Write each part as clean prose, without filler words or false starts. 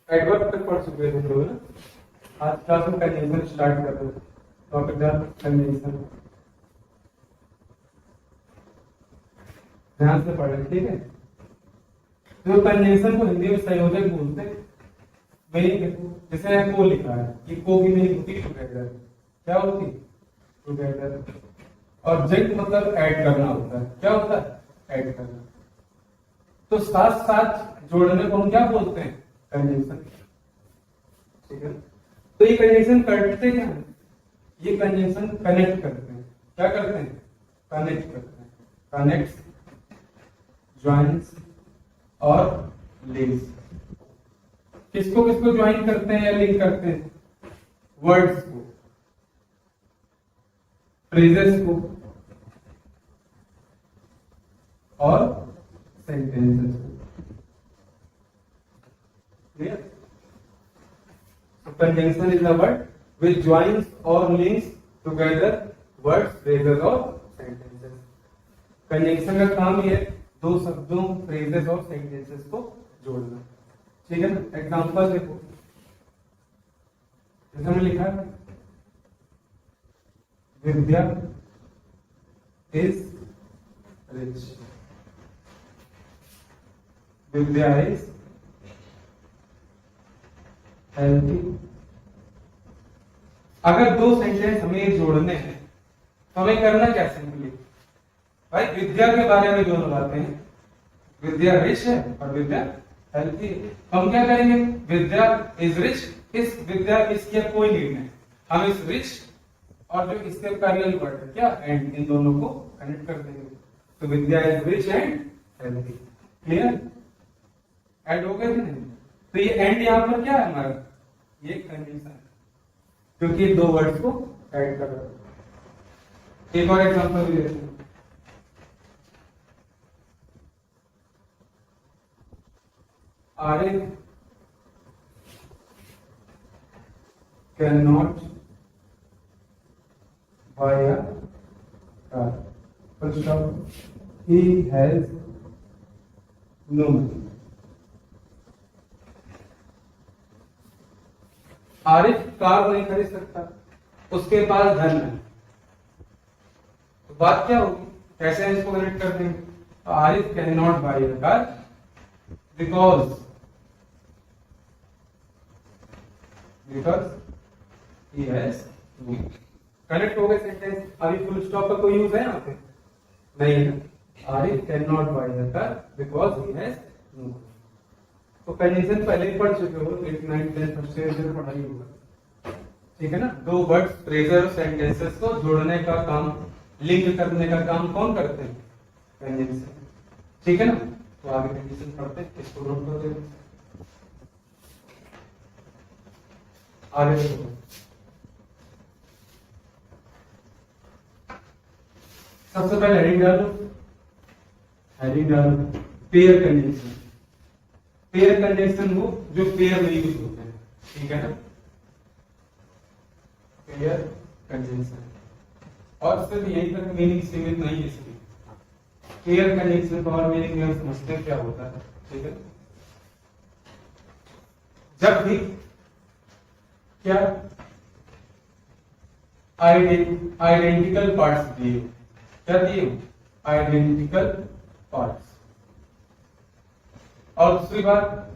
Adverb तक पढ़ चुके थे लोग ना। आज क्लास में कंजंक्शन स्टार्ट कर रहे हैं। टॉपिक था कंजंक्शन, ध्यान से पढ़ें, ठीक है। जो कंजंक्शन को हिंदी में संयोजक बोलते हैं। मीनिंग जैसे को लिखा है, कि को की मीनिंग होती है टुगेदर। क्या होती है? टुगेदर। और जंक मतलब ऐड करना होता है। क्या होता है? ऐड करना। तो साथ साथ जोड़ने को हम क्या बोलते हैं? कंजंक्शन। ठीक है। तो ये कंजंक्शन करते क्या है? ये कंजंक्शन कनेक्ट करते हैं। क्या करते हैं? कनेक्ट करते हैं। कनेक्ट, ज्वाइंस और लिंक्स। किसको किसको ज्वाइन करते हैं या लिंक करते हैं? वर्ड्स को, फ्रेजेस को और सेंटेंसेस को। Clear? Conjunction is a word which joins or links together words, phrases और sentences. कंजंक्शन का काम ये है दो शब्दों, फ्रेजेस और सेंटेंसेस को जोड़ना। ठीक है ना? एग्जांपल देखो, जैसे हमने लिखा है Vidya is rich. Vidya is healthy. अगर दो सेंटेंस हमें जोड़ने हैं तो हमें करना क्या? सिंपली भाई विद्या के बारे में दोनों बातें हैं, विद्या रिच है और विद्या हेल्थी है। हम क्या करेंगे? विद्या इज रिच, इस विद्या इसकी कोई नीड नहीं, हम इस रिच और जो इससे पैरेलल वर्ड है क्या एंड, इन दोनों को कनेक्ट कर देंगे। तो Vidya is rich and healthy. Clear? Add हो गया कि नहीं? तो ये एंड यहां पर क्या है हमारा? ये कंडीशन है, क्योंकि दो वर्ड्स को ऐड कर रहा है। एक और एग्जांपल भी देते हैं। Arif can not buy a car, full stop, he has no money. Arif car नहीं खरीद सकता, उसके पास धन है। तो बात क्या होगी? कैसे इसको कनेक्ट कर देंगे? तो Arif can not buy a car because he has money. Connect हो गए सेंटेंस। अभी फुल स्टॉप का कोई यूज है यहाँ पे? नहीं है। Arif can not buy a car because he has no money. तो कंडीशन पहले ही पढ़ चुके हो, 8, 9, 10 फर्स्ट ईयर से पढ़ाई होगा। ठीक है ना? दो वर्ड, फ्रेजर, सेंटेंसेस को जोड़ने का काम, लिंक करने का काम कौन करते हैं? कंजंक्शन। ठीक है ना? तो आगे कंडीशन पढ़ते हैं, इसको नोट कर देते हैं। आगे देखो, सबसे पहले हेडिंग डालो। हेडिंग डालो पेयर कंजंक्शन। पेयर कंजंक्शन वो जो पेयर में यूज होते हैं। ठीक है ना? Pair conjunction. और सिर्फ यहीं तक मीनिंग सीमित नहीं है इसकी। पेयर कंजंक्शन का और मीनिंग में हम समझते हैं क्या होता है। ठीक है? जब भी क्या आइडेंटिकल पार्ट्स दिए, क्या दिए? Identical parts. और दूसरी बात,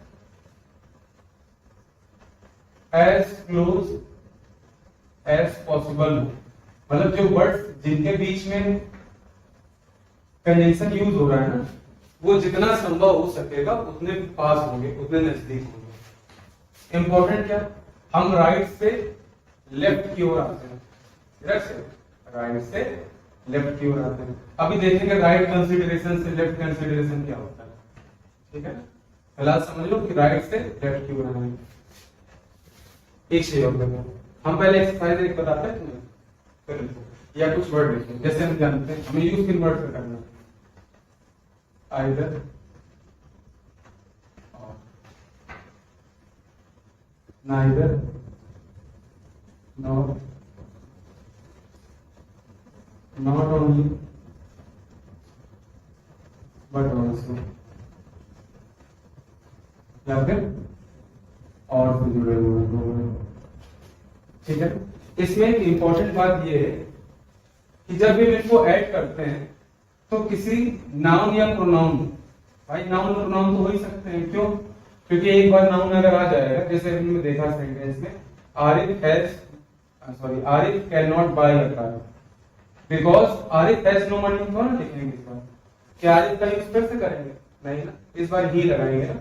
एज क्लोज एज पॉसिबल हो, मतलब जो वर्ड्स जिनके बीच में कंजंक्शन यूज हो रहा है ना, वो जितना संभव हो सकेगा उतने पास होंगे, उतने नजदीक होंगे। इंपॉर्टेंट क्या? हम राइट से लेफ्ट की ओर आते हैं, इधर से राइट से लेफ्ट की ओर आते हैं। अभी देखेंगे राइट कंसीडरेशन से लेफ्ट कंसीडरेशन क्या होता है। ठीक है? फिलहाल समझ लो कि राइट से लेफ्ट की ओर आना है। एक चीज और देखो, हम पहले एक्सरसाइज एक बताते हैं तुम्हें, फिर या कुछ वर्ड लिखो। जैसे हम जानते हैं हमें यूज किन वर्ड से करना है? Either, neither, not, not only but also, या फिर और से जुड़े हुए हैं। ठीक है, इसमें एक इंपॉर्टेंट बात ये है कि जब भी इनको ऐड करते हैं तो किसी नाउन या प्रोनाउन, भाई नाउन प्रोनाउन तो हो ही सकते हैं, क्यों? क्योंकि एक बार नाउन अगर आ जाएगा, जैसे हमने देखा सेंटेंस में Arif can not buy a car because Arif has no money, तो ना लिखेंगे इस बार, क्या आरिफ का यूज फिर से करेंगे? नहीं ना, इस बार ही लगाएंगे ना,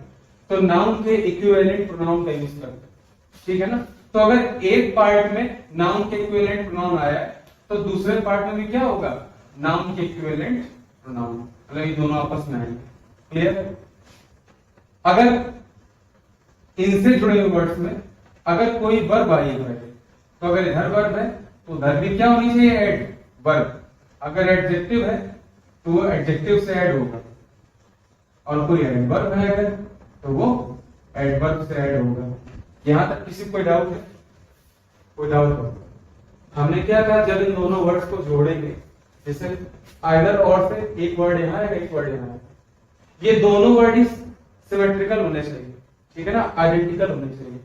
तो नाउन के इक्विवेलेंट प्रोनाउन का यूज करते हैं। ठीक है ना, तो अगर एक पार्ट में नाउन के इक्विवेलेंट प्रोनाउन आया है तो दूसरे पार्ट में भी क्या होगा? नाउन के इक्विवेलेंट प्रोनाउन, मतलब ये दोनों आपस में आएंगे। क्लियर? अगर इनसे जुड़े हुए वर्ड्स में अगर कोई वर्ब आई है, तो अगर इधर वर्ब है तो उधर भी क्या होनी चाहिए? Add verb. अगर एडजेक्टिव है तो वो एडजेक्टिव से ऐड होगा, और कोई एडवर्ब है अगर तो वो एडवर्ब से ऐड होगा। यहां तक किसी को कोई डाउट है? कोई डाउट हो? हमने क्या कहा, जब इन दोनों वर्ड्स को जोड़ेंगे, जैसे आइदर और से एक वर्ड यहाँ है, एक वर्ड यहाँ है, ये दोनों वर्ड ही सिमेट्रिकल होने चाहिए। ठीक है ना, आइडेंटिकल होने चाहिए।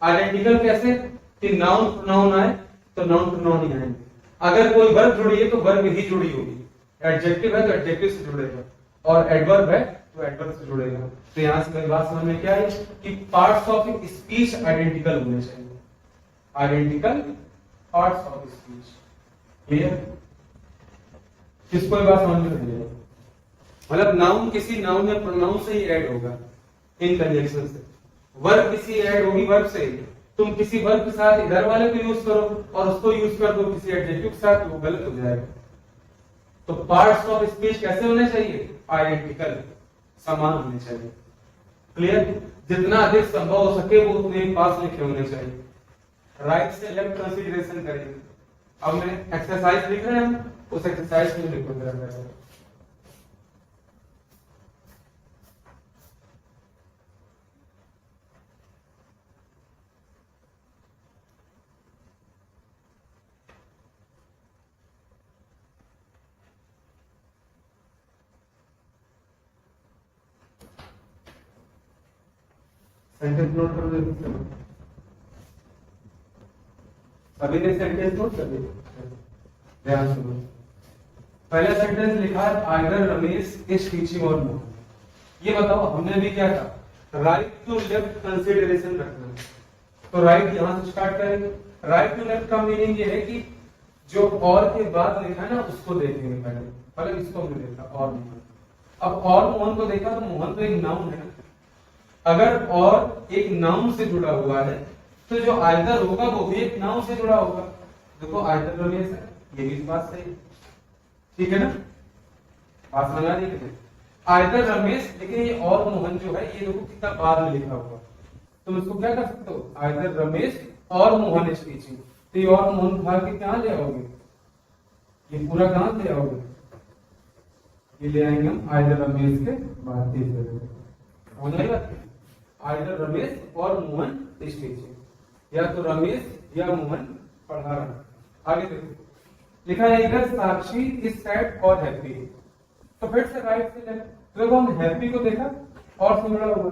आइडेंटिकल कैसे? कि नाउन प्रोनाउन आए तो नाउन प्रोनाउन ही आएंगे, अगर कोई वर्ब जुड़ी है तो वर्ब ही जुड़ी होगी, एडजेक्टिव है तो एडजेक्टिव से जुड़ेगा, और एडवर्ब है तो एडवर्ब से जुड़ेगा। तो यहां से मेरी बात समझ में क्या है कि पार्ट्स ऑफ स्पीच आइडेंटिकल होने चाहिए, identical parts of speech. Clear? किसको ये बात समझ में नहीं? मतलब नाउन किसी नाउन या प्रोनाउन से ही ऐड होगा इन कंजंक्शन से, वर्ब किसी ऐड होगी वर्ब से। तुम किसी वर्ब के साथ इधर वाले को यूज करो और उसको यूज कर दो किसी एडजेक्टिव के साथ, तो वो गलत हो जाएगा। तो पार्ट्स ऑफ स्पीच कैसे होने चाहिए? आइडेंटिकल, समान होने चाहिए। क्लियर? जितना अधिक संभव हो सके वो उतने पास लिखे होने चाहिए। राइट से लेफ्ट कंसीडरेशन करेंगे। अब मैं एक्सरसाइज लिख रहे हैं, उस एक्सरसाइज में लिखो जरा। सेंटेंस नोट कर लो, सभी ने सेंटेंस नोट कर लिया? ध्यान सुनो। पहला सेंटेंस लिखा है आइदर रमेश इज टीचिंग और मोहन। ये बताओ, हमने भी क्या कहा? राइट टू लेफ्ट कंसीडरेशन रखना। तो राइट यहां से स्टार्ट करेंगे। राइट टू लेफ्ट का मीनिंग ये है कि जो और के बाद लिखा है ना उसको देखेंगे पहले इसको हमने देखा और मोहन। अब और मोहन को देखा तो मोहन तो एक नाउन है ना, अगर और एक नाउन से जुड़ा हुआ है तो जो आइदर होगा वो भी एक नाउन से जुड़ा होगा। देखो आइदर रमेश है, ये भी बात सही, ठीक है ना, बात समझ आ रही है? आइदर रमेश, लेकिन ये और मोहन जो है ये देखो कितना बाद में लिखा हुआ, तुम इसको क्या कर सकते हो? आइदर रमेश और मोहन इज टीचिंग। तो ये और मोहन भाग के कहां ले आओगे? ये पूरा कहां ले आओगे? ये ले आएंगे हम आइदर रमेश के बाद तीसरे। आइदर रमेश और मोहन इज टीचिंग, या तो रमेश या मोहन पढ़ा रहा। आगे देखो लिखा है इधर साक्षी इज सैड और हैप्पी। तो फिर से राइट से लेफ्ट, जब हम हैप्पी को देखा और से जुड़ा हुआ,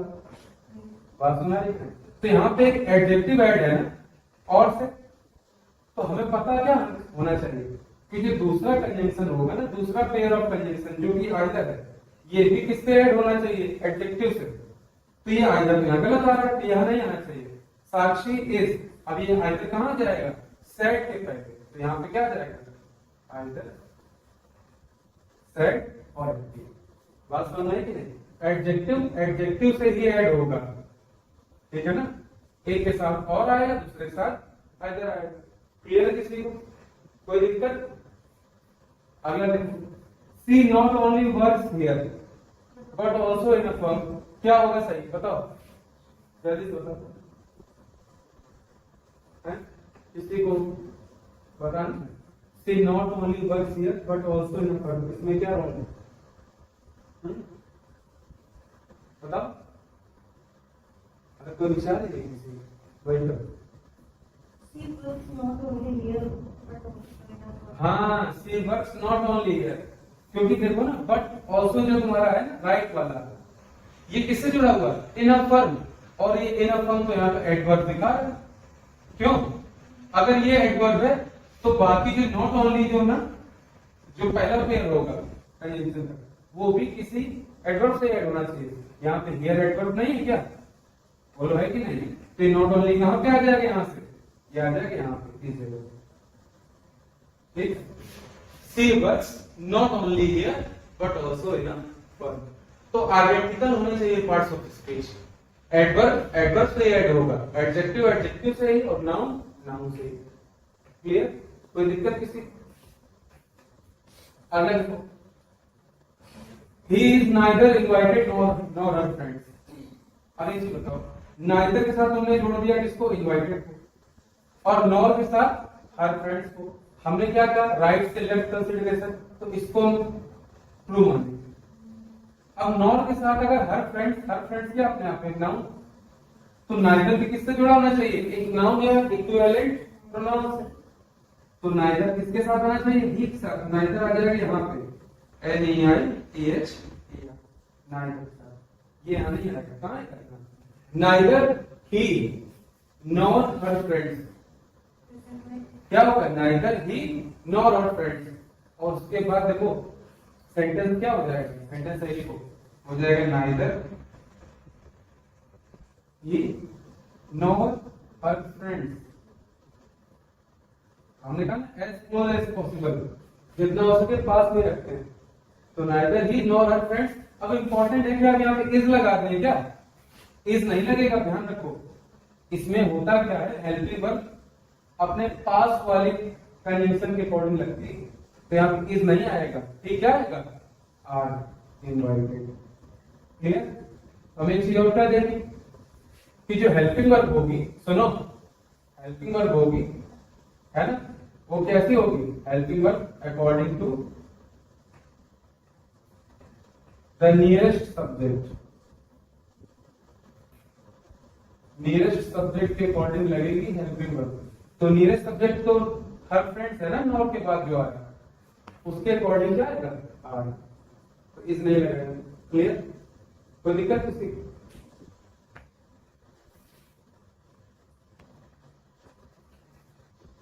बात सुना रही है? तो यहाँ पे एक एडजेक्टिव ऐड है ना और से, तो हमें पता क्या होना चाहिए कि जो दूसरा कंजंक्शन होगा ना, दूसरा पेयर ऑफ कंजंक्शन जो कि आइदर है, ये भी किससे ऐड होना चाहिए? एडजेक्टिव से। तो ये आइदर यहाँ गलत आ रहा है, यहाँ नहीं आना चाहिए। साक्षी इज, अब ये आइदर कहां जाएगा? सेड के पहले, तो यहाँ पे क्या जाएगा? आइदर सेड और हैप्पी। बात समझ में आई कि नहीं? एडजेक्टिव से ही ऐड होगा, ठीक है ना, एक के साथ और आएगा, दूसरे के साथ आइदर आएगा। क्लियर है किसी को? कोई दिक्कत? अगला देखो, she not only works here but also in a firm. क्या होगा सही? बताओ जल्दी से बताओ, किसी को बताना। She not only works here but also in a firm, इसमें क्या रोल है? बताओ, अगर कोई विचार है किसी वही करो। हाँ, सी वर्क्स नॉट ओनली हियर, क्योंकि देखो ना बट ऑल्सो जो तुम्हारा है ना राइट वाला, ये किससे जुड़ा हुआ है? इन अ फर्म। और ये इन फॉर्म तो यहाँ पे एडवर्ब दिखा है। क्यों? अगर ये एडवर्ब है तो बाकी जो नॉट ओनली जो ना जो पहला पेयर होगा कंजंक्शन का वो भी किसी एडवर्ब से ऐड होना चाहिए। यहाँ पे हियर एडवर्ब नहीं है क्या? बोलो है कि नहीं? तो नॉट ओनली कहां पे आ जाएगा? यहाँ से ये आ जाएगा यहाँ पे इस जगह। ठीक, she works not only here but also in a verb. तो आइडेंटिकल होने चाहिए parts of speech. Adverb adverb से ऐड होगा, एडजेक्टिव एडजेक्टिव से ही और नाउन नाउन से ही। क्लियर? कोई दिक्कत किसी? अलग हो। He is neither invited nor her friends। अब ये चीज बताओ, neither के साथ हमने जोड़ दिया किसको? इनवाइटेड को, और nor के साथ her friends को। हमने क्या कहा? राइट से लेफ्ट कंसिडरेशन, तो इसको हम ट्रू मानेंगे। अब nor के साथ अगर her friends क्या अपने आप में नाउन, तो neither भी किससे जुड़ा होना चाहिए? एक नाउन या इक्विवेलेंट प्रोनाउन से। तो neither किसके साथ आना चाहिए? ही के साथ। neither आ जाएगा यहाँ पे NEITH, neither। ये यहाँ नहीं आएगा, कहाँ आएगा? neither he nor her friends। क्या होगा? neither he nor her friends। और उसके बाद देखो सेंटेंस क्या हो जाएगा? सेंटेंस सही लिखो, हो जाएगा neither he nor her friends। हमने कहा ना as close as possible, जितना हो सके पास में रखते हैं। तो neither he nor her friends। अब इंपॉर्टेंट है कि आप यहाँ पे इज लगा दें क्या? इज नहीं लगेगा, ध्यान रखो। इसमें होता क्या है? हेल्पिंग वर्ब अपने पास वाले कंजंक्शन के अकॉर्डिंग लगती है, तो यहाँ पे इज नहीं आएगा। ठीक, क्या आएगा? Are invited. क्लियर? हमें एक चीज और क्या देंगे कि जो हेल्पिंग वर्ब होगी, सुनो, हेल्पिंग वर्ब होगी है ना, वो कैसी होगी? Helping verb according to the nearest subject. Nearest subject के अकॉर्डिंग लगेगी हेल्पिंग वर्ब। तो नियरेस्ट सब्जेक्ट तो हर फ्रेंड्स है ना, नॉट के बाद जो आएगा उसके अकॉर्डिंग क्या आएगा? आर। तो इस नहीं लगेगा। क्लियर? कोई दिक्कत किसी?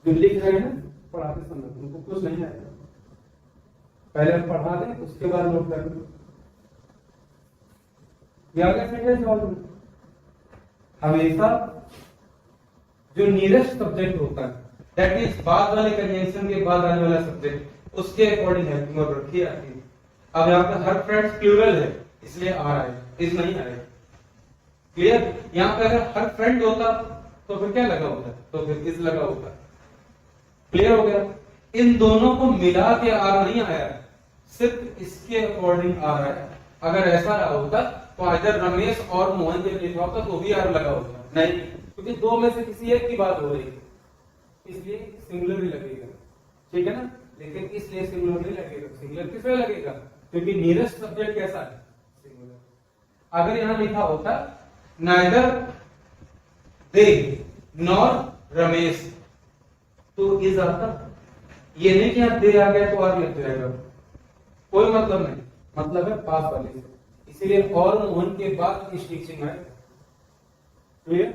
जो लिख रहे हैं पढ़ाते समय उनको कुछ नहीं आएगा, पहले हम पढ़ा दें उसके बाद नोट कर लें। हमेशा जो नियरेस्ट सब्जेक्ट होता है, दैट मींस बाद वाले कंजंक्शन के बाद आने वाला सब्जेक्ट, उसके अकॉर्डिंग हेल्पिंग वर्ब रखी जाती है। अब यहाँ पे हर फ्रेंड्स प्लूरल है इसलिए आर आए, इज नहीं आए। क्लियर? यहाँ पे अगर हर फ्रेंड होता तो फिर क्या लगा होता? तो फिर इज लगा होता। क्लियर हो गया? इन दोनों को मिला के आर नहीं आया, सिर्फ इसके अकॉर्डिंग आ रहा है। अगर ऐसा रहा होता तो इधर रमेश और मोहन जब लिखा होता तो भी आर लगा होता, नहीं, क्योंकि दो में से किसी एक की बात हो रही है इसलिए सिंगुलर ही लगेगा। ठीक है ना? लेकिन इसलिए सिंगुलर नहीं लगेगा। सिंगुलर किस में लगेगा? क्योंकि नियरेस्ट सब्जेक्ट कैसा है? सिंगुलर। अगर यहां लिखा होता नाइदर दे नॉर रमेश तो इज आता। ये नहीं कि यहां दे आ गया तो आर लग जाएगा, कोई मतलब नहीं, मतलब है पास वाले से, इसीलिए और मोहन के बाद की स्टिचिंग है। क्लियर?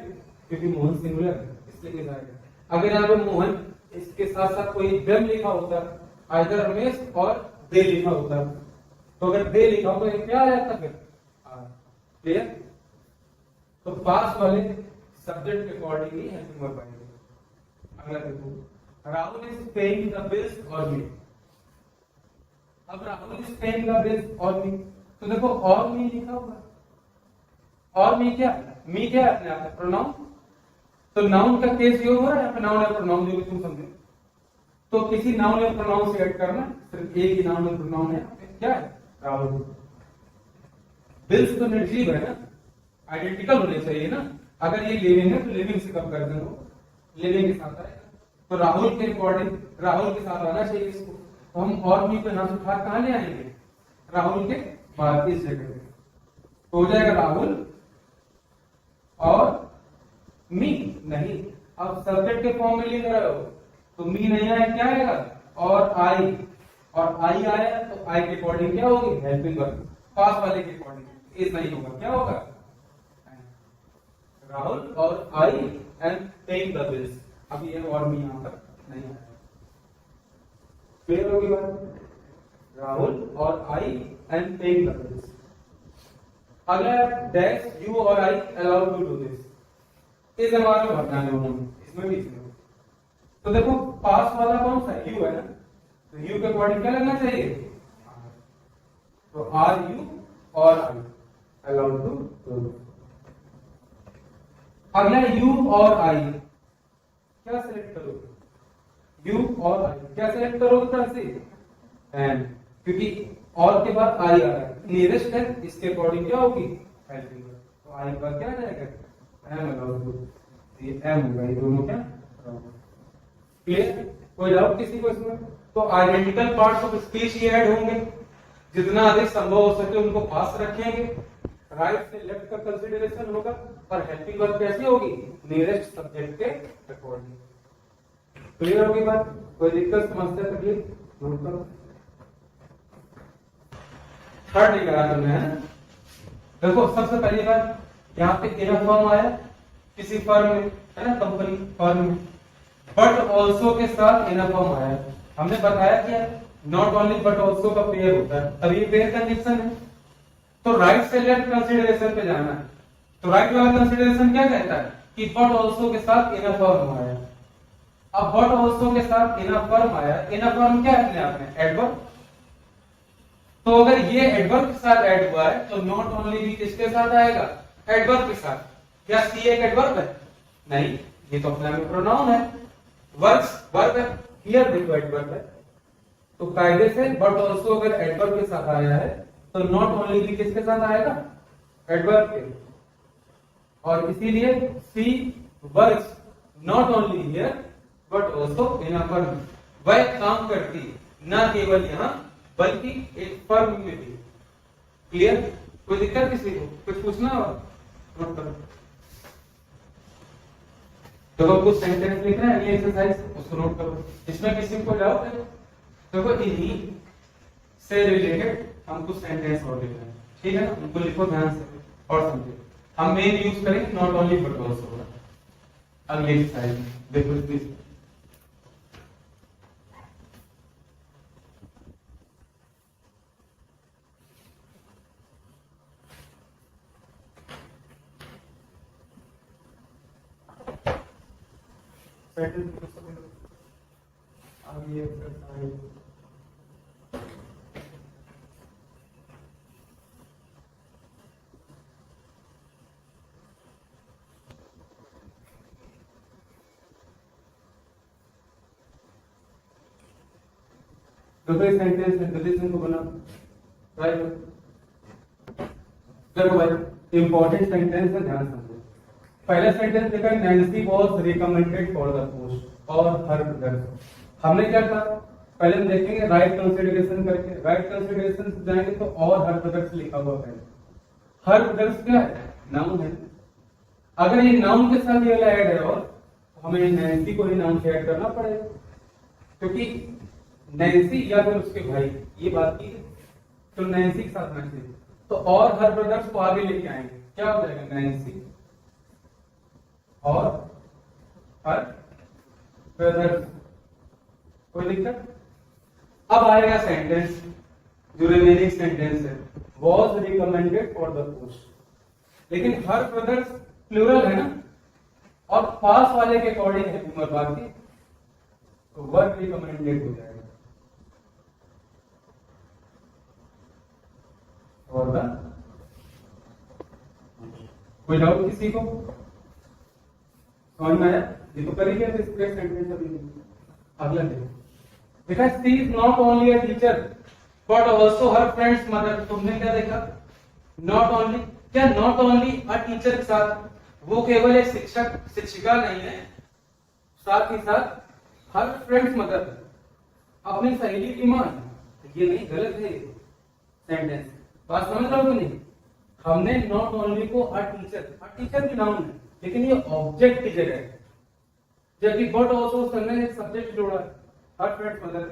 क्योंकि मोहन सिंगुलर है इसलिए इज आएगा। अगर यहाँ पे मोहन इसके साथ साथ कोई देम लिखा होता, आइदर रमेश और दे लिखा होता, तो अगर दे लिखा होता तो क्या आ जाता फिर? आर। क्लियर? तो पास वाले सब्जेक्ट के अकॉर्डिंग ही हेल्पिंग वर्ब आएंगे। अगला देखो, Rahul is paying the bills और मी। अब Rahul is paying the bills और मी, तो देखो और मी लिखा होगा। और मी क्या? मी क्या है अपने आप में? प्रोनाउन। तो नाउन का केस ये हो रहा है, यहाँ पे नाउन या प्रोनाउन जो भी तुम समझे, तो किसी नाउन या प्रोनाउन से ऐड करना, सिर्फ एक ही नाउन या प्रोनाउन है। क्या है? राहुल। बिल्स तो निर्जीव है ना, आइडेंटिकल होने चाहिए ना। अगर ये लिविंग है तो लिविंग से कम कर देंगे, लिविंग के साथ आएगा। तो राहुल के अकॉर्डिंग राहुल के साथ आना चाहिए इसको। तो हम और मी को यहां से उठा कहां ले आएंगे? राहुल के बाद इस जगह पे तो हो जाएगा राहुल और मी। नहीं, अब सब्जेक्ट के फॉर्म में लिख रहे हो तो मी नहीं आया, क्या आएगा? और आई, और आई आया तो आई के अकॉर्डिंग क्या होगी? Helping verb. पास वाले के अकॉर्डिंग इज नहीं होगा, क्या होगा? राहुल और I am paying the bills. अब ये और भी यहां तक नहीं आया। क्लियर होगी बात? राहुल और I am paying the bills. अगला डैश यू और I allowed to do this. इस जमाने में भरना है उन्होंने, इसमें भी इसमें। तो देखो पास वाला कौन सा यू है ना, तो यू के अकॉर्डिंग क्या लगना चाहिए? तो आर यू और आई अलाउड टू डू। अगला यू और आई क्या सिलेक्ट करोगे? यू और आई क्या सिलेक्ट करोगे तरह से? एंड, क्योंकि और के बाद आई आ रहा है, नियरेस्ट है, इसके अकॉर्डिंग क्या होगी? हेल्पिंग। तो आई के बाद क्या आ जाएगा? Am allowed to. ये एम होगा, ये दोनों क्या? क्लियर? कोई डाउट किसी को इसमें? तो आइडेंटिकल पार्ट्स ऑफ स्पीच ये ऐड होंगे, जितना अधिक संभव हो सके उनको पास रखेंगे। राइट से लेफ्ट का कंसीडरेशन होगा और हेल्पिंग वर्ब कैसी होगी? नियरेस्ट सब्जेक्ट के अकॉर्डिंग। क्लियर होगी बात? कोई दिक्कत समस्या तकलीफ नोट करो। थर्ड निकाला तुमने है। देखो सबसे पहली बात यहाँ पे इन अ फर्म आया, किसी फर्म में है ना, कंपनी फर्म में, बट ऑल्सो के साथ इन अ फर्म आया। हमने बताया क्या, नॉट ओनली बट ऑल्सो का पेयर होता है, अब ये पेयर कंडीशन है। तो राइट से लेफ्ट कंसीडरेशन पे जाना है। तो राइट वाला कंसीडरेशन क्या कहता है कि बट ऑल्सो के साथ इन अ फर्म आया। अब बट ऑल्सो के साथ इन अ फर्म आया, इन अ फर्म क्या है अपने आप में? एडवर्ब। तो अगर ये एडवर्ब के साथ ऐड हुआ है तो नॉट ओनली भी किसके साथ आएगा? एडवर्ब के साथ। क्या सी एक एडवर्ब है? नहीं, ये तो अपने में प्रोनाउन है, वर्ब है। हियर देखो एडवर्ब है, तो कायदे से बट ऑल्सो अगर एडवर्ब के साथ आया है तो नॉट ओनली भी किसके साथ आएगा? एडवर्ब के। और इसीलिए she works not only here but also in a firm. वह काम करती न केवल यहाँ बल्कि एक फर्म में भी। क्लियर? कोई दिक्कत किसी को? कुछ पूछना हो? नोट करो। तो कुछ सेंटेंस लिखना है, ये एक्सरसाइज, उसको नोट करो। इसमें किसी को डाउट है? देखो इन्हीं से रिलेटेड हम कुछ सेंटेंस और लिख रहे हैं, ठीक है ना? उनको लिखो ध्यान से और समझो। हम मेन यूज करेंगे नॉट ओनली बट ऑल्सो। अगली एक्सरसाइज देखो प्लीज। आगे एक्सरसाइज तो कोई सेंटेंस कंडीशन को बना राइट। देखो भाई इंपॉर्टेंट सेंटेंस है, ध्यान समझो। पहला सेंटेंस देखा, Nancy was recommended for the post और हर ब्रदर। हमने क्या कहा? पहले हम देखेंगे राइट कंसीडरेशन करके। राइट कंसीडरेशन से जाएंगे तो और हर ब्रदर्स लिखा हुआ है। हर ब्रदर्स क्या है? नाउन है। अगर ये नाउन के साथ ये ऐड है और तो हमें नैंसी को ही नाउन से ऐड करना पड़ेगा, क्योंकि नैंसी या फिर उसके भाई, ये बात की है तो नैंसी के साथ नैंसी, तो और हर ब्रदर्स को आगे लेके आएंगे। क्या हो जाएगा? नैंसी और हर ब्रदर्स। कोई दिक्कत? अब आएगा सेंटेंस, जो रिमेनिंग सेंटेंस है, was recommended for the post. लेकिन हर ब्रदर्स प्लूरल है ना, और पास वाले के अकॉर्डिंग है उम्र बात की, तो वर्क रिकमेंडेड हो जाएगा। और कोई डाउट किसी को? समझ में आया? ये तो करेंगे डिस्प्ले सेंटेंस अभी। अगला देखा, she is not only a teacher but also her friend's mother. तुमने क्या देखा? नॉट ओनली, क्या नॉट ओनली अ टीचर के साथ वो केवल एक शिक्षक शिक्षिका नहीं है, साथ ही साथ हर फ्रेंड्स मदर, अपनी सहेली की मां। ये नहीं, गलत है ये सेंटेंस। बात समझ रहे हो कि नहीं? हमने नॉट ओनली को अ टीचर भी नाउन है, लेकिन ये ऑब्जेक्ट की जगह है, जबकि बट ऑल्सो हमने एक सब्जेक्ट जोड़ा है, हर फ्रेंड्स मदर।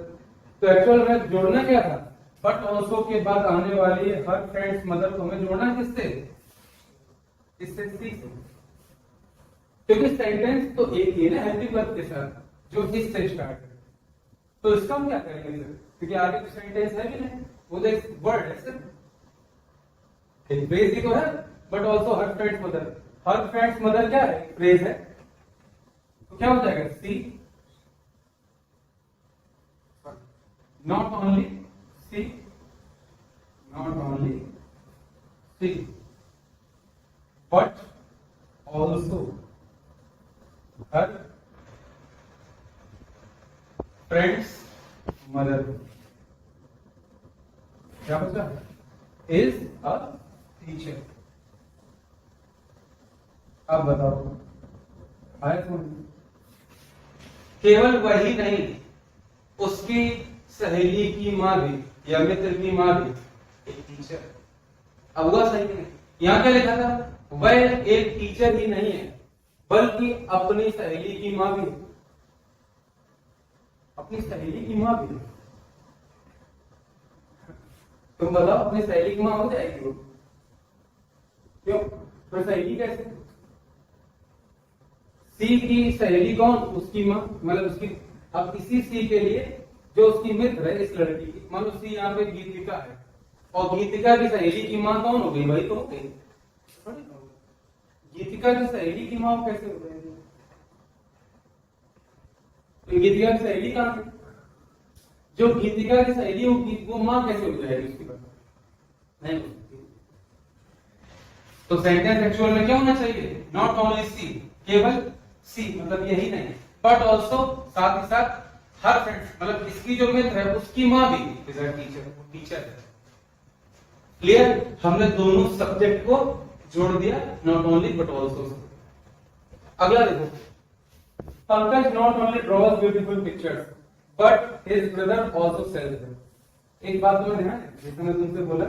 तो एक्चुअल में जोड़ना क्या था? बट ऑल्सो के बाद आने वाली हर फ्रेंड्स मदर को हमें जोड़ना किससे? इससे सी से। क्योंकि सेंटेंस तो एक ही है ना हेल्पिंग वर्ब के साथ जो इस से स्टार्ट है, तो इसका हम क्या करेंगे सर, क्योंकि आगे तो सेंटेंस है भी नहीं, वो तो एक वर्ड है सर, एक फ्रेज ही तो है, but also her friend's mother, her friend's mother क्या है, फ्रेज है, तो क्या हो जाएगा she, not only she, not only she but also her friend's mother, क्या बचा, इज अ टीचर। अब बताओ आया समझ? केवल वही नहीं, उसकी सहेली की माँ भी या मित्र की माँ भी एक टीचर। अब हुआ सही नहीं, यहाँ क्या लिखा था, वह एक टीचर ही नहीं है बल्कि अपनी सहेली की माँ भी, अपनी सहेली की माँ भी। तुम बताओ अपनी सहेली की माँ हो जाएगी वो? क्यों? तो सहेली कैसे? सी की सहेली कौन? उसकी माँ, मतलब उसकी। अब इसी सी के लिए जो उसकी मित्र है इस लड़की की, मान लो सी यहाँ पे गीतिका है, और गीतिका की सहेली की माँ कौन हो गई? वही तो हो गई। गीतिका की सहेली की माँ कैसे हो जाएगी? तो गीतिका की सहेली कहाँ है? जो गीतिका की सहेली होगी वो माँ कैसे हो जाएगी उसकी बात? नहीं हो सकती। तो सेंटेंस एक्चुअल में क्या होना चाहिए? नॉट ओनली सी, केवल सी, मतलब यही नहीं, बट ऑल्सो, साथ ही साथ हर फ्रेंड, मतलब इसकी जो मित्र है उसकी माँ भी इज अ टीचर, वो टीचर है। क्लियर? हमने दोनों सब्जेक्ट को जोड़ दिया, नॉट ओनली बट ऑल्सो। अगला देखो, Pankaj not only draws beautiful pictures but his brother also sells them. एक बात तुम्हें ध्यान है, जैसे मैं तुमसे बोला,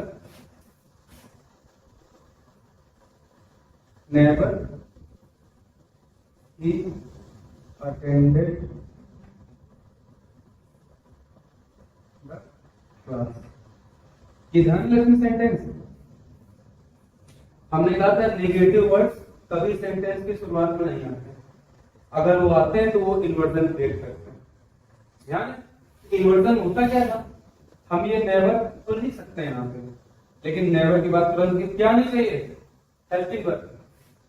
never he attended the class. ये ध्यान रखना सेंटेंस। हमने कहा था नेगेटिव वर्ड्स कभी सेंटेंस की शुरुआत में नहीं आते, अगर वो आते हैं तो वो इन्वर्जन क्रिएट करते हैं। ध्यान है, इन्वर्जन होता क्या था, हम ये नेवर तो लिख सकते हैं यहाँ पे, लेकिन नेवर की बात तुरंत क्या नहीं चाहिए, हेल्पिंग वर्ब।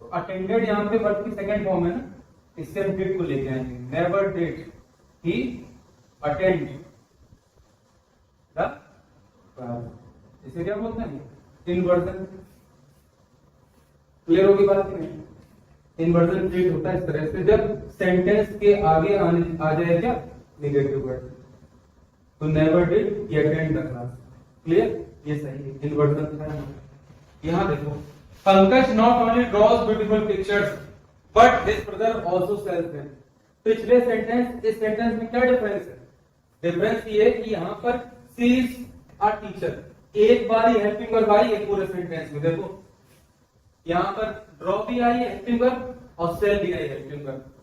तो अटेंडेड यहाँ पे वर्ब की सेकंड फॉर्म है ना, इससे हम डिड को लेके आएंगे, never did he attend the class. इसे क्या बोलते हैं? इन्वर्जन। क्लियर होगी बात की नहीं? इन्वर्जन क्रिएट होता है इस तरह से, जब सेंटेंस के आगे आ जाए क्या, नेगेटिव वर्ड। तो never did he attend the class. Clear? ये सही है, इन्वर्जन था। यहां देखो, Pankaj not only draws beautiful pictures but his brother also sells them. पिछले सेंटेंस इस सेंटेंस में क्या डिफरेंस है? डिफरेंस ये कि यहां पर सी इज अ टीचर, एक बार ही हेल्पिंग वर्ब आई है पूरे सेंटेंस में। देखो यहां पर ड्रॉ भी आई है हेल्पिंग वर्ब और सेल भी आई है हेल्पिंग वर्ब।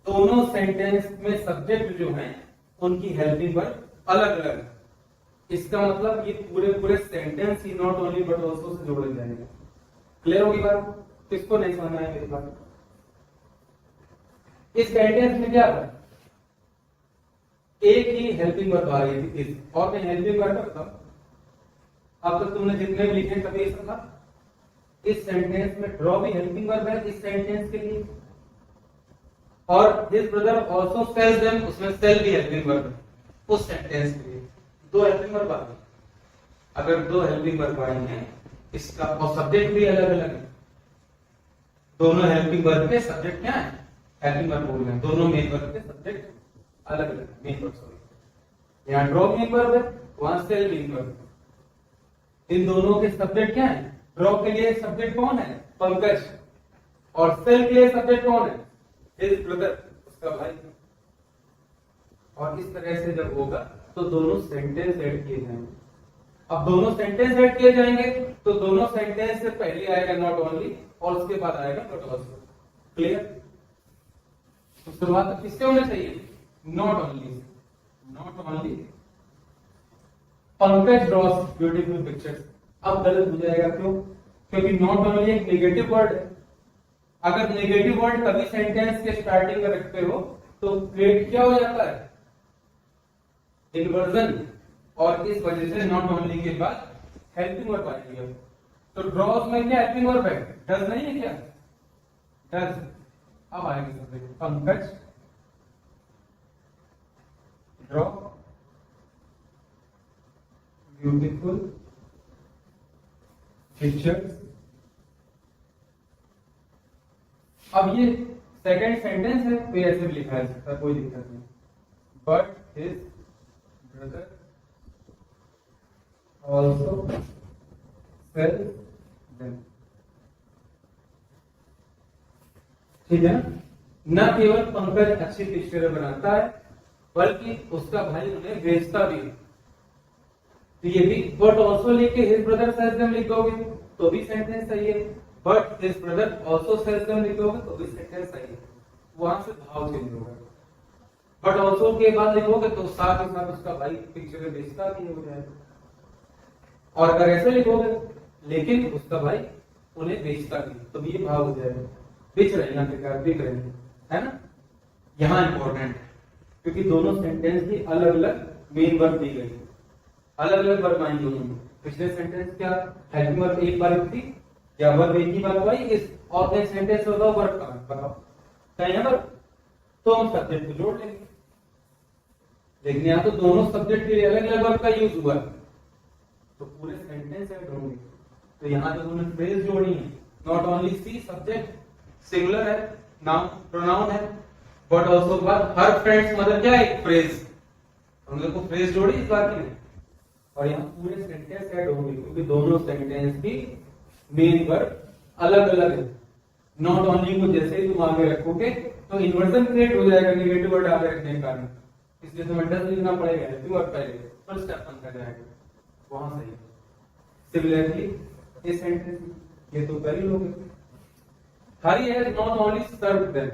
दोनों सेंटेंस में सब्जेक्ट जो हैं उनकी हेल्पिंग वर्ब अलग अलग। इसका मतलब ये पूरे sentence he not only but also say जोड़े जाएंगे। क्लियर होगी बात? किसको नहीं समझ आए मेरी बात? इस सेंटेंस में क्या था, एक ही हेल्पिंग वर्ब आ रही थी, और मैं हेल्पिंग वर्ब था। अब तक तुमने जितने भी लिखे सभी ऐसा था। इस सेंटेंस में ड्रॉ भी हेल्पिंग वर्ब है इस सेंटेंस के लिए, और his brother also sells them, उसमें सेल भी हेल्पिंग वर्ब है उस सेंटेंस के लिए। दो हेल्पिंग वर्ब आ गई। अगर दो हेल्पिंग वर्ब आई हैं, इसका और सब्जेक्ट भी अलग अलग है, दोनों हेल्पिंग वर्ब के सब्जेक्ट क्या है, हेल्पिंग वर्ब बोल रहे हैं, दोनों मेन वर्ब के सब्जेक्ट अलग अलग, मेन वर्ब सॉरी, यहाँ ड्रॉ मेन वर्ब है, वहां सेल मेन वर्ब। इन दोनों के सब्जेक्ट क्या है? ड्रॉ के लिए सब्जेक्ट कौन है? पंकज, और सेल के लिए सब्जेक्ट कौन है? हिज ब्रदर, उसका भाई। और इस तरह से जब होगा तो दोनों सेंटेंस ऐड किए जाएंगे। अब दोनों सेंटेंस ऐड किए जाएंगे तो दोनों सेंटेंस से पहले आएगा नॉट ओनली और उसके बाद आएगा बट ऑल्सो। क्लियर? तो शुरुआत किससे होनी चाहिए? Not only. Not only Pankaj draws beautiful pictures. अब गलत हो जाएगा, क्यों? क्योंकि नॉट ओनली एक नेगेटिव वर्ड है अगर नेगेटिव वर्ड कभी सेंटेंस के स्टार्टिंग में रखते हो तो क्रिएट क्या हो जाता है, इन्वर्जन, और इस वजह से नॉट ओनली के बाद हेल्पिंग वर्ब आएगी। तो ड्रॉज में क्या हेल्पिंग वर्ब है, डज नहीं है क्या, डज। अब आएंगे subject, Pankaj draw beautiful pictures. अब ये सेकंड सेंटेंस है तो ऐसे भी लिखा जा सकता है, कोई दिक्कत नहीं। But his brother also sells them. ठीक है ना, न केवल पंकज अच्छी पिक्चर बनाता है बल्कि उसका भाई उन्हें बेचता भी। तो ये भी बट ऑल्सो लिख के हिज ब्रदर सेल्स देम लिख दोगे तो भी सेंटेंस सही है, but his brother also sells them लिख दोगे तो भी सेंटेंस सही है। वहां से भाव चेंज होगा। बट ऑल्सो के बाद लिखोगे तो साथ ही साथ उसका भाई पिक्चर बेचता भी हो जाएगा, और अगर ऐसे लिखोगे लेकिन उसका भाई उन्हें बेचता भी तो भी ये भाव हो जाएगा, बेच रहे हैं ना, बिक रहे हैं, है ना। यहाँ इंपॉर्टेंट है क्योंकि दोनों सेंटेंस की अलग अलग मेन वर्ब दी गई, अलग अलग वर्ब आएंगे उन्होंने। पिछले सेंटेंस क्या हेल्पिंग वर्ब एक बार थी या वर्ब एक ही बार आई, इस और एक सेंटेंस होगा वर्ब का बताओ कहीं है वर्ब, तो हम सब्जेक्ट को जोड़ लेंगे। लेकिन यहाँ तो दोनों सब्जेक्ट के लिए अलग अलग वर्ब का यूज हुआ तो पूरे सेंटेंस ऐड होंगे। तो यहाँ जो उन्होंने फ्रेज जोड़ी है, not only she subject singular है, नाउन प्रोनाउन है, बट ऑल्सो बात हर फ्रेंड्स मदर क्या है, एक फ्रेज, हम लोग को फ्रेज जोड़ी इस बात की। और यहाँ पूरे सेंटेंस ऐड होंगे क्योंकि दोनों सेंटेंस की मेन वर्ब अलग अलग है। नॉट ओनली को जैसे ही तुम आगे रखोगे तो इन्वर्जन क्रिएट हो जाएगा नेगेटिव वर्ड आगे रखने के कारण, इसलिए तुम्हें डज लिखना पड़ेगा हेल्पिंग वर्ब पहले, फर्स्ट स्टेप बनता जाएगा, वहां सही है। सिमिलरली ये सेंटेंस ये तो कर ही लोगे, हरी है नॉट ओनली सर्व देम,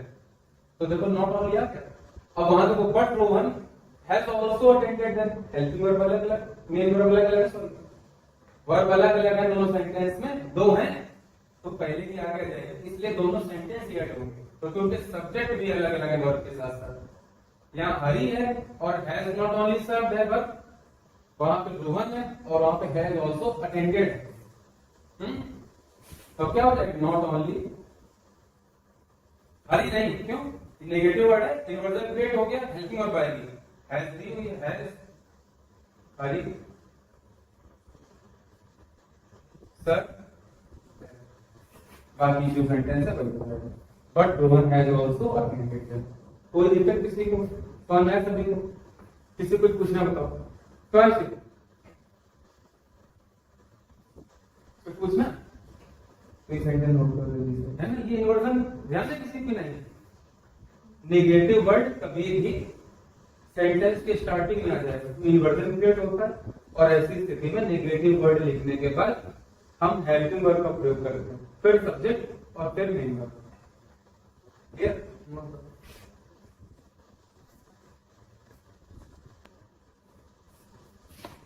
तो देखो नॉट ओनली आ गया। अब वहां देखो but Rohan has also attended them, helping verb अलग अलग, मेन वर्ब अलग अलग, सॉरी वर्ब अलग अलग है दोनों सेंटेंस में, दो हैं तो पहले ही आगे जाएगा, इसलिए दोनों सेंटेंस ही ऐड होंगे तो क्योंकि सब्जेक्ट भी अलग अलग है वर्ब के साथ साथ। यहाँ हरी है और हैज नॉट ओनली सर्व्ड है वर्ब, वहां पे रोहन है और वहां पे हैज आल्सो अटेंडेड है। तो क्या हो जाएगा, नॉट ओनली हरी नहीं, क्यों, नेगेटिव वर्ड है, इन्वर्जन क्रिएट हो गया, हेल्पिंग वर्ब आएगी, हैज दी हुई है, हैज हरी सर, बाकी जो सेंटेंस है वही, but Rohan has also attended. कोई दिक्कत किसी को, कौन है सभी को, किसी को पूछना बताओ, कौन से कुछ पूछना, कोई सेंटेंस नोट कर लीजिए, है ना। ये इन्वर्जन ध्यान से किसी की नहीं, नेगेटिव वर्ड कभी भी सेंटेंस के स्टार्टिंग में आ जाएगा तो इन्वर्जन क्रिएट होता है, और ऐसी स्थिति में नेगेटिव वर्ड लिखने के बाद हम हेल्पिंग वर्ब का प्रयोग करते हैं, फिर सब्जेक्ट और फिर मेन वर्ब। क्लियर,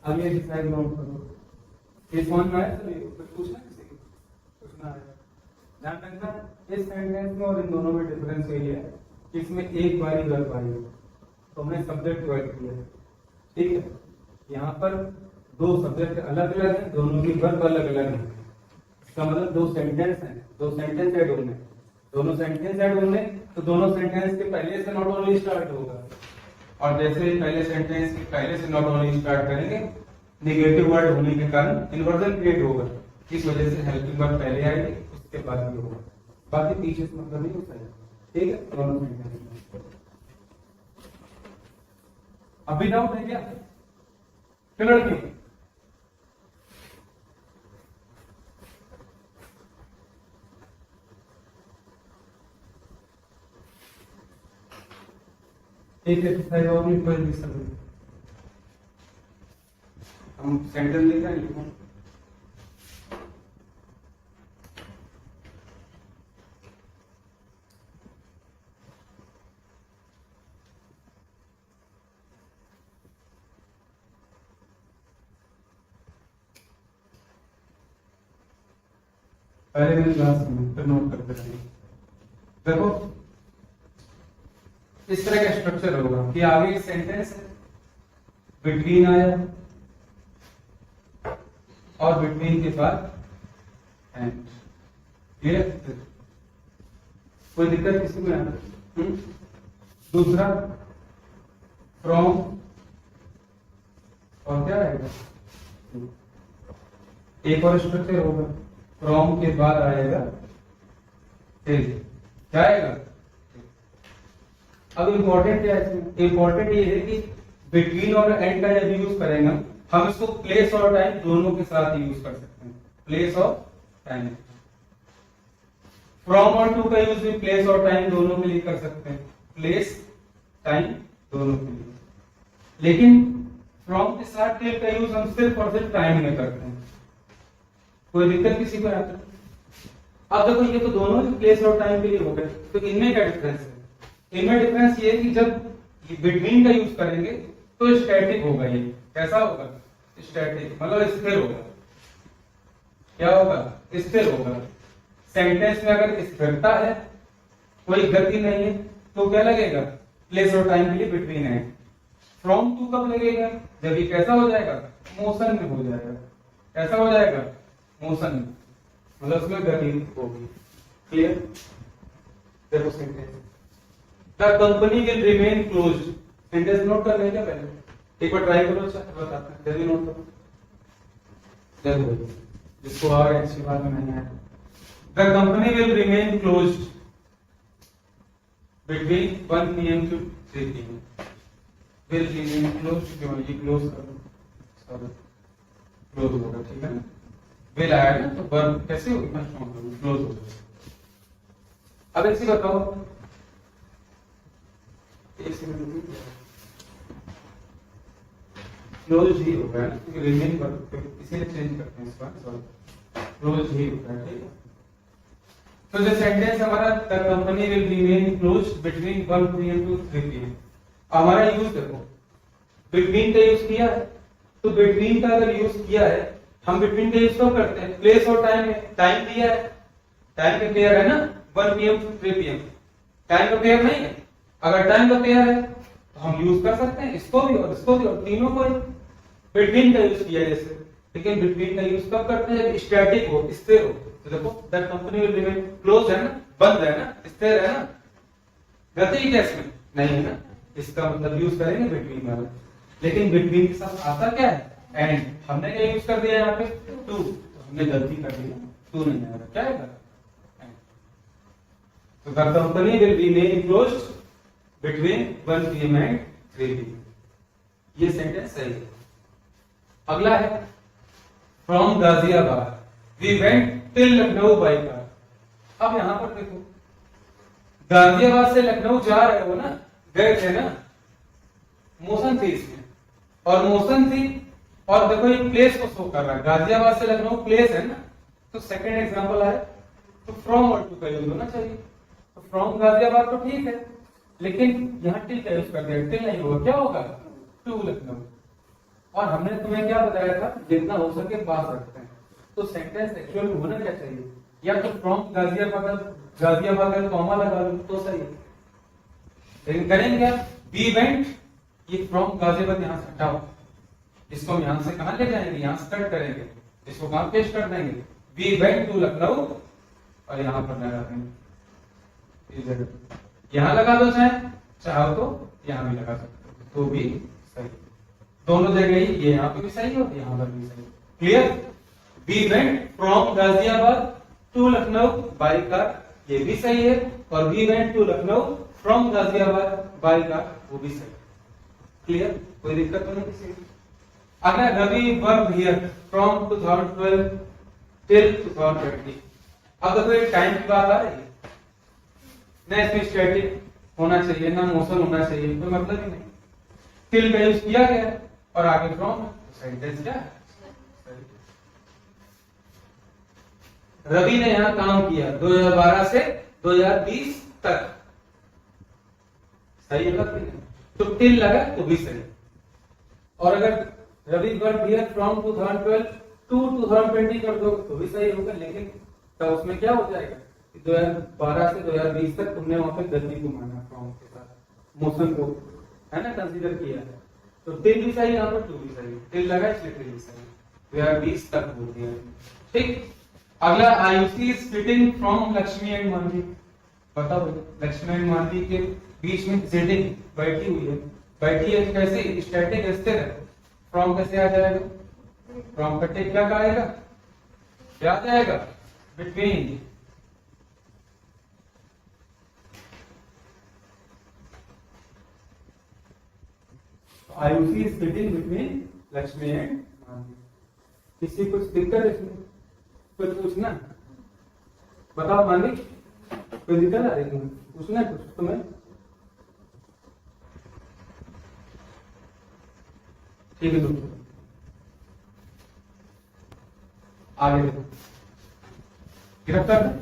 अब ये डिसाइड नोट करो, ये समझ में आया सभी को, कुछ पूछना किसी को, पूछना है, ध्यान रखना इस सेंटेंस में और इन दोनों में डिफरेंस यही है कि इसमें एक बार ही वर्ब आई तो हमने सब्जेक्ट को ऐड किया, ठीक है। यहाँ पर दो सब्जेक्ट अलग अलग हैं, दोनों की वर्ब अलग अलग है, इसका मतलब दो सेंटेंस हैं, दो सेंटेंस ऐड होंगे, दोनों सेंटेंस ऐड होंगे तो दोनों सेंटेंस के पहले से नॉट ओनली स्टार्ट होगा, और जैसे ही पहले सेंटेंस के पहले से नॉट ओनली स्टार्ट करेंगे नेगेटिव वर्ड होने के कारण इन्वर्जन क्रिएट होगा, इस वजह से हेल्पिंग वर्ब पहले आएगी उसके बाद भी होगा, बाकी पीछे से मतलब नहीं होता है, ठीक है। दोनों सेंटेंस अभी डाउट है क्या, क्लियर क्यों, एक एक्सरसाइज और भी कोई लिख सकते, हम सेंटेंस लिख रहे हैं, पहले मेरी क्लास में फिर नोट करते रहेंगे। देखो इस तरह का स्ट्रक्चर होगा कि आगे एक सेंटेंस है, बिटवीन आया और बिटवीन के बाद एंड। क्लियर? कोई दिक्कत किसी में आता? दूसरा फ्रॉम और क्या आएगा? एक और स्ट्रक्चर होगा, फ्रॉम के बाद आएगा टिल। क्या आएगा? अब इंपॉर्टेंट क्या है इसमें? इंपॉर्टेंट ये है कि बिटवीन और एंड का जब यूज करेंगे हम इसको प्लेस और टाइम दोनों के साथ यूज कर सकते हैं। प्लेस और टाइम। फ्रॉम और टू का यूज भी प्लेस और टाइम दोनों के लिए कर सकते हैं। प्लेस टाइम दोनों के लिए। लेकिन फ्रॉम के साथ टिल का यूज हम सिर्फ और सिर्फ टाइम में करते हैं। कोई दिक्कत किसी को आता है? अब देखो ये तो दोनों ही प्लेस और टाइम के लिए हो गए, तो इनमें क्या डिफरेंस है? इनमें डिफरेंस ये है कि जब बिटवीन का यूज करेंगे तो स्टैटिक होगा। ये कैसा होगा? स्टैटिक, मतलब स्थिर होगा। क्या होगा? स्थिर होगा। सेंटेंस में अगर स्थिरता है, कोई गति नहीं है, तो क्या लगेगा? प्लेस और टाइम के लिए बिटवीन है। फ्रॉम टू कब लगेगा? जब ये कैसा हो जाएगा? मोशन में हो जाएगा। कैसा हो जाएगा? मोशन में, मतलब उसमें गति होगी। क्लियर? देखो sentence, the company will remain close. Sentence note कर लेंगे पहले, एक बार ट्राई करो। अच्छा बताते हैं, जल्दी नोट करो। देखो जिसको और अच्छी बात में नहीं आया, the company will remain close between 1 PM to 3 PM। Will remain close, क्यों ये क्लोज कर दो, क्लोज होगा। ठीक है ना? विल आया ना तो वर्ब कैसे होगा? क्लोज होगा। अब ऐसे बताओ, क्लोज ही होगा ना, क्योंकि रिमेन वर्ब इसीलिए चेंज करते हैं इसका। क्लोज ही होगा। ठीक है? तो जो सेंटेंस हमारा the company will remain close between 1 PM to 3 PM, हमारा यूज देखो, बिटवीन का यूज किया है, तो बिटवीन का अगर यूज किया है, हम बिटवीन का यूज कब करते हैं? प्लेस और टाइम में। टाइम दिया है, टाइम का पेयर है ना, 1 PM to 3 PM। टाइम का पेयर नहीं है, अगर टाइम का पेयर है तो हम यूज कर सकते हैं इसको भी और इसको भी, और तीनों को बिटवीन का यूज किया जैसे। लेकिन बिटवीन का यूज कब करते हैं? जब स्टैटिक हो, स्थिर हो। तो देखो the company will remain close है ना, बंद है ना, स्थिर है ना, गति क्या इसमें नहीं है ना, इसका मतलब यूज करेंगे बिटवीन वाला। लेकिन बिटवीन के साथ आता क्या है? एंड। हमने क्या यूज कर दिया यहाँ पे? टू। हमने गलती कर दी, टू नहीं आ रहा। क्या है? तो the company will remain close between 1 PM and 3 PM। ये सेंटेंस सही है। अगला है from Ghaziabad we went till Lucknow by car. अब यहां पर देखो, गाजियाबाद से लखनऊ जा रहे हो ना, गए थे ना, मोशन थी इसमें, और मोशन थी, और देखो ये प्लेस को शो कर रहा है। गाजियाबाद से लखनऊ प्लेस है ना, तो सेकंड एग्जांपल है, तो फ्रॉम और टू का यूज होना चाहिए। तो फ्रॉम गाजियाबाद तो ठीक है, लेकिन यहाँ टिल का यूज कर दिया, टिल नहीं होगा। क्या होगा? टू लखनऊ। और हमने तुम्हें क्या बताया था? जितना हो सके पास रखते हैं। तो सेंटेंस एक्चुअल में होना क्या चाहिए? या तो फ्रॉम गाजियाबाद कॉमा लगा लो तो सही है, लेकिन करेंगे क्या? वी वेंट, ये फ्रॉम गाजियाबाद यहां से हटाओ, इसको हम यहां से कहां ले जाएंगे? यहां से कट करेंगे, इसको कहां पेस्ट कर देंगे? वी वेंट टू लखनऊ, और यहां पर लगा देंगे। यहां लगा दो, चाहो तो यहां भी लगा सकते हो, तो भी सही। दोनों जगह ही, ये यहाँ पे भी सही और यहाँ पर भी सही। Clear? We went from Ghaziabad to Lucknow by car, ये भी सही है, और we went to Lucknow from Ghaziabad by car, वो भी सही। क्लियर? कोई दिक्कत तो नहीं किसी को? अगर Ravi work here from 2012 till 2020। अब देखो टाइम की बात आ रही है ना, इसमें स्टैटिक होना चाहिए ना, मोशन होना चाहिए, कोई मतलब ही नहीं। टिल का यूज किया गया है और आगे फ्रॉम, सेंटेंस क्या है? रवि ने यहां काम किया 2012 से 2020 तक, सही है? तो टिल लगा तो भी सही। और अगर Ravi work here from 2012 to 2020 कर दो तो भी सही होगा, लेकिन तो उसमें क्या हो जाएगा? 2012 से 2020 तक तुमने वहां पे गति को माना फ्रॉम के साथ, मोशन को है ना कंसीडर किया है, तो टिल भी सही, यहाँ पर टू भी सही, टिल लगा इसलिए टिल भी सही, 2020 तक बोल दिया। ठीक, अगला Ayushi is sitting from Lakshmi and मानवी। बताओ लक्ष्मी एंड मानवी के बीच में सिटिंग बैठी हुई है, बैठी है कैसे, स्टैटिक स्थिर है, फ्रॉम कैसे आ जाएगा, फ्रॉम का टेक क्या आएगा, क्या आ जाएगा, between. Ayushi is sitting between Lakshmi and मानवी। किसी कुछ दिक्कत है इसमें, कुछ पूछना, बताओ मानवी, कोई दिक्कत आ रही है, पूछना है कुछ तुम्हें? ठीक है, तो आगे देखो, गिरफ्तार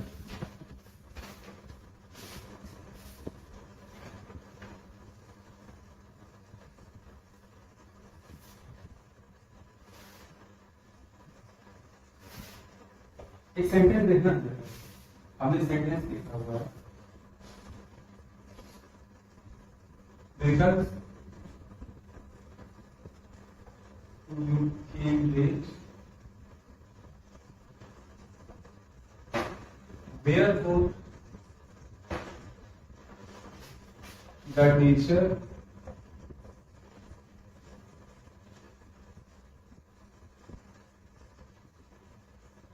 एक सेंटेंस देखना, हमने सेंटेंस लिखा हुआ है, because you came late, therefore the teacher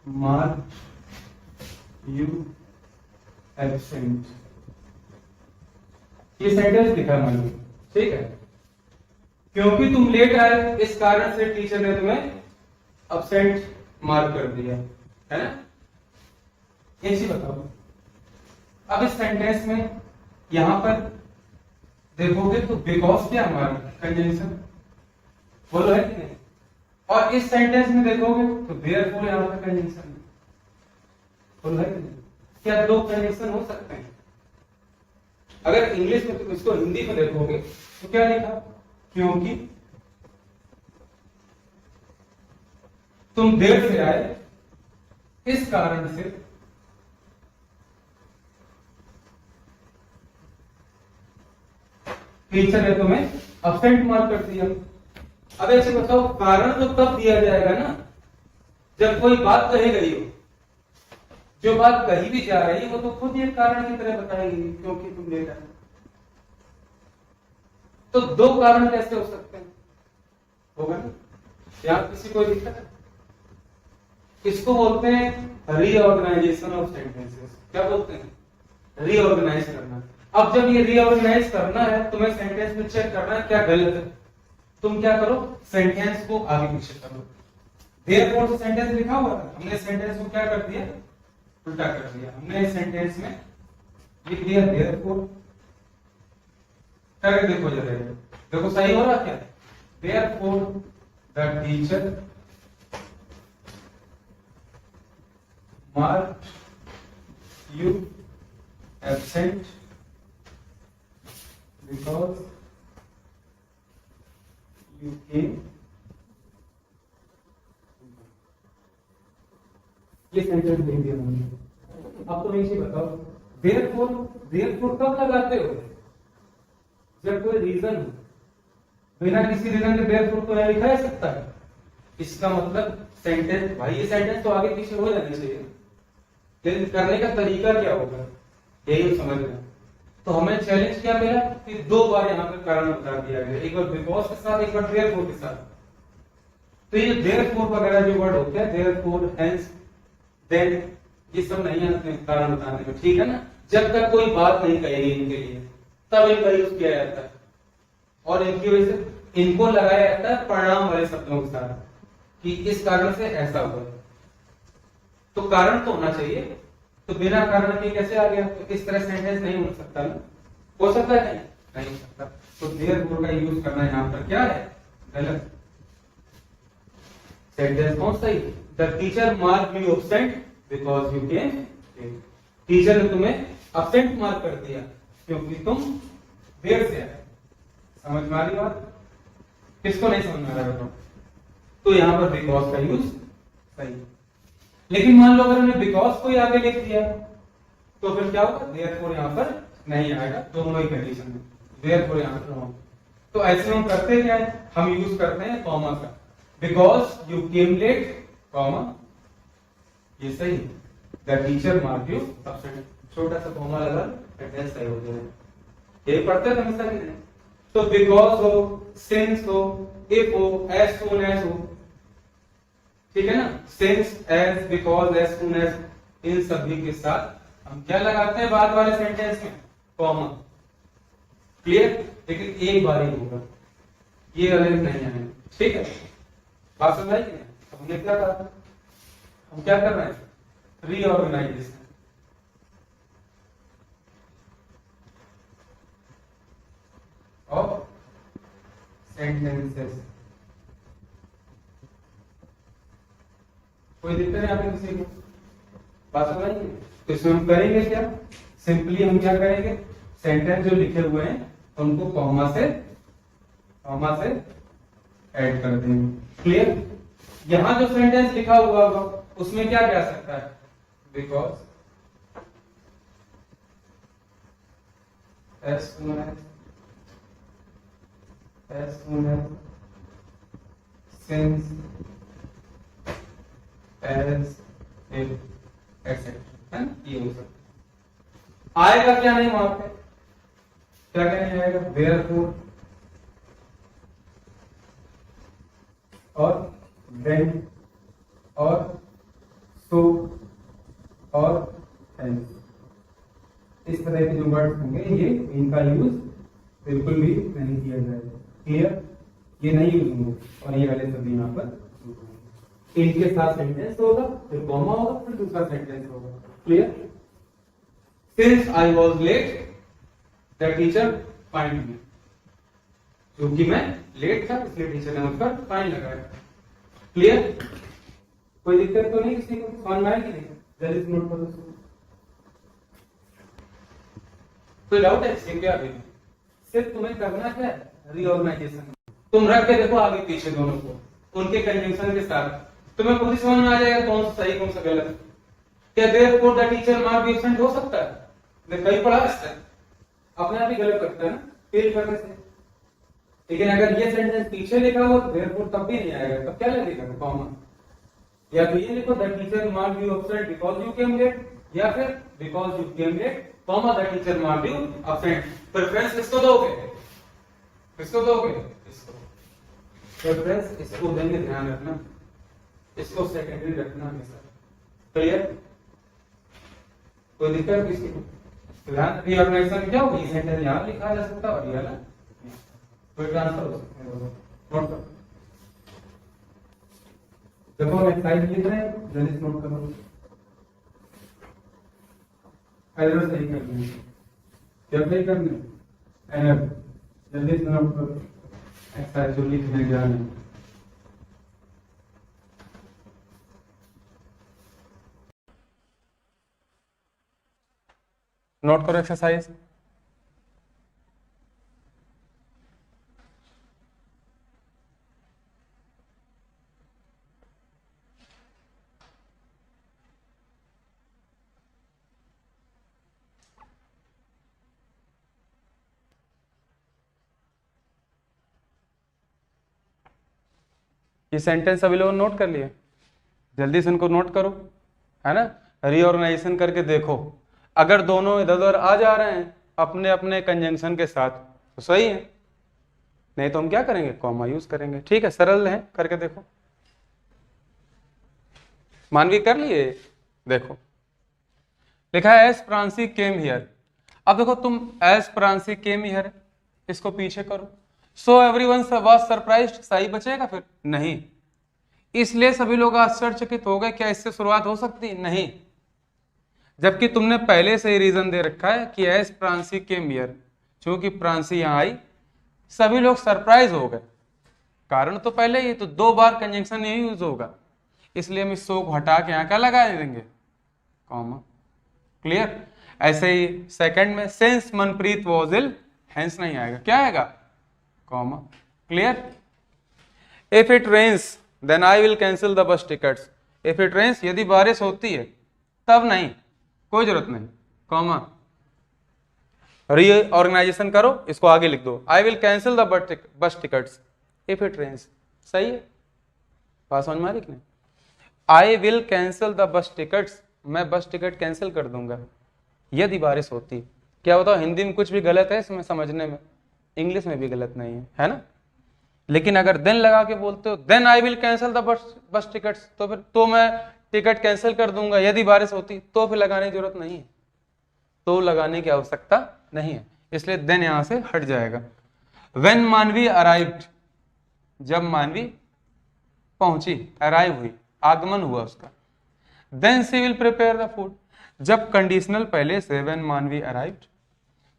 marked you absent। ये सेंटेंस लिखा मैंने, ठीक है, क्योंकि तुम लेट आए इस कारण से टीचर ने तुम्हें absent मार्क कर दिया, है ना। ये चीज बताओ, अब इस सेंटेंस में यहां पर देखोगे तो बिकॉज क्या हमारा कंजंक्शन बोलो है कि नहीं, और इस सेंटेंस में देखोगे तो देयरफॉर यहां पर कंजंक्शन बोलो है कि नहीं। क्या दो कंजंक्शन हो सकते हैं? अगर इंग्लिश में तो इसको हिंदी में देखोगे तो क्या लिखा, क्योंकि तुम देर से आए इस कारण से टीचर ने तुम्हें अब्सेंट मार्क कर दिया। अब ऐसे बताओ, कारण तो तब दिया जाएगा ना जब कोई बात कही गई हो, जो बात कही भी जा रही है वो तो खुद एक कारण की तरह बताएगी, क्योंकि तुम लेट आए। तो दो कारण कैसे हो सकते हैं, होगा ना। यहां किसी को दिक्कत है? इसको बोलते हैं रीऑर्गेनाइजेशन ऑफ सेंटेंसेस। क्या बोलते हैं? रीऑर्गेनाइज करना। अब जब ये रीऑर्गेनाइज करना है, तुम्हें सेंटेंस में चेक करना है क्या गलत है, तुम क्या करो, सेंटेंस को आगे पीछे करो। देयरफॉर से सेंटेंस लिखा हुआ था, हमने सेंटेंस को क्या कर दिया, उल्टा कर दिया। हमने इस सेंटेंस में लिख दिया देयरफॉर, करके देखो जरा, देखो सही हो रहा क्या। Therefore the teacher marked you absent because you came। ये सेंटेंस लिख दिया हमने। अब तो नीचे बताओ, देयरफॉर कब लगाते हो, जब कोई रीजन हो। बिना किसी रीजन के देयरफॉर तो नहीं लिखा जा सकता है। इसका मतलब सेंटेंस, भाई ये सेंटेंस तो आगे पीछे हो जानी चाहिए, लेकिन करने का तरीका क्या होगा यही समझ रहे। तो हमें चैलेंज क्या मिला कि दो बार यहाँ पे कारण बता दिया गया, एक बार बिकॉज के साथ, एक बार देयरफॉर के साथ। तो ये देयरफॉर वगैरह जो वर्ड होते हैं, देयरफॉर, हेंस, देन, ये सब नहीं आते हैं कारण बताने में, ठीक है ना। जब तक कोई बात नहीं कहेगी इनके लिए तब इनका यूज किया जाता है, और इनकी वजह से इनको लगाया जाता है परिणाम वाले शब्दों के साथ कि इस कारण से ऐसा हुआ। तो कारण तो होना चाहिए, तो बिना कारण के कैसे आ गया, तो इस तरह सेंटेंस नहीं हो सकता ना, हो सकता है नहीं हो सकता। तो देयरफॉर का यूज करना यहाँ पर क्या है, गलत। सेंटेंस कौन सही, the teacher mark you absent because you came late. Teacher ने तुम्हें एब्सेंट मार्क कर दिया क्योंकि तुम देर से आए। समझ में आ रही बात, किसको नहीं समझ में आ रहा बताओ। तो यहां पर बिकॉज का यूज सही। लेकिन मान लो अगर हमने बिकॉज को ही आगे लिख दिया तो फिर क्या होगा, देयरफॉर यहाँ पर नहीं आएगा, दोनों ही कंडीशन में देयरफॉर यहाँ पर होगा। तो ऐसे हम करते क्या है, हम यूज करते हैं कॉमा का, because you came late comma, ये सही, the teacher mark you absent, छोटा सा कॉमा लगा एड्रेस सही हो जाएगा। ये पढ़ते हैं समझता नहीं। तो बिकॉज हो, सिंस हो, इफ हो, एज सून एज हो, ठीक है ना, since, as, because, as soon as, इन सभी के साथ हम क्या लगाते हैं बाद वाले सेंटेंस में, कॉमा। क्लियर, लेकिन एक बार ही होगा, ये अलग नहीं आएगा, ठीक है, बात समझ आई कि नहीं? हमने क्या कहा, हम क्या कर रहे हैं, रीऑर्गेनाइजेशन ऑफ सेंटेंसेस। कोई दिक्कत है आपको किसी को, बात समझ आई? तो इसमें हम करेंगे क्या, सिंपली हम क्या करेंगे, सेंटेंस जो लिखे हुए हैं उनको कॉमा से ऐड कर देंगे। क्लियर, यहां जो सेंटेंस लिखा हुआ होगा उसमें क्या कह सकता है, because as soon as since as if etc, है ना, ये हो सकता। आएगा क्या नहीं वहां पे, क्या नहीं आएगा, therefore और then और so और hence, इस तरह के जो वर्ड्स होंगे ये इनका यूज बिल्कुल भी नहीं किया जाएगा। क्लियर, ये नहीं यूज होंगे और ये वाले सभी यहाँ पर इनके साथ सेंटेंस होगा, फिर कॉमा होगा, फिर दूसरा सेंटेंस होगा। Clear, since I was let the teacher find me, क्योंकि मैं लेट था इसलिए टीचर ने उस पर फाइन लगाया। क्लियर, कोई दिक्कत तो नहीं किसी को, समझ में आएगी नहीं, जल्दी से नोट करो। कोई डाउट है इसके क्या भी, सिर्फ तुम्हें करना क्या है, रीऑर्गेनाइजेशन। तुम रख के देखो आगे पीछे दोनों को उनके कंजंक्शन के साथ, तुम्हें खुद ही समझ में आ जाएगा कौन सा सही कौन सा गलत। क्या therefore the teacher mark be absent हो सकता है, कहीं पढ़ा इससे अपने आप ही गलत करता है ना फेल करने से। लेकिन अगर ये सेंटेंस पीछे लिखा हो देयरफॉर तब भी नहीं आएगा, तब क्या लगेगा, कॉमा। या तो ये लिखो the teacher mark you absent because you came late, या फिर because you came late comma the teacher mark you absent. Preference किसको दोगे, किसको दोगे, इसको प्रेफरेंस इसको देंगे, ध्यान रखना इसको सेकेंडरी रखना हमेशा। क्लियर, कोई दिक्कत किसी को, ध्यान रीऑर्गेनाइजेशन क्या होगी, सेंटेंस यहां लिखा जा सकता है और ये वाला कोई ट्रांसफर हो सकता है, नोट करो। देखो हम एक्सरसाइज लिख रहे हैं, जल्दी से नोट करो, एरर सही करनी है, क्या सही करनी है, एरर जल्दी से नोट करो, एक्सरसाइज जो लिखने जा रहे हैं। नोट करो एक्सरसाइज। ये सेंटेंस सभी लोगों ने नोट कर लिए, जल्दी से इनको नोट करो, है ना, रीऑर्गेनाइजेशन करके देखो, अगर दोनों इधर उधर आ जा रहे हैं अपने अपने कंजंक्शन के साथ तो सही है, नहीं तो हम क्या करेंगे, कॉमा यूज करेंगे। ठीक है, सरल है, करके देखो। मानवी कर लिए, देखो लिखा है एस फ्रांसी केम हियर। अब देखो तुम एस फ्रांसी केम हियर इसको पीछे करो, सो एवरीवन वाज सरप्राइज्ड, सही बचेगा फिर, नहीं, इसलिए सभी लोग आश्चर्यचकित हो गए, क्या इससे शुरुआत हो सकती, नहीं, जबकि तुमने पहले से ही रीजन दे रखा है कि एस फ्रांसी केम हियर, क्योंकि फ्रांसी यहां आई सभी लोग सरप्राइज हो गए, कारण तो पहले ही, तो दो बार कंजंक्शन यही यूज होगा, इसलिए हम इस सो को हटा के यहां क्या लगा देंगे, कॉमा। क्लियर, ऐसे ही सेकंड में since Manpreet was ill, hence नहीं आएगा, क्या आएगा, comma. Clear, if it rains then I will cancel the bus tickets, if it rains यदि बारिश होती है तब नहीं, कोई जरूरत नहीं, कॉमा, रीऑर्गेनाइजेशन करो, इसको आगे लिख दो, I will cancel the bus tickets if it rains. सही है, बात समझ में आ रही कि नहीं? I will cancel the bus tickets, मैं बस टिकट कैंसिल कर दूंगा यदि बारिश होती। क्या बताओ, हिंदी में कुछ भी गलत है इसमें समझने में, इंग्लिश में भी गलत नहीं है ना? लेकिन अगर देन लगा के बोलते हो, then I will cancel the bus tickets, तो फिर तो मैं टिकट कैंसिल कर दूंगा यदि बारिश होती, तो फिर लगाने की जरूरत नहीं है, तो लगाने की आवश्यकता नहीं है, इसलिए देन यहां से हट जाएगा। व्हेन मानवी अराइव्ड, जब मानवी पहुंची, अराइव हुई, आगमन हुआ उसका। Then she will prepare the food, जब कंडीशनल पहले से व्हेन मानवी अराइव्ड,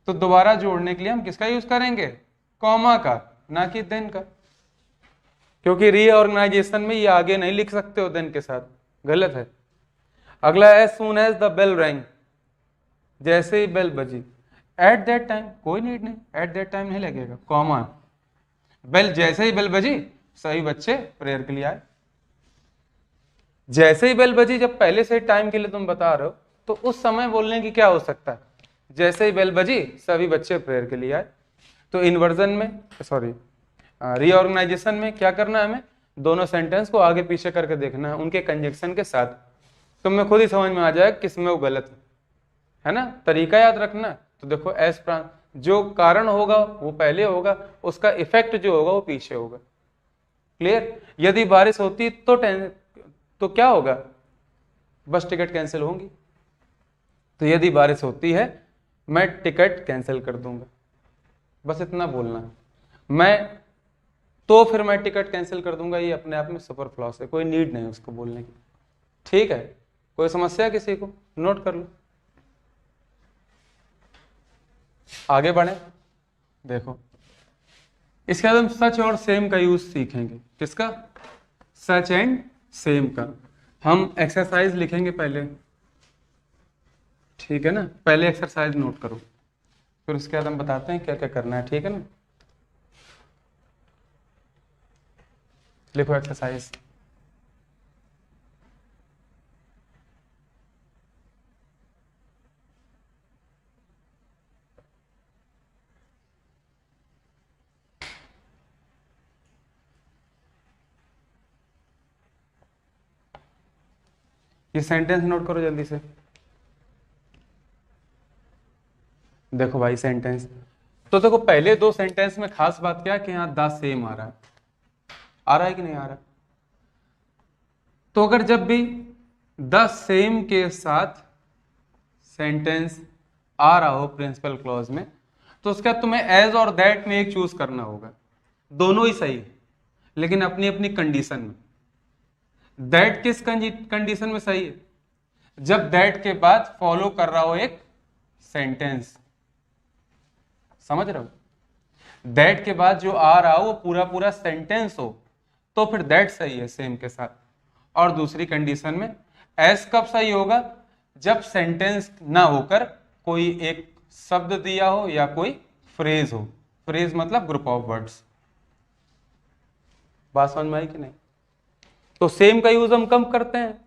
तो दोबारा जोड़ने के लिए हम किसका यूज करेंगे? कॉमा का, ना कि देन का, क्योंकि रीऑर्गेनाइजेशन में ये आगे नहीं लिख सकते हो देन के साथ, गलत है। अगला, as soon as the bell rang, जैसे ही बेल बजी। एट दैट टाइम, कोई नीड नहीं, एट दैट टाइम नहीं लगेगा, कॉमा, बेल, जैसे ही बेल बजी सभी बच्चे प्रेयर के लिए आए। जैसे ही बेल बजी, जब पहले से टाइम के लिए तुम बता रहे हो तो उस समय बोलने की क्या हो सकता है? जैसे ही बेल बजी सभी बच्चे प्रेयर के लिए आए। तो इन्वर्जन में, सॉरी रीऑर्गेनाइजेशन में क्या करना है हमें? दोनों सेंटेंस को आगे पीछे करके देखना है उनके कंजक्शन के साथ, तुम्हें खुद ही समझ में आ जाएगा किसमें वो गलत है ना? तरीका याद रखना। तो देखो, एस प्रांत, जो कारण होगा वो पहले होगा, उसका इफेक्ट जो होगा वो पीछे होगा। क्लियर? यदि बारिश होती तो क्या होगा? बस टिकट कैंसिल होंगी। तो यदि बारिश होती है मैं टिकट कैंसिल कर दूंगा, बस इतना बोलना है। फिर मैं टिकट कैंसिल कर दूंगा, ये अपने आप में सुपर फ्लॉस है, कोई नीड नहीं उसको बोलने की। ठीक है, कोई समस्या किसी को? नोट कर लो, आगे बढ़े। देखो, इसके बाद हम सच और सेम का यूज सीखेंगे। किसका? सच एंड सेम का। हम एक्सरसाइज लिखेंगे पहले, ठीक है ना? पहले एक्सरसाइज नोट करो, फिर उसके बाद हम बताते हैं क्या क्या करना है, ठीक है ना? लिखो एक्सरसाइज। ये सेंटेंस नोट करो जल्दी से। देखो भाई, सेंटेंस तो देखो, पहले दो सेंटेंस में खास बात क्या है कि यहां द सेम आ रहा है कि नहीं आ रहा? तो अगर जब भी द सेम के साथ सेंटेंस आ रहा हो प्रिंसिपल क्लॉज में, तो उसके बाद तुम्हें एज और दैट में एक चूज करना होगा। दोनों ही सही है, लेकिन अपनी अपनी कंडीशन में। दैट किस कंडीशन में सही है? जब दैट के बाद फॉलो कर रहा हो एक सेंटेंस, समझ रहे हो? दैट के बाद जो आ रहा हो वो पूरा पूरा सेंटेंस हो, तो फिर दैट सही है सेम के साथ। और दूसरी कंडीशन में एस कब सही होगा? जब सेंटेंस ना होकर कोई एक शब्द दिया हो या कोई फ्रेज हो। फ्रेज मतलब ग्रुप ऑफ वर्ड्स। बात समझ में आई कि नहीं? तो सेम का यूज हम कब करते हैं?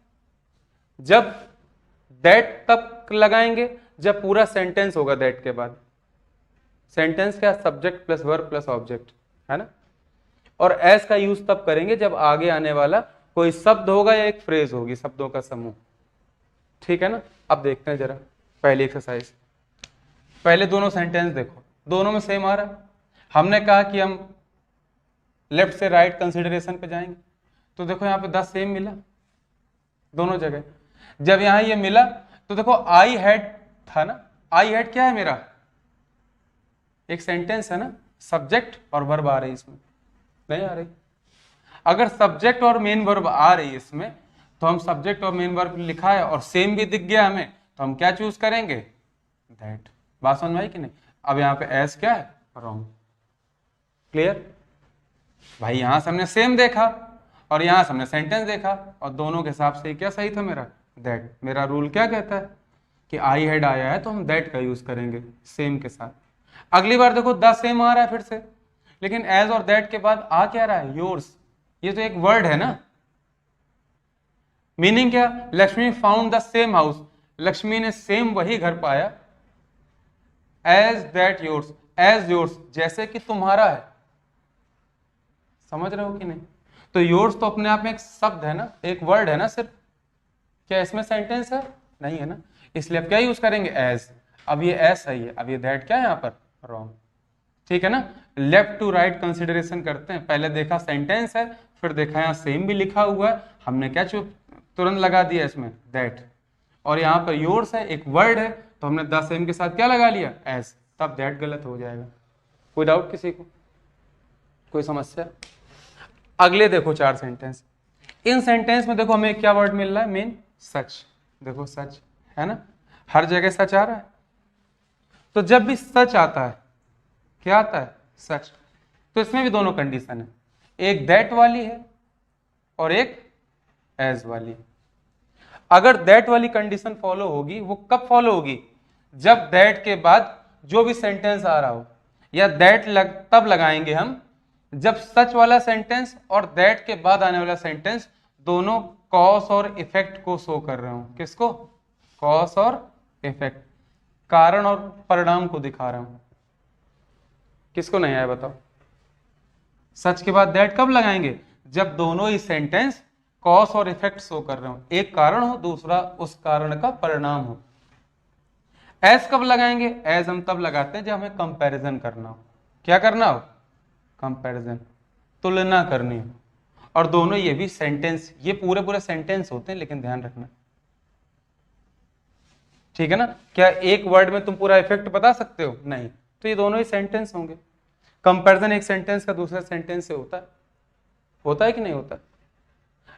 जब दैट तब लगाएंगे जब पूरा सेंटेंस होगा दैट के बाद। सेंटेंस क्या? Subject plus verb plus object, है ना? और एस का यूज तब करेंगे जब आगे आने वाला कोई शब्द होगा या एक फ्रेज होगी, शब्दों का समूह। ठीक है ना? अब देखते हैं जरा पहली एक्सरसाइज। पहले दोनों सेंटेंस देखो, दोनों में सेम आ रहा है। हमने कहा कि हम लेफ्ट से राइट कंसिडरेशन पे जाएंगे, तो देखो यहाँ पे 10 सेम मिला दोनों जगह। जब यहां ये मिला तो देखो आई हैड था ना, आई हैड क्या है मेरा? एक सेंटेंस है ना, सब्जेक्ट और वर्ब आ रही इसमें, नहीं आ रही? अगर सब्जेक्ट और मेन वर्ब आ रही है इसमें, तो हम सब्जेक्ट और मेन वर्ब लिखा है और सेम भी दिख गया हमें, तो हम क्या चूज करेंगे? दैट। बात समझ में आई कि नहीं? अब यहाँ पे एस क्या है? रॉन्ग। क्लियर? भाई यहां से हमने सेम देखा और यहां से हमने सेंटेंस देखा, और दोनों के हिसाब से क्या सही था मेरा? दैट। मेरा रूल क्या कहता है कि आई हैड आया है तो हम दैट का यूज करेंगे सेम के साथ। अगली बार देखो द सेम आ रहा है फिर से, लेकिन एज और दैट के बाद आ क्या रहा है? योर्स। ये तो एक वर्ड है ना। मीनिंग क्या? Lakshmi found the same house. Lakshmi ने सेम वही घर पाया as that yours, as yours, जैसे कि तुम्हारा है। समझ रहे हो कि नहीं? तो योर्स तो अपने आप में एक शब्द है ना, एक वर्ड है ना सिर्फ, क्या इसमें सेंटेंस है? नहीं है ना, इसलिए अब क्या यूज करेंगे? एज। अब ये एस सही है, अब ये दैट क्या है यहाँ पर? रॉन्ग। ठीक है ना? लेफ्ट टू राइट कंसिडरेशन करते हैं, पहले देखा सेंटेंस है, फिर देखा यहाँ सेम भी लिखा हुआ है, हमने क्या तुरंत लगा दिया इसमें? दैट। और यहाँ पर योर्स है, एक वर्ड है, तो हमने द सेम के साथ क्या लगा लिया? एज। तब दैट गलत हो जाएगा। कोई डाउट किसी को? कोई समस्या? अगले देखो 4 सेंटेंस। इन सेंटेंस में देखो हमें क्या वर्ड मिल रहा है? मेन सच। देखो सच है ना, हर जगह सच आ रहा है। तो जब भी सच आता है, क्या आता है? सच। तो इसमें भी दोनों कंडीशन है, एक दैट वाली है और एक एज वाली। अगर दैट वाली कंडीशन फॉलो होगी, वो कब फॉलो होगी? जब दैट के बाद जो भी सेंटेंस आ रहा हो, या दैट तब लगाएंगे हम जब सच वाला सेंटेंस और दैट के बाद आने वाला सेंटेंस दोनों कॉज और इफेक्ट को शो कर रहे हो। किसको? कॉज और इफेक्ट, कारण और परिणाम को दिखा रहा हूं। किसको नहीं आया बताओ? सच के बाद दैट कब लगाएंगे? जब दोनों ही सेंटेंस कॉज और इफेक्ट शो कर रहे हो, एक कारण हो, दूसरा उस कारण का परिणाम हो। एज कब लगाएंगे? एज हम तब लगाते हैं जब हमें कंपैरिजन करना हो। क्या करना हो? कंपैरिजन, तुलना करनी हो। और दोनों ये भी सेंटेंस, ये पूरे पूरे सेंटेंस होते हैं, लेकिन ध्यान रखना, ठीक है ना? क्या एक वर्ड में तुम पूरा इफेक्ट बता सकते हो? नहीं, तो ये दोनों ही सेंटेंस होंगे। कंपैरिजन एक सेंटेंस का दूसरे सेंटेंस से होता है कि नहीं होता?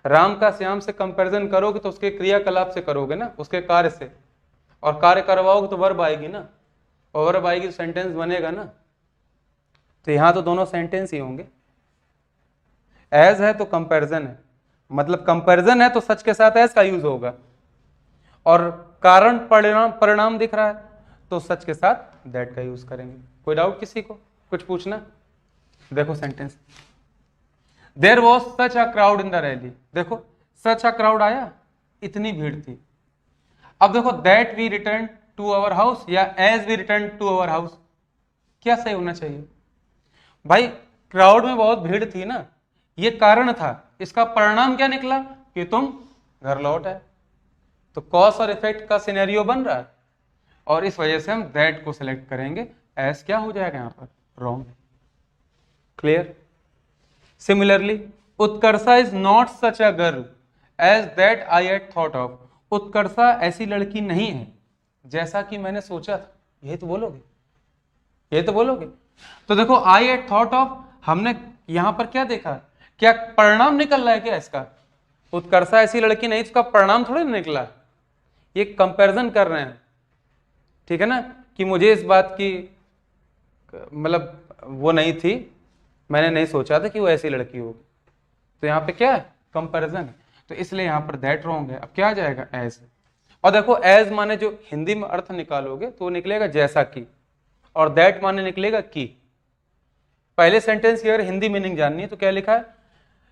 राम का श्याम से कंपैरिजन करोगे तो उसके क्रियाकलाप से करोगे ना, उसके कार्य से, और कार्य करवाओगे तो वर्ब आएगी ना, और वर्ब आएगी तो सेंटेंस बनेगा ना। तो यहां तो दोनों सेंटेंस ही होंगे। एज है तो कंपैरिजन है, मतलब कंपैरिजन है तो सच के साथ एज का यूज होगा, और कारण परिणाम दिख रहा है तो सच के साथ दैट का यूज करेंगे। कोई डाउट किसी को? कुछ पूछना? देखो sentence, there was such a crowd in the rally. देखो सच अ क्राउड आया, इतनी भीड़ थी। अब देखो that we return to our house या as we return to our house, क्या सही होना चाहिए? भाई क्राउड में बहुत भीड़ थी ना, ये कारण था, इसका परिणाम क्या निकला? कि तुम घर लौट आए। तो कॉज और इफेक्ट का सिनेरियो बन रहा है, और इस वजह से हम दैट को सिलेक्ट करेंगे। एज क्या हो जाएगा यहां पर? Wrong. Clear? Similarly, Utkarsha is not such a girl as that I had thought of. Utkarsha ऐसी लड़की नहीं है जैसा कि मैंने सोचा था। यही तो बोलोगे, यही तो बोलोगे। तो देखो आई हैड थॉट ऑफ, हमने यहां पर क्या देखा? क्या परिणाम निकल रहा है क्या इसका? उत्कर्षा ऐसी लड़की नहीं, इसका परिणाम थोड़ी निकला। ये कंपैरिजन कर रहे हैं, ठीक है ना, कि मुझे इस बात की मतलब वो नहीं थी, मैंने नहीं सोचा था कि वो ऐसी लड़की होगी। तो यहाँ पे क्या है? कंपैरिजन है, तो इसलिए यहाँ पर दैट रॉन्ग है। अब क्या आ जाएगा? एज। और देखो एज माने जो हिंदी में अर्थ निकालोगे तो निकलेगा जैसा कि, और दैट माने निकलेगा कि। पहले सेंटेंस की अगर हिंदी मीनिंग जाननी है तो क्या लिखा है?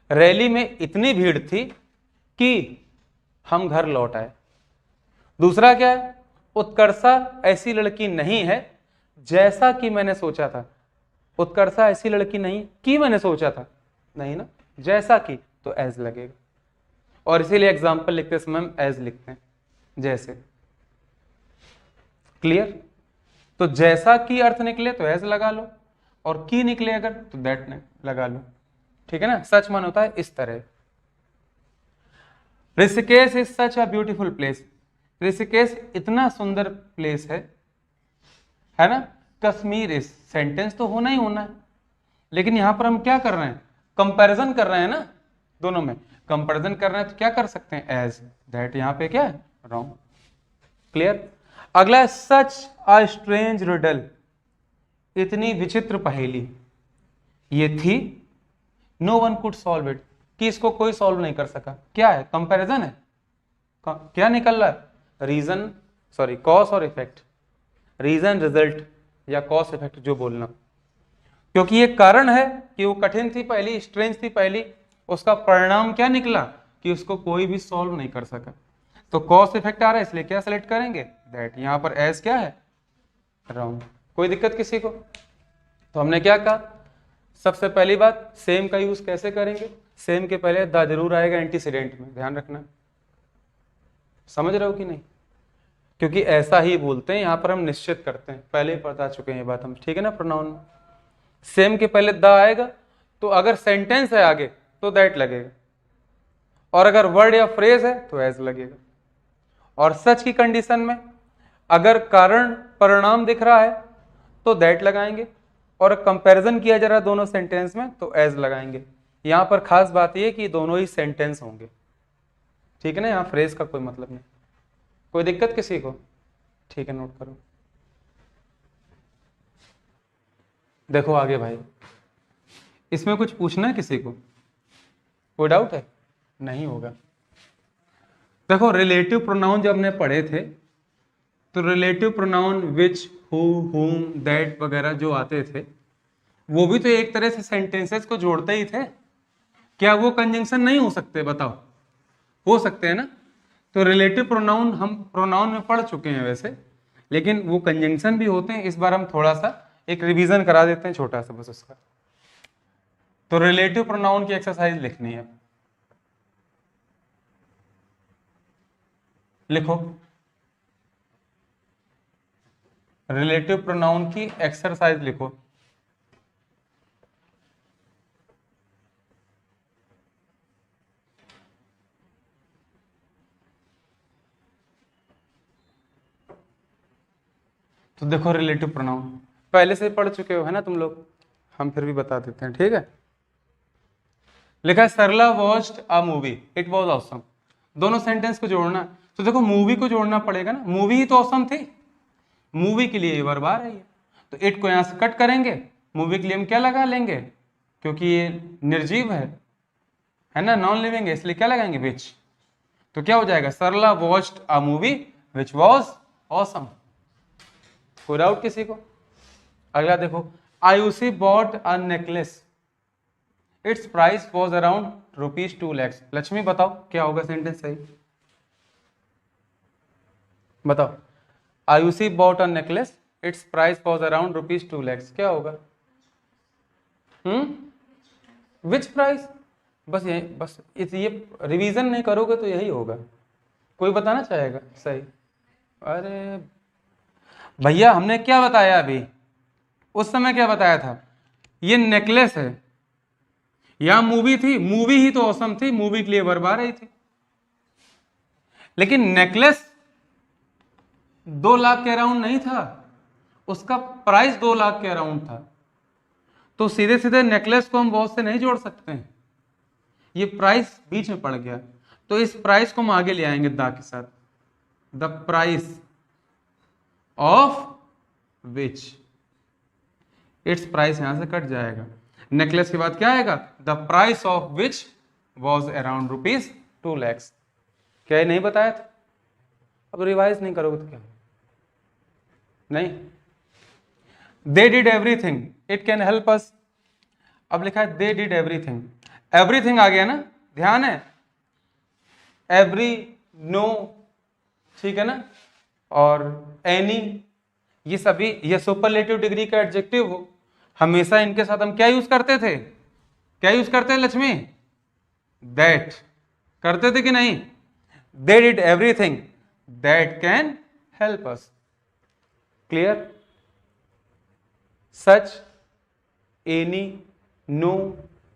रैली में इतनी भीड़ थी कि हम घर लौट आए। दूसरा क्या है? उत्कर्षा ऐसी लड़की नहीं है जैसा कि मैंने सोचा था। उत्कर्षा ऐसी लड़की नहीं कि मैंने सोचा था, नहीं ना, जैसा कि, तो एज लगेगा। और इसीलिए एग्जाम्पल लिखते समय हम एज लिखते हैं, जैसे। क्लियर? तो जैसा कि अर्थ निकले तो एज लगा लो, और की निकले अगर तो दैट लगा लो, ठीक है ना। सच मान होता है इस तरह। Rishikesh is such a beautiful place. Rishikesh इतना सुंदर प्लेस है ना। कश्मीर इज, सेंटेंस तो होना ही होना है, लेकिन यहां पर हम क्या कर रहे हैं? कंपैरिजन कर रहे हैं ना, दोनों में कंपैरिजन कर रहे हैं, तो क्या कर सकते हैं? एज। दैट यहां पे क्या है? रॉन्ग। क्लियर? अगला है सच अ स्ट्रेंज रिडल। इतनी विचित्र पहेली ये थी, no one could solve it, कि इसको कोई सॉल्व नहीं कर सका। क्या है? कंपैरिजन है। क्या निकल रहा है? रीजन, सॉरी, कॉज और इफेक्ट, रीजन रिजल्ट या कॉज इफेक्ट जो बोलना, क्योंकि ये कारण है कि वो कठिन थी पहली, स्ट्रेंज थी पहली, उसका परिणाम क्या निकला? कि उसको कोई भी सॉल्व नहीं कर सका। तो कॉस इफेक्ट आ रहा है इसलिए क्या सेलेक्ट करेंगे, दैट। यहां पर एज क्या है, अराउंड। कोई दिक्कत किसी को? तो हमने क्या कहा, सबसे पहली बात सेम का यूज कैसे करेंगे, सेम के पहले द जरूर आएगा एंटीसीडेंट में, ध्यान रखना। समझ रहे हो कि नहीं? क्योंकि ऐसा ही बोलते हैं, यहां पर हम निश्चित करते हैं, पहले ही बता चुके हैं ये बात हम, ठीक है ना। प्रोनाउन में सेम के पहले द आएगा, तो अगर सेंटेंस है आगे तो दैट लगेगा, और अगर वर्ड या फ्रेज है तो एज लगेगा। और सच की कंडीशन में अगर कारण परिणाम दिख रहा है तो दैट लगाएंगे, और कंपैरिजन किया जा रहा है दोनों सेंटेंस में तो एज लगाएंगे। यहां पर खास बात यह कि दोनों ही सेंटेंस होंगे, ठीक है ना। यहां फ्रेज का कोई मतलब नहीं। कोई दिक्कत किसी को? ठीक है, नोट करो। देखो आगे भाई, इसमें कुछ पूछना है किसी को? कोई डाउट है? नहीं होगा। देखो रिलेटिव प्रोनाउन जब हमने पढ़े थे तो रिलेटिव प्रोनाउन विच, हु, हुम, दैट वगैरह जो आते थे वो भी तो एक तरह से सेंटेंसेस को जोड़ते ही थे। क्या वो कंजंक्शन नहीं हो सकते? बताओ, हो सकते हैं ना। तो रिलेटिव प्रोनाउन हम प्रोनाउन में पढ़ चुके हैं वैसे, लेकिन वो कंजंक्शन भी होते हैं। इस बार हम थोड़ा सा एक रिवीजन करा देते हैं छोटा सा बस उसका। तो रिलेटिव प्रोनाउन की एक्सरसाइज लिखनी है, लिखो। रिलेटिव प्रोनाउन की एक्सरसाइज लिखो। तो देखो रिलेटिव प्रोनाउन पहले से पढ़ चुके हो है ना तुम लोग, हम फिर भी बता देते हैं, ठीक है। लिखा है Sarla watched a movie, it was awesome. दोनों सेंटेंस को जोड़ना, तो देखो मूवी को जोड़ना पड़ेगा ना, मूवी ही तो ऑसम थी। मूवी के लिए ये वर्ब आ रही है, तो इट को यहां से कट करेंगे, मूवी के लिए हम क्या लगा लेंगे, क्योंकि ये निर्जीव है ना, नॉन लिविंग है, इसलिए क्या लगाएंगे, विच। तो क्या हो जाएगा, Sarla watched a movie which was awesome. कोई डाउट किसी को? अगला देखो, Ayushi bought a necklace, its price was around ₹2 lakhs। Lakshmi बताओ क्या होगा सेंटेंस सही, बताओ। Ayushi bought a necklace, its price was around ₹2 lakhs, क्या होगा? Which price? बस यही, बस ये रिवीजन नहीं करोगे तो यही होगा। कोई बताना चाहेगा सही? अरे भैया हमने क्या बताया अभी, उस समय क्या बताया था, ये नेकलेस है, यहां मूवी थी, मूवी ही तो औसम थी, मूवी के लिए वर्ब आ रही थी। लेकिन नेकलेस 2 लाख के अराउंड नहीं था, उसका प्राइस 2 लाख के अराउंड था। तो सीधे सीधे नेकलेस को हम बहुत से नहीं जोड़ सकते हैं, ये प्राइस बीच में पड़ गया, तो इस प्राइस को हम आगे ले आएंगे द के साथ, the price of which, it's price यहां से कट जाएगा, नेकलेस के बाद क्या आएगा, the price of which was around ₹2 lakhs। क्या ये नहीं बताया था? अब रिवाइज नहीं करोगे तो क्या नहीं। They did everything, it can help अस। अब लिखा है दे डिड एवरीथिंग, एवरीथिंग आ गया ना, ध्यान है, एवरी, नो, ठीक है ना, और एनी, ये सभी, ये सुपरलेटिव डिग्री का एडजेक्टिव हो, हमेशा इनके साथ हम क्या यूज करते थे, क्या यूज करते हैं लक्ष्मी, दैट करते थे कि नहीं। They did everything that can help us, clear. Such, any, no,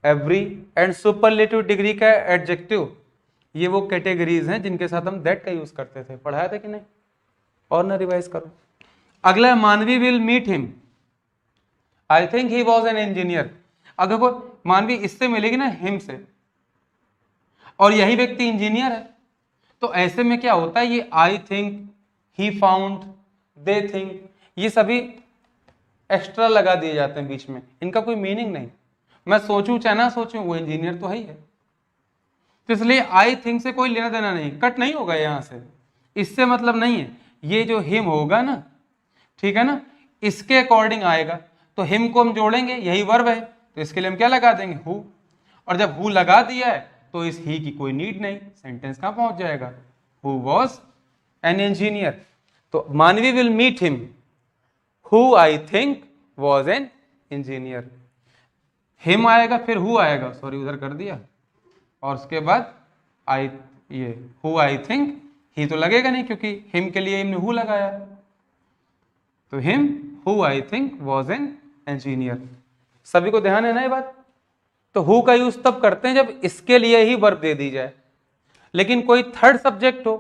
every and superlative degree का एडजेक्टिव, ये वो कैटेगरीज हैं जिनके साथ हम दैट का यूज करते थे, पढ़ाया था कि नहीं, और ना रिवाइज करो। अगला Manavi will meet him, I think he was an engineer. अब देखो मानवी इससे मिलेगी ना, हिम से, और यही व्यक्ति इंजीनियर है, तो ऐसे में क्या होता है, ये I think, he found, they think, ये सभी एक्स्ट्रा लगा दिए जाते हैं बीच में, इनका कोई मीनिंग नहीं। मैं सोचूं चाहे ना सोचूं, वो इंजीनियर तो है ही है, तो इसलिए आई थिंक से कोई लेना देना नहीं, कट नहीं होगा यहां से, इससे मतलब नहीं है। ये जो हिम होगा ना, ठीक है ना, इसके अकॉर्डिंग आएगा, तो हिम को हम जोड़ेंगे, यही वर्ब है, तो इसके लिए हम क्या लगा देंगे, हु, और जब हु लगा दिया है तो इस ही की कोई नीड नहीं, सेंटेंस कहां पहुंच जाएगा, हु वॉज एन इंजीनियर। तो Manavi will meet him who I think was an engineer. Him आएगा फिर हु आएगा, सॉरी उधर कर दिया, और उसके बाद आई, ये हु आई थिंक, ही तो लगेगा नहीं क्योंकि हिम के लिए हमने हु लगाया। तो him who I think was an engineer. सभी को ध्यान है ना ये बात। तो हु का यूज तब करते हैं जब इसके लिए ही वर्ब दे दी जाए, लेकिन कोई थर्ड सब्जेक्ट हो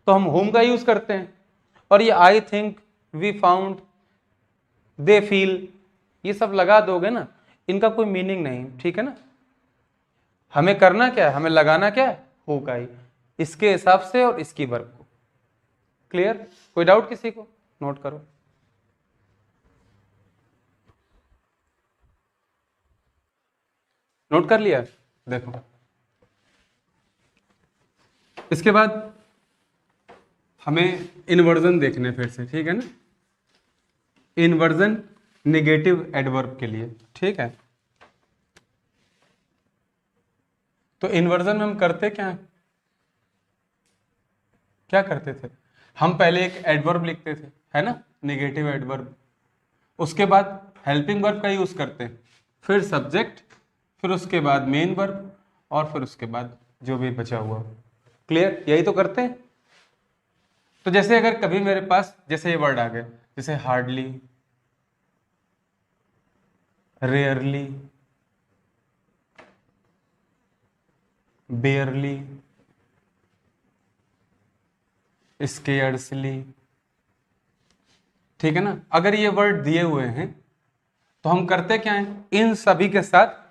तो हम हुम का यूज करते हैं। और ये I think, we found, they feel, ये सब लगा दोगे ना, इनका कोई मीनिंग नहीं, ठीक है ना। हमें करना क्या है, हमें लगाना क्या है, हु का ही, इसके हिसाब से और इसकी वर्ब को। क्लियर? कोई डाउट किसी को? नोट करो। नोट कर लिया? देखो इसके बाद हमें इन्वर्जन देखने फिर से, ठीक है ना। इन्वर्जन नेगेटिव एडवर्ब के लिए, ठीक है। तो इन्वर्जन में हम करते क्या है, क्या करते थे, हम पहले एक एडवर्ब लिखते थे, है ना, नेगेटिव एडवर्ब, उसके बाद हेल्पिंग वर्ब का यूज करते हैं, फिर सब्जेक्ट, फिर उसके बाद मेन वर्ब, और फिर उसके बाद जो भी बचा हुआ। क्लियर? यही तो करते हैं। तो जैसे अगर कभी मेरे पास जैसे ये वर्ड आ गया, जैसे हार्डली, रेयरली, बेयरली, स्केयर्सली, ठीक है ना। अगर ये वर्ड दिए हुए हैं तो हम करते क्या है, इन सभी के साथ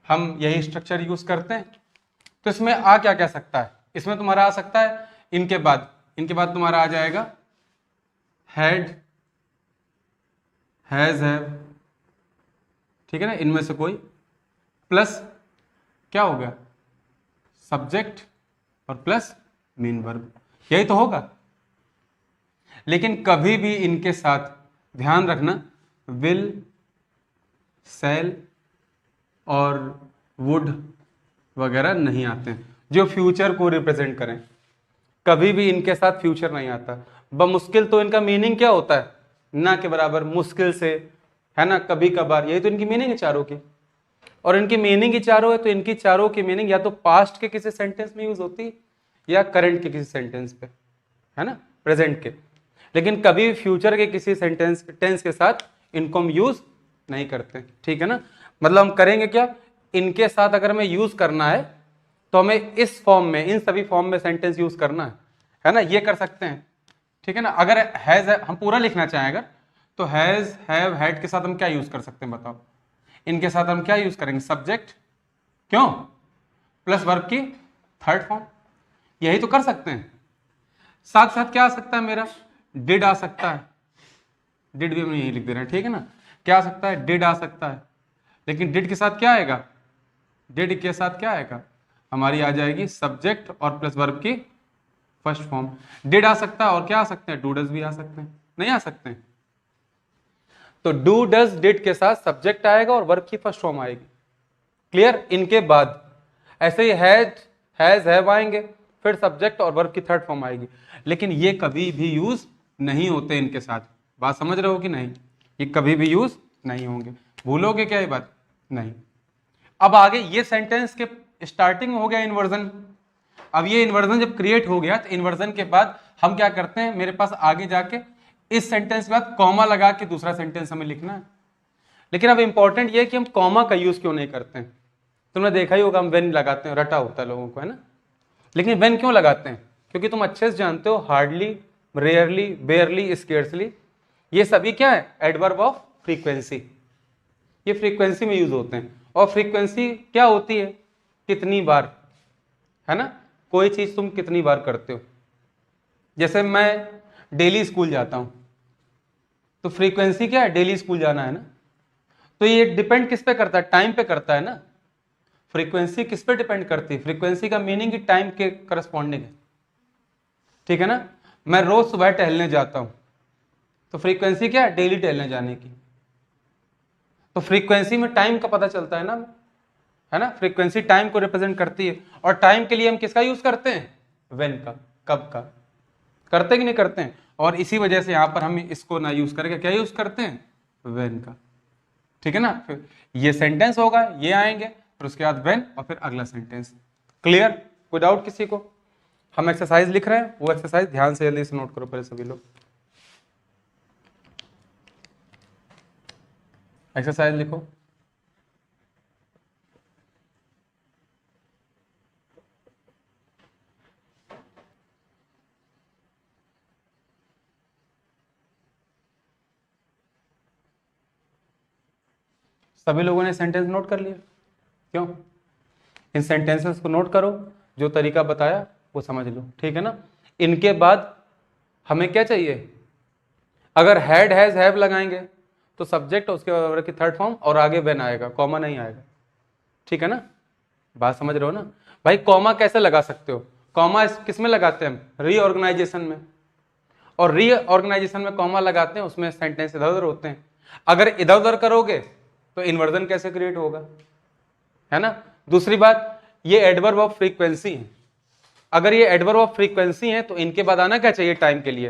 हम यही स्ट्रक्चर यूज करते हैं। तो इसमें आ क्या क्या सकता है, इसमें तुम्हारा आ सकता है इनके बाद तुम्हारा आ जाएगा हैड, हैज, हैव, ठीक है ना, इनमें से कोई, प्लस क्या हो गया, सब्जेक्ट, और प्लस मेन वर्ब, यही तो होगा। लेकिन कभी भी इनके साथ ध्यान रखना विल, सेल और वुड वगैरह नहीं आते हैं जो फ्यूचर को रिप्रेजेंट करें। कभी भी इनके साथ फ्यूचर नहीं आता। बमुश्किल तो इनका मीनिंग क्या होता है, ना के बराबर, मुश्किल से, है ना, कभी कभार, यही तो इनकी मीनिंग है चारों की। और इनकी मीनिंग ही चारों है, तो इनकी चारों की मीनिंग या तो पास्ट के किसी सेंटेंस में यूज होती है या करंट के किसी सेंटेंस पे, है ना, प्रेजेंट के। लेकिन कभी फ्यूचर के किसी सेंटेंस टेंस के साथ इनको हम यूज नहीं करते, ठीक है ना। मतलब हम करेंगे क्या, इनके साथ अगर हमें यूज करना है तो हमें इस फॉर्म में, इन सभी फॉर्म में सेंटेंस यूज करना है ना, ये कर सकते हैं, ठीक है ना। अगर हैज हम पूरा लिखना चाहें अगर, तो हैज, हैव, हैड के साथ हम क्या यूज कर सकते हैं बताओ। इनके साथ हम क्या यूज करेंगे, सब्जेक्ट, क्यों, प्लस वर्ब की थर्ड फॉर्म, यही तो कर सकते हैं। साथ साथ क्या आ सकता है मेरा, डिड आ सकता है, डिड भी हम यही लिख दे रहे हैं, ठीक है ना। क्या आ सकता है, डिड आ सकता है, लेकिन डिड के साथ क्या आएगा, डिड के साथ क्या आएगा, हमारी आ जाएगी सब्जेक्ट और प्लस वर्ब की फर्स्ट फॉर्म। डिड आ सकता है, और क्या आ सकते हैं, डू डज भी आ सकते हैं, नहीं आ सकते हैं। तो डू डज डिड के साथ सब्जेक्ट आएगा और वर्ब की फर्स्ट फॉर्म आएगी। क्लियर? इनके बाद ऐसे ही हैज, हैव आएंगे, फिर सब्जेक्ट और वर्ब की थर्ड फॉर्म आएगी। लेकिन ये कभी भी यूज नहीं होते इनके साथ। बात समझ रहे हो कि नहीं? ये कभी भी यूज नहीं होंगे। भूलोगे क्या ये बात? नहीं। अब आगे ये सेंटेंस के स्टार्टिंग हो गया इन्वर्जन। अब ये इन्वर्जन जब क्रिएट हो गया तो इन्वर्जन के बाद हम क्या करते हैं, मेरे पास आगे जाके इस सेंटेंस के बाद कॉमा लगा के दूसरा सेंटेंस हमें लिखना है। लेकिन अब इंपॉर्टेंट ये कि हम कॉमा का यूज क्यों नहीं करते हैं। तुमने देखा ही होगा हम वेन लगाते हैं, रटा होता है लोगों को, है ना। लेकिन वेन क्यों लगाते हैं? क्योंकि तुम अच्छे से जानते हो हार्डली, रेयरली, बेयरली, स्केर्सली, ये सभी क्या है, एडवर्ब ऑफ फ्रीक्वेंसी। ये फ्रीक्वेंसी में यूज होते हैं। और फ्रीक्वेंसी क्या होती है, कितनी बार, है ना, कोई चीज तुम कितनी बार करते हो। जैसे मैं डेली स्कूल जाता हूं, तो फ्रीक्वेंसी क्या है, डेली स्कूल जाना है ना। तो ये डिपेंड किस पे करता है, टाइम पे करता है ना। फ्रीक्वेंसी किस पे डिपेंड करती है, फ्रीक्वेंसी का मीनिंग ही टाइम के करस्पॉन्डिंग है, ठीक है ना। मैं रोज सुबह टहलने जाता हूं, तो फ्रीक्वेंसी क्या है, डेली टहलने जाने की। तो फ्रीक्वेंसी में टाइम का पता चलता है ना, फ्रीक्वेंसी टाइम को रिप्रेजेंट करती है। और टाइम के लिए हम किसका यूज करते हैं, व्हेन का, कब का। करते कि नहीं करते हैं? और इसी वजह से यहां पर हम इसको ना यूज करके क्या यूज करते हैं? व्हेन का। ठीक है ना? फिर ये सेंटेंस होगा, ये आएंगे, फिर उसके बाद व्हेन और फिर अगला सेंटेंस। क्लियर? कोई डाउट किसी को? हम एक्सरसाइज लिख रहे हैं, वो एक्सरसाइज ध्यान से जल्दी से नोट करो पहले सभी लोग। एक्सरसाइज लिखो। सभी लोगों ने सेंटेंस नोट कर लिया? क्यों? इन सेंटेंसेस को नोट करो, जो तरीका बताया वो समझ लो, ठीक है ना? इनके बाद हमें क्या चाहिए? अगर हैड हैज हैव लगाएंगे तो सब्जेक्ट और उसके बाद की थर्ड फॉर्म और आगे व्हेन आएगा, कॉमा नहीं आएगा, ठीक है ना? बात समझ रहे हो ना भाई? कॉमा कैसे लगा सकते हो? कॉमा किस में लगाते हैं हम? रीऑर्गेनाइजेशन में। और रीऑर्गेनाइजेशन में कॉमा लगाते हैं, उसमें सेंटेंस इधर उधर होते हैं। अगर इधर उधर करोगे तो इन्वर्जन कैसे क्रिएट होगा, है ना? दूसरी बात, ये एडवर्ब ऑफ फ्रीक्वेंसी है। अगर ये एडवर्ब ऑफ फ्रीक्वेंसी है तो इनके बाद आना क्या चाहिए? टाइम के लिए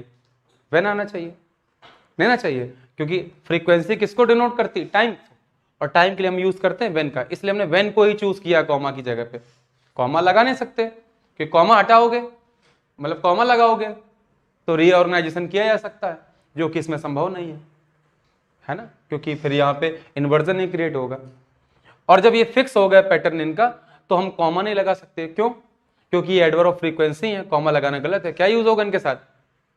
व्हेन आना चाहिए, नहीं ना चाहिए? क्योंकि फ्रीक्वेंसी किसको डिनोट करती? टाइम। और टाइम के लिए हम यूज करते हैं व्हेन का, इसलिए हमने व्हेन को ही चूज किया कॉमा की जगह पे। कॉमा लगा नहीं सकते कि कॉमा हटाओगे मतलब कॉमा लगाओगे तो रीऑर्गेनाइजेशन किया जा सकता है, जो कि इसमें संभव नहीं है ना? क्योंकि फिर यहाँ पे इन्वर्जन नहीं क्रिएट होगा। और जब ये फिक्स हो गया पैटर्न इनका, तो हम कॉमा नहीं लगा सकते। क्यों? क्योंकि ये एडवर्ब ऑफ फ्रीक्वेंसी है, कॉमा लगाना गलत है। क्या यूज होगा इनके साथ?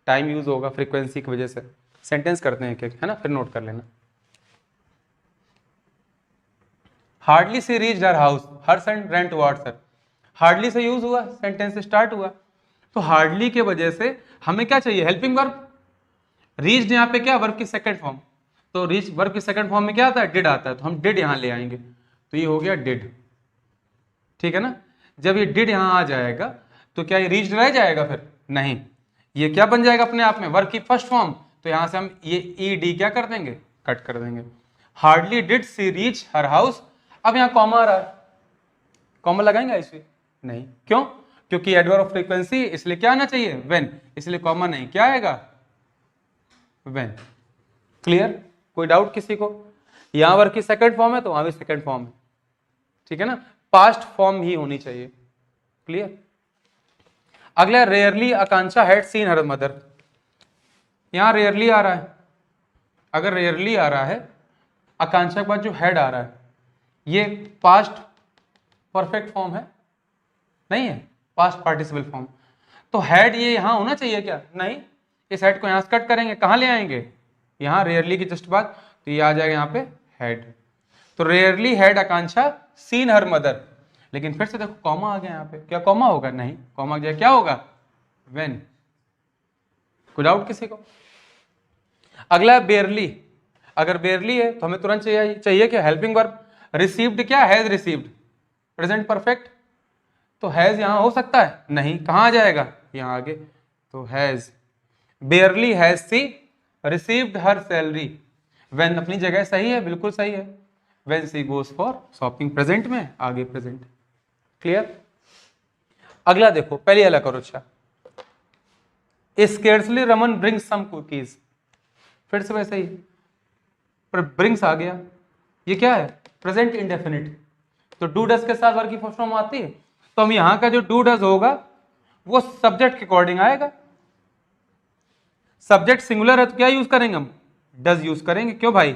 टाइम यूज होगा, फ्रीक्वेंसी की वजह से। सेंटेंस करते हैं एक, है ना? फिर नोट कर लेना। हार्डली सी रीच्ड हर हाउस, हर सन रैन टुवर्ड्स हर। हार्डली से यूज हुआ, सेंटेंस स्टार्ट हुआ। तो हार्डली के वजह से हमें क्या चाहिए? Helping verb. रीच्ड यहाँ पे क्या? वर्ब की सेकंड फॉर्म। तो रीच वर्ब की सेकंड फॉर्म में क्या आता है? डिड आता है। तो हम डिड यहां ले आएंगे, तो ये हो गया डिड, ठीक है ना? जब ये डिड यहां आ जाएगा तो क्या ये रीच्ड रह जाएगा? फिर नहीं, ये क्या बन जाएगा अपने आप में? वर्ब की फर्स्ट फॉर्म। तो यहां से हम ये ई डी क्या कर देंगे? कट कर देंगे। Hardly did she reach her house. अब यहां कॉमा आ रहा है, कॉमा लगाएंगे इसे? नहीं। क्यों? क्योंकि एडवर्ब ऑफ फ्रीक्वेंसी, इसलिए क्या आना चाहिए? व्हेन, इसलिए कॉमा नहीं। क्या आएगा? व्हेन। क्लियर? कोई डाउट किसी को? यहां वर्ब की सेकंड फॉर्म है तो वहां भी सेकंड फॉर्म है, ठीक है ना? पास्ट फॉर्म ही होनी चाहिए। क्लियर? अगला, rarely Akanksha had seen her mother. यहां रेयरली आ रहा है। अगर रेयरली आ रहा है, आकांक्षा के बाद जो हैड आ रहा है, ये पास्ट परफेक्ट फॉर्म है? नहीं है, पास्ट पार्टिसिपल फॉर्म। तो हैड ये यहां होना चाहिए क्या? नहीं। इस हैड को यहां से कट करेंगे, कहां ले आएंगे? यहां रेयरली की जस्ट बाद, तो ये आ जाएगा यहां पे हैड। तो rarely had Akanksha scene her mother. लेकिन फिर से देखो कॉमा आ गया यहां पे। क्या कॉमा होगा? नहीं, कॉमा की जगह क्या होगा? व्हेन। कोई डाउट किसी को? अगला बेयरली। अगर बेयरली है तो हमें तुरंत चाहिए क्या? Helping verb. रिसीव्ड क्या? Has received, present perfect. तो हैज यहां हो सकता है? नहीं। कहां आ जाएगा? यहां आगे। तो has, barely has she received her salary. When अपनी जगह सही है, बिल्कुल सही है। When she goes for shopping, present में, आगे प्रेजेंट। क्लियर? अगला देखो, पहले वाला करो। अच्छा, स्केर्सली रमन ब्रिंग्स सम कुकीज। फिर से वैसे ही, पर ब्रिंग्स आ गया। ये क्या है? Present indefinite. तो डू डज के साथ वर्ब की फर्स्ट फॉर्म आती है, तो हम यहां का जो डू डज होगा वो सब्जेक्ट के अकॉर्डिंग आएगा। सब्जेक्ट सिंगुलर है तो क्या यूज करेंगे हम? डज यूज करेंगे। क्यों भाई?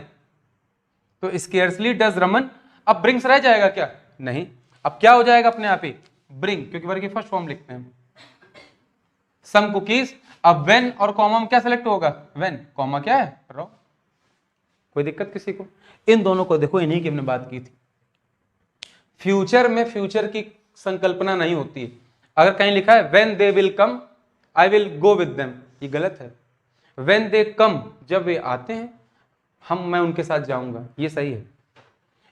तो स्केर्सली डज रमन। अब ब्रिंग्स रह जाएगा क्या? नहीं। अब क्या हो जाएगा अपने आप ही? ब्रिंग, क्योंकि वर्ब की फर्स्ट फॉर्म लिखते हैं। सम कुकीज। अब व्हेन और कॉमा में क्या सेलेक्ट होगा? व्हेन। कॉमा क्या है? रॉ। कोई दिक्कत किसी को? इन दोनों को देखो, इन्हीं की हमने बात की थी। फ्यूचर में फ्यूचर की संकल्पना नहीं होती है। अगर कहीं लिखा है when they will come I will go with them, ये गलत है। व्हेन दे कम, जब वे आते हैं मैं उनके साथ जाऊंगा, ये सही है।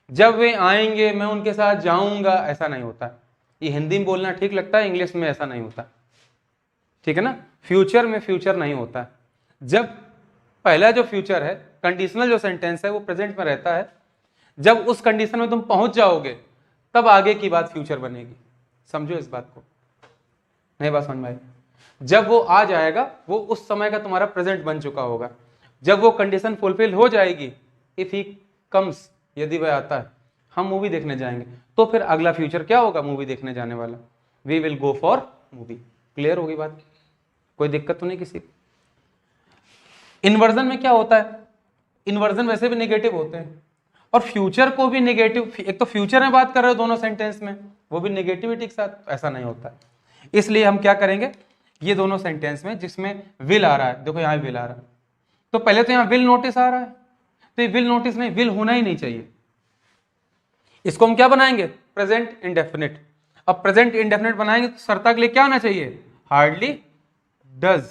जब वे आएंगे मैं उनके साथ जाऊंगा, ऐसा नहीं होता। ये हिंदी में बोलना ठीक लगता है, इंग्लिश में ऐसा नहीं होता, ठीक है ना? फ्यूचर में फ्यूचर नहीं होता। जब पहला जो फ्यूचर है, कंडीशनल जो सेंटेंस है, वो प्रेजेंट में रहता है। जब उस कंडीशन में तुम पहुंच जाओगे तब आगे की बात फ्यूचर बनेगी। समझो इस बात को। नहीं बात समझ में आई? जब वो आ जाएगा वो उस समय का तुम्हारा प्रेजेंट बन चुका होगा। जब वो कंडीशन फुलफिल हो जाएगी, इफ ही कम्स, यदि वह आता है, हम मूवी देखने जाएंगे, तो फिर अगला फ्यूचर क्या होगा मूवी देखने जाने वाला? We will go for movie. Clear होगी बात? कोई दिक्कत तो नहीं किसी को? इन्वर्जन में क्या होता है? इन्वर्जन वैसे भी नेगेटिव होते हैं और फ्यूचर को भी नेगेटिव, एक तो फ्यूचर में बात कर रहे हो दोनों सेंटेंस में, वो भी नेगेटिविटी के साथ, ऐसा नहीं होता है। इसलिए हम क्या करेंगे, ये दोनों सेंटेंस में जिसमें विल आ रहा है, देखो यहां विल आ रहा है, तो पहले तो यहां विल नोटिस आ रहा है, तो ये विल नोटिस नहीं, विल होना ही नहीं चाहिए। इसको हम क्या बनाएंगे? Present indefinite. अब प्रेजेंट इंडेफिनिट बनाएंगे तो सरिता के लिए क्या होना चाहिए? Hardly does.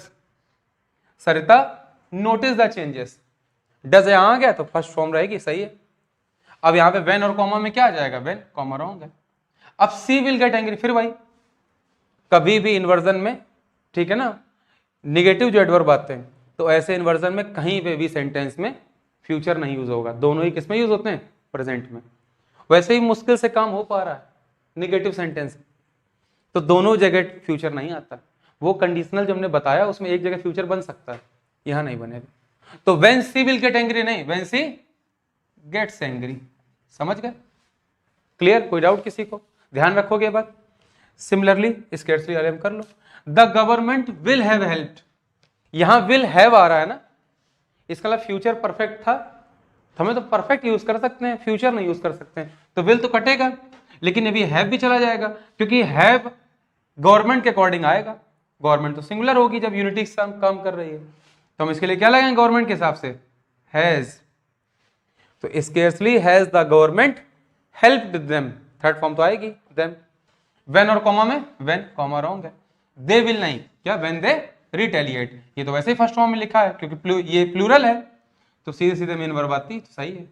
Sarita notice the changes. Does यहां आ गया तो फर्स्ट फॉर्म रहेगी, सही है। अब यहां पे वेन और कॉमा में क्या आ जाएगा? वेन कॉमा रॉन्ग है। अब सी विल गेट एंग्री, फिर भाई कभी भी इन्वर्जन में, ठीक है ना, निगेटिव जो एडवर्ब आते हैं तो ऐसे इन्वर्जन में कहीं पे भी सेंटेंस में फ्यूचर नहीं यूज होगा, दोनों ही किस में यूज होते हैं? प्रेजेंट में। वैसे ही मुश्किल से काम हो पा रहा है निगेटिव सेंटेंस, तो दोनों जगह फ्यूचर नहीं आता। वो कंडीशनल जो हमने बताया उसमें एक जगह फ्यूचर बन सकता है, यहां नहीं बनेगा। तो when she will get angry नहीं, व्हेन सी गेट्स एंग्री। समझ गए? क्लियर? कोई डाउट किसी को? ध्यान रखोगे बात? सिमिलरली स्केर्सली वाले में कर लो, the government will have helped. यहां विल हैव आ रहा है ना, इसका मतलब फ्यूचर परफेक्ट था, तो हमें तो परफेक्ट यूज कर सकते हैं, फ्यूचर नहीं यूज कर सकते हैं, तो विल तो कटेगा, लेकिन अभी हैव भी चला जाएगा, क्योंकि हैव गवर्नमेंट के अकॉर्डिंग आएगा। गवर्नमेंट तो सिंगुलर होगी जब यूनिटी के साथ काम कर रही है, तो हम इसके लिए क्या लगाएंगे गवर्नमेंट के हिसाब से? हैज। तो scarcely has the government helped them, third form तो आएगी देम। व्हेन और कॉमा में, व्हेन कॉमा रॉन्ग है। दे विल नहीं, क्या? व्हेन दे रिटेलिएट, ये तो वैसे ही फर्स्ट फॉर्म में लिखा है क्योंकि ये प्लूरल है, तो सीधे सीधे मेन वर्ब आती तो सही है।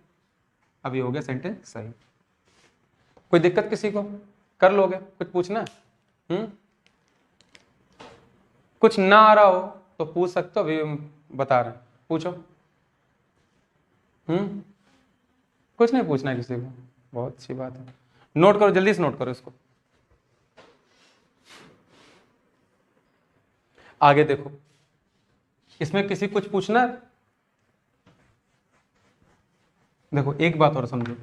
अभी हो गया सेंटेंस सही। कोई दिक्कत किसी को? कर लोगे? कुछ पूछना है? कुछ ना आ रहा हो तो पूछ सकते हो, अभी हम बता रहे हैं, पूछो। कुछ नहीं पूछना है किसी को, बहुत अच्छी बात है। नोट करो, जल्दी से नोट करो इसको। आगे देखो, इसमें किसी कुछ पूछना है? देखो एक बात और समझो,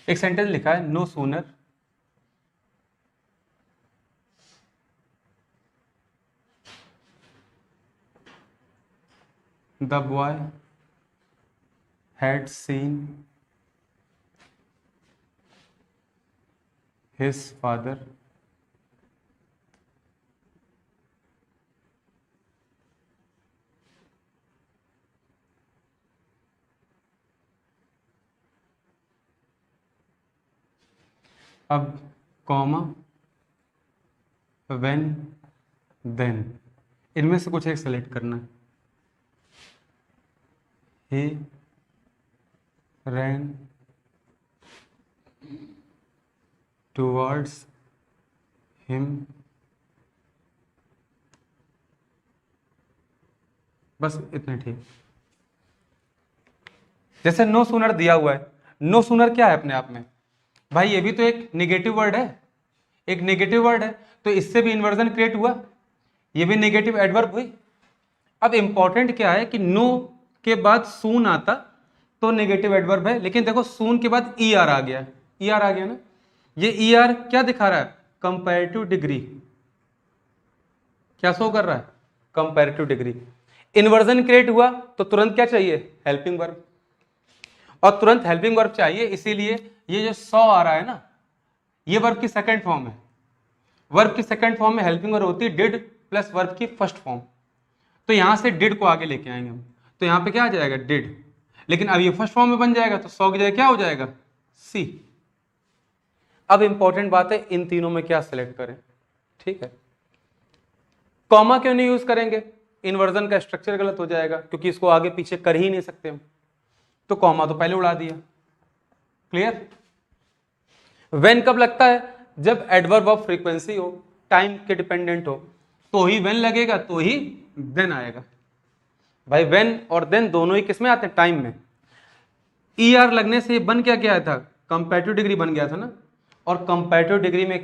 एक सेंटेंस लिखा है, no sooner the boy had seen his father अब कॉमा व्हेन देन, इनमें से कुछ एक सेलेक्ट करना है। he ran towards him बस इतने ठीक। जैसे नो सूनर दिया हुआ है, नो सूनर क्या है अपने आप में भाई? ये भी तो एक नेगेटिव वर्ड है, एक नेगेटिव वर्ड है, तो इससे भी इन्वर्जन क्रिएट हुआ, ये भी नेगेटिव एडवर्ब हुई। अब इंपॉर्टेंट क्या है कि नो के बाद सून आता तो नेगेटिव एडवर्ब है, लेकिन देखो सून के बाद ई आर आ गया, ई आर आ गया ना, ये ई आर क्या दिखा रहा है? Comparative degree. क्या शो कर रहा है? Comparative degree. इन्वर्जन क्रिएट हुआ तो तुरंत क्या चाहिए? हेल्पिंग वर्ब, और तुरंत हेल्पिंग वर्ब चाहिए, इसीलिए ये जो सॉ आ रहा है ना, ये वर्ब की सेकंड फॉर्म है। वर्ब की सेकंड फॉर्म में हेल्पिंग वर्ब होती है डिड प्लस वर्ब की फर्स्ट फॉर्म, तो यहां से डिड को आगे लेके आएंगे हम, तो यहां पे क्या आ जाएगा? डिड। लेकिन अब ये फर्स्ट फॉर्म में बन जाएगा तो सॉ की जगह क्या हो जाएगा? सी। अब इंपॉर्टेंट बात है, इन तीनों में क्या सिलेक्ट करें? ठीक है, कॉमा क्यों नहीं यूज करेंगे? इन्वर्जन का स्ट्रक्चर गलत हो जाएगा, क्योंकि इसको आगे पीछे कर ही नहीं सकते हम, तो कॉमा तो पहले उड़ा दिया। क्लियर? व्हेन कब लगता है? जब एडवर्ब ऑफ फ्रीक्वेंसी हो, टाइम के डिपेंडेंट हो, तो ही व्हेन लगेगा, तो ही देन आएगा। भाई व्हेन और देन दोनों ही किसमें आते हैं? टाइम में। ER लगने से बन क्या गया था? कंपैरेटिव डिग्री बन गया था ना। और कंपैरेटिव डिग्री में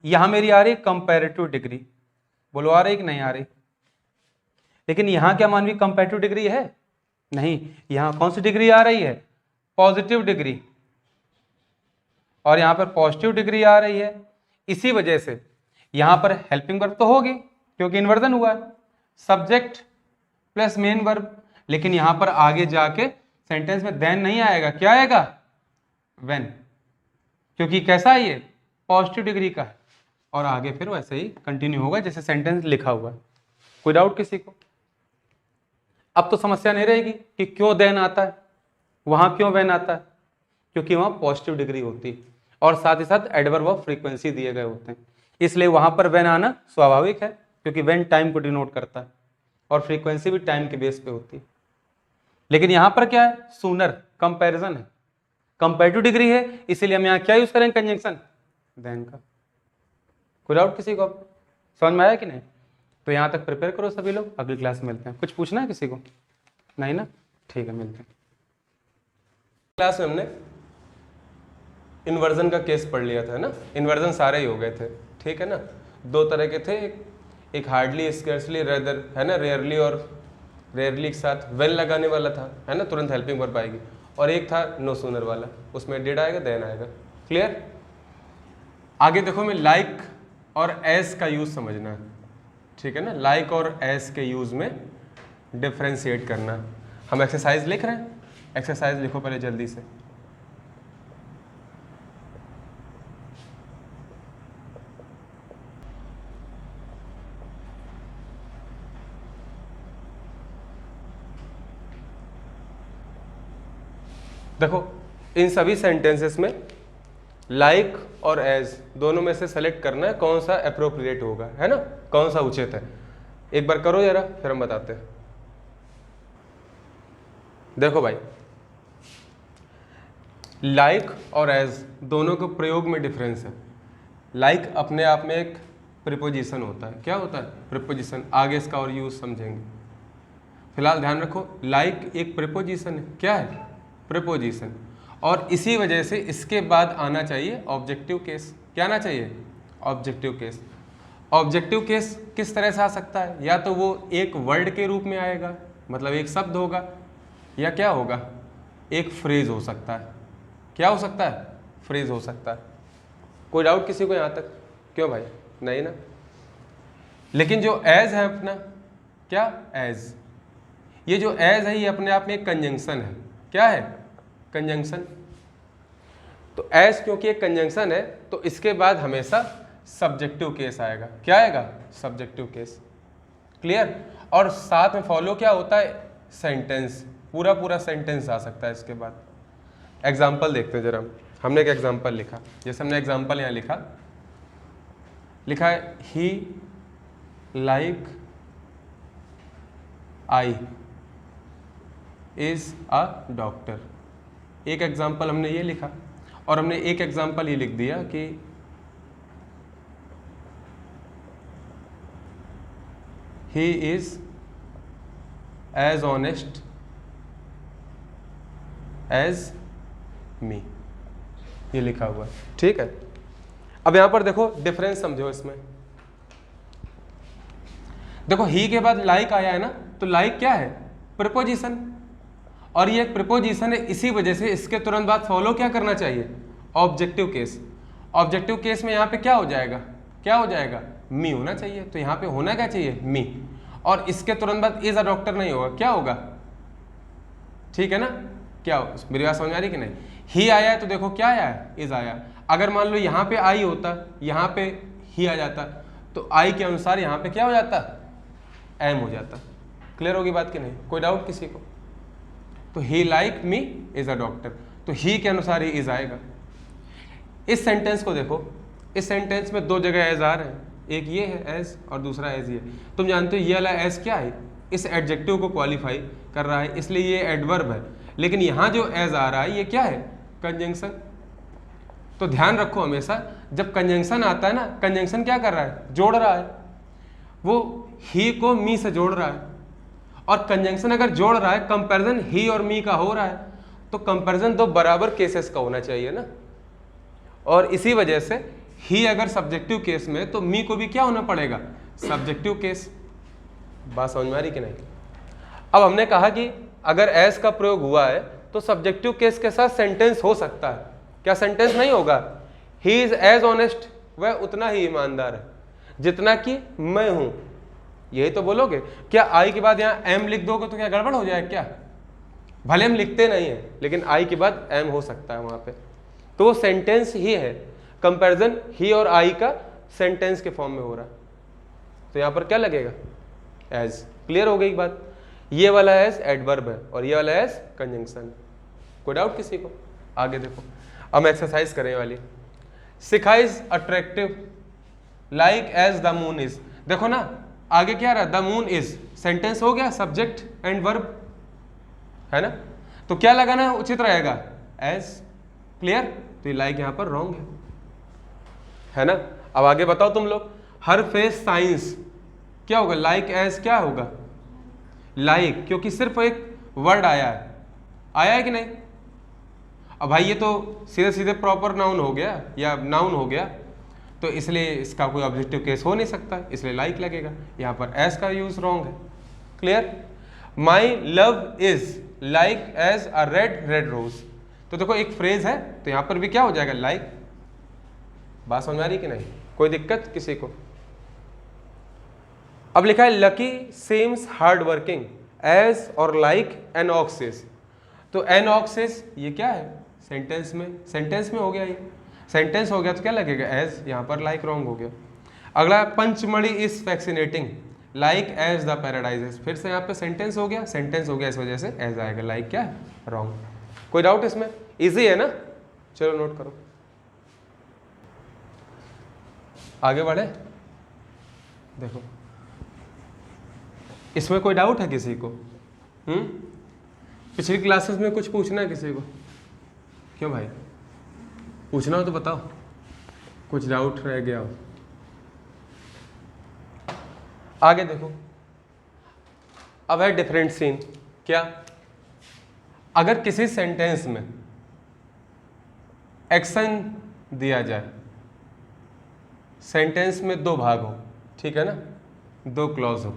यहां मेरी आ रही कंपैरेटिव डिग्री, बोलो आ रही कि नहीं आ रही? लेकिन यहां क्या मानवी कंपैरेटिव डिग्री है? नहीं, यहां कौन सी डिग्री आ रही है? Positive degree. और यहां पर पॉजिटिव डिग्री आ रही है। इसी वजह से यहां पर हेल्पिंग वर्ब तो होगी क्योंकि इन्वर्जन हुआ है, सब्जेक्ट प्लस मेन वर्ब। लेकिन यहां पर आगे जाके सेंटेंस में देन नहीं आएगा, क्या आएगा? व्हेन, क्योंकि कैसा है ये? पॉजिटिव डिग्री का है। और आगे फिर वैसे ही कंटिन्यू होगा जैसे सेंटेंस लिखा हुआ है। कोई डाउट किसी को? अब तो समस्या नहीं रहेगी कि क्यों देन आता है, वहां क्यों व्हेन आता है, क्योंकि वहां पॉजिटिव डिग्री होती है और साथ ही साथ एडवर्ब ऑफ फ्रीक्वेंसी दिए गए होते हैं, इसलिए वहां पर व्हेन आना स्वाभाविक है, क्योंकि व्हेन टाइम को डिनोट करता है और फ्रीक्वेंसी भी टाइम के बेस पे होती है। लेकिन यहां पर क्या है? सूनर, कंपैरिजन है, कंपैरेटिव डिग्री है, इसीलिए हम यहां क्या यूज करेंगे? कंजंक्शन देन का। कोई डाउट किसी को? समझ में आया कि नहीं? तो यहां तक प्रिपेयर करो सभी लोग, अगली क्लास में मिलते हैं। कुछ पूछना है किसी को? नहीं ना? ठीक है, मिलते हैं। क्लास में हमने इन्वर्जन का केस पढ़ लिया था ना, इन्वर्जन सारे ही हो गए थे, ठीक है ना। दो तरह के थे, एक हार्डली, स्केर्सली, रेदर, है ना, रेयरली और रेयरली के साथ वेल लगाने वाला था, है ना, तुरंत हेल्पिंग वर्ब आएगी। और एक था नो सूनर वाला, उसमें डिड आएगा देन आएगा। क्लियर? आगे देखो, मैं लाइक और एस का यूज समझना है, ठीक है ना। लाइक और एस के यूज में डिफ्रेंशिएट करना। हम एक्सरसाइज लिख रहे हैं, एक्सरसाइज लिखो पहले जल्दी से। देखो, इन सभी सेंटेंसेस में लाइक और एज दोनों में से सेलेक्ट करना है कौन सा अप्रोप्रिएट होगा, है ना, कौन सा उचित है। एक बार करो जरा, फिर हम बताते हैं। देखो भाई, लाइक और एज दोनों के प्रयोग में डिफरेंस है। लाइक अपने आप में एक प्रीपोजिशन होता है। क्या होता है? प्रीपोजिशन। आगे इसका और यूज समझेंगे, फिलहाल ध्यान रखो, लाइक एक प्रीपोजिशन है। क्या है? प्रीपोजिशन। और इसी वजह से इसके बाद आना चाहिए ऑब्जेक्टिव केस। क्या आना चाहिए? Objective case. ऑब्जेक्टिव केस किस तरह से आ सकता है? या तो वो एक वर्ड के रूप में आएगा, मतलब एक शब्द होगा या क्या होगा, एक फ्रेज हो सकता है। क्या हो सकता है? फ्रेज हो सकता है। कोई डाउट किसी को यहाँ तक? क्यों भाई? नहीं ना। लेकिन जो एज है अपना, क्या एज, ये जो एज है ये अपने आप में एक कंजंक्शन है। क्या है? कंजंक्शन। तो एज क्योंकि एक कंजंक्शन है तो इसके बाद हमेशा सब्जेक्टिव केस आएगा। क्या आएगा? Subjective case. क्लियर? और साथ में फॉलो क्या होता है? सेंटेंस। पूरा पूरा सेंटेंस आ सकता है इसके बाद। एग्जाम्पल देखते हैं जरा। हमने एक एग्जाम्पल लिखा, जैसे हमने एग्जाम्पल यहाँ लिखा है he like I is a doctor. एक एग्जाम्पल हमने ये लिखा और हमने एक एग्जाम्पल ये लिख दिया कि he is as honest as me, ये लिखा हुआ है। ठीक है, अब यहां पर देखो डिफरेंस समझो इसमें। देखो ही के बाद लाइक आया है ना, तो लाइक क्या है? प्रीपोजिशन, और ये एक प्रीपोजिशन है, इसी वजह से इसके तुरंत बाद फॉलो क्या करना चाहिए? Objective case. ऑब्जेक्टिव केस में यहाँ पे क्या हो जाएगा? क्या हो जाएगा? मी होना चाहिए। तो यहाँ पे होना क्या चाहिए? मी। और इसके तुरंत बाद इज अ डॉक्टर नहीं होगा, क्या होगा? ठीक है ना? क्या हो? मेरी बात समझ आ रही कि नहीं? ही आया है तो देखो क्या आया है? इज आया। अगर मान लो यहाँ पे आई होता, यहाँ पे ही आ जाता, तो आई के अनुसार यहाँ पे क्या हो जाता? एम हो जाता। क्लियर होगी बात कि नहीं? कोई डाउट किसी को? तो he like me is a doctor, तो ही के अनुसार ही इज आएगा। इस सेंटेंस को देखो, इस सेंटेंस में दो जगह एज आ रहे हैं, एक ये है एज और दूसरा एज ये। तुम जानते हो ये वाला एज क्या है? इस एडजेक्टिव को क्वालिफाई कर रहा है, इसलिए ये एडवर्ब है। लेकिन यहाँ जो एज आ रहा है ये क्या है? कंजंक्शन। तो ध्यान रखो हमेशा जब कंजंक्शन आता है ना, कंजंक्शन क्या कर रहा है? जोड़ रहा है। वो ही को मी से जोड़ रहा है, और कंजंक्शन अगर जोड़ रहा है, कंपैरिजन ही और मी का हो रहा है, तो कंपैरिजन दो बराबर केसेस का होना चाहिए ना। और इसी वजह से ही अगर सब्जेक्टिव केस में, तो मी को भी क्या होना पड़ेगा? Subjective case. बात समझ में आ रही कि नहीं? अब हमने कहा कि अगर एस का प्रयोग हुआ है तो सब्जेक्टिव केस के साथ सेंटेंस हो सकता है। क्या सेंटेंस नहीं होगा? ही इज एज ऑनेस्ट, वह उतना ही ईमानदार है जितना कि मैं हूं। यही तो बोलोगे। क्या आई के बाद यहाँ एम लिख दोगे तो क्या गड़बड़ हो जाए क्या? भले हम लिखते नहीं है, लेकिन आई के बाद एम हो सकता है वहां पे, तो वो सेंटेंस ही है। कंपैरिजन ही और आई का सेंटेंस के फॉर्म में हो रहा है, तो यहां पर क्या लगेगा? एज। क्लियर हो गई बात? ये वाला एज एडवर्ब है और ये वाला एज कंजंक्शन। कोई डाउट किसी को? आगे देखो, अब एक्सरसाइज करें वाली। Shikha is attractive like as the moon is. देखो ना आगे क्या रहा? The moon is. सेंटेंस हो गया, सब्जेक्ट एंड वर्ब है ना। तो क्या लगाना उचित रहेगा? एज। क्लियर? तो ये लाइक यहां पर रॉन्ग है ना। अब आगे बताओ तुम लोग। हर फेस साइंस क्या होगा? लाइक एज क्या होगा? लाइक, क्योंकि सिर्फ एक वर्ड आया है कि नहीं? अब भाई ये तो सीधे सीधे प्रॉपर नाउन हो गया या नाउन हो गया, तो इसलिए इसका कोई ऑब्जेक्टिव केस हो नहीं सकता, इसलिए लाइक लगेगा। यहाँ पर एज का यूज रॉन्ग है। Clear? My love is like as a red rose. तो देखो एक फ्रेज है, तो यहाँ पर भी क्या हो जाएगा? लाइक। बात समझ आ रही कि नहीं? कोई दिक्कत किसी को? अब लिखा है lucky seems hard working as और लाइक एन ऑक्स इज। तो एन ऑक्स इज ये क्या है? सेंटेंस में हो गया। ये सेंटेंस हो गया तो क्या लगेगा? एज। यहाँ पर लाइक रॉन्ग हो गया। अगला, Pachmarhi is fascinating like as the paradise. फिर से यहाँ पे सेंटेंस हो गया, इस वजह से एज आएगा। लाइक क्या है? रॉन्ग। कोई डाउट इसमें? इजी है ना? चलो नोट करो, आगे बढ़े। देखो इसमें कोई डाउट है किसी को? पिछली क्लासेस में कुछ पूछना है किसी को? क्यों भाई? पूछना हो तो बताओ, कुछ डाउट रह गया हो। आगे देखो, अब है डिफरेंट सीन। क्या? अगर किसी सेंटेंस में एक्शन दिया जाए, सेंटेंस में दो भाग हो, ठीक है ना, दो क्लॉज हो,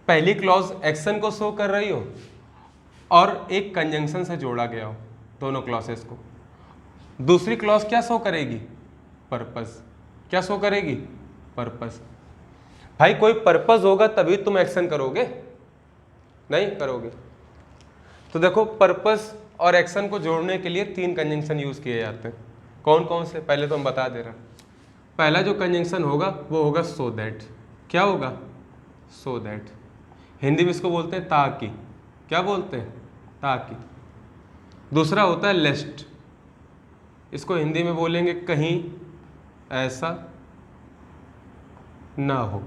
पहली क्लॉज एक्शन को शो कर रही हो और एक कंजंक्शन से जोड़ा गया हो दोनों क्लॉसेस को। दूसरी क्लॉज क्या शो करेगी? पर्पस। क्या शो करेगी? पर्पस। भाई कोई पर्पस होगा तभी तुम एक्शन करोगे, नहीं करोगे। तो देखो पर्पस और एक्शन को जोड़ने के लिए 3 कंजंक्शन यूज किए जाते हैं। कौन कौन से? पहले तो हम बता दे रहे हैं। पहला जो कंजंक्शन होगा वो होगा सो दैट। क्या होगा? So that. हिंदी में इसको बोलते हैं ताकि। क्या बोलते हैं? ताकि। दूसरा होता है लेस्ट। इसको हिंदी में बोलेंगे कहीं ऐसा ना हो।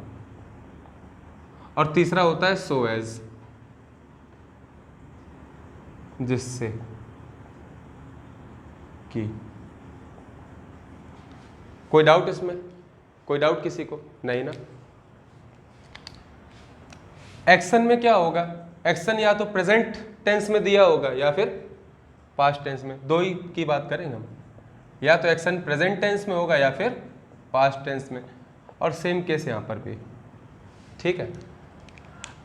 और तीसरा होता है सो एज, जिससे कि। कोई डाउट इसमें? कोई डाउट किसी को? नहीं ना। एक्शन में क्या होगा? एक्शन या तो प्रेजेंट टेंस में दिया होगा या फिर पास्ट टेंस में, दो ही की बात करेंगे हम। या तो एक्शन प्रेजेंट टेंस में होगा या फिर पास्ट टेंस में, और सेम केस यहाँ पर भी, ठीक है।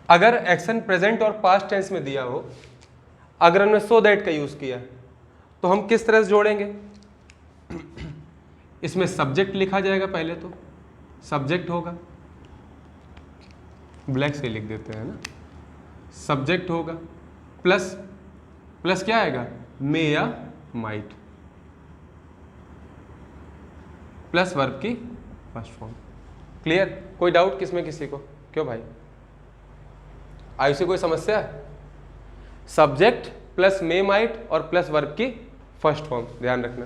अगर एक्शन प्रेजेंट और पास्ट टेंस में दिया हो, अगर हमने सो दैट का यूज किया तो हम किस तरह से जोड़ेंगे? इसमें सब्जेक्ट लिखा जाएगा। पहले तो सब्जेक्ट होगा, ब्लैक से लिख देते हैं ना। सब्जेक्ट होगा प्लस प्लस क्या आएगा? मे या माइट, प्लस वर्ब की फर्स्ट फॉर्म। क्लियर? कोई डाउट किसमें किसी को? क्यों भाई, आई से कोई समस्या? सब्जेक्ट प्लस मे माइट और प्लस वर्ब की फर्स्ट फॉर्म, ध्यान रखना।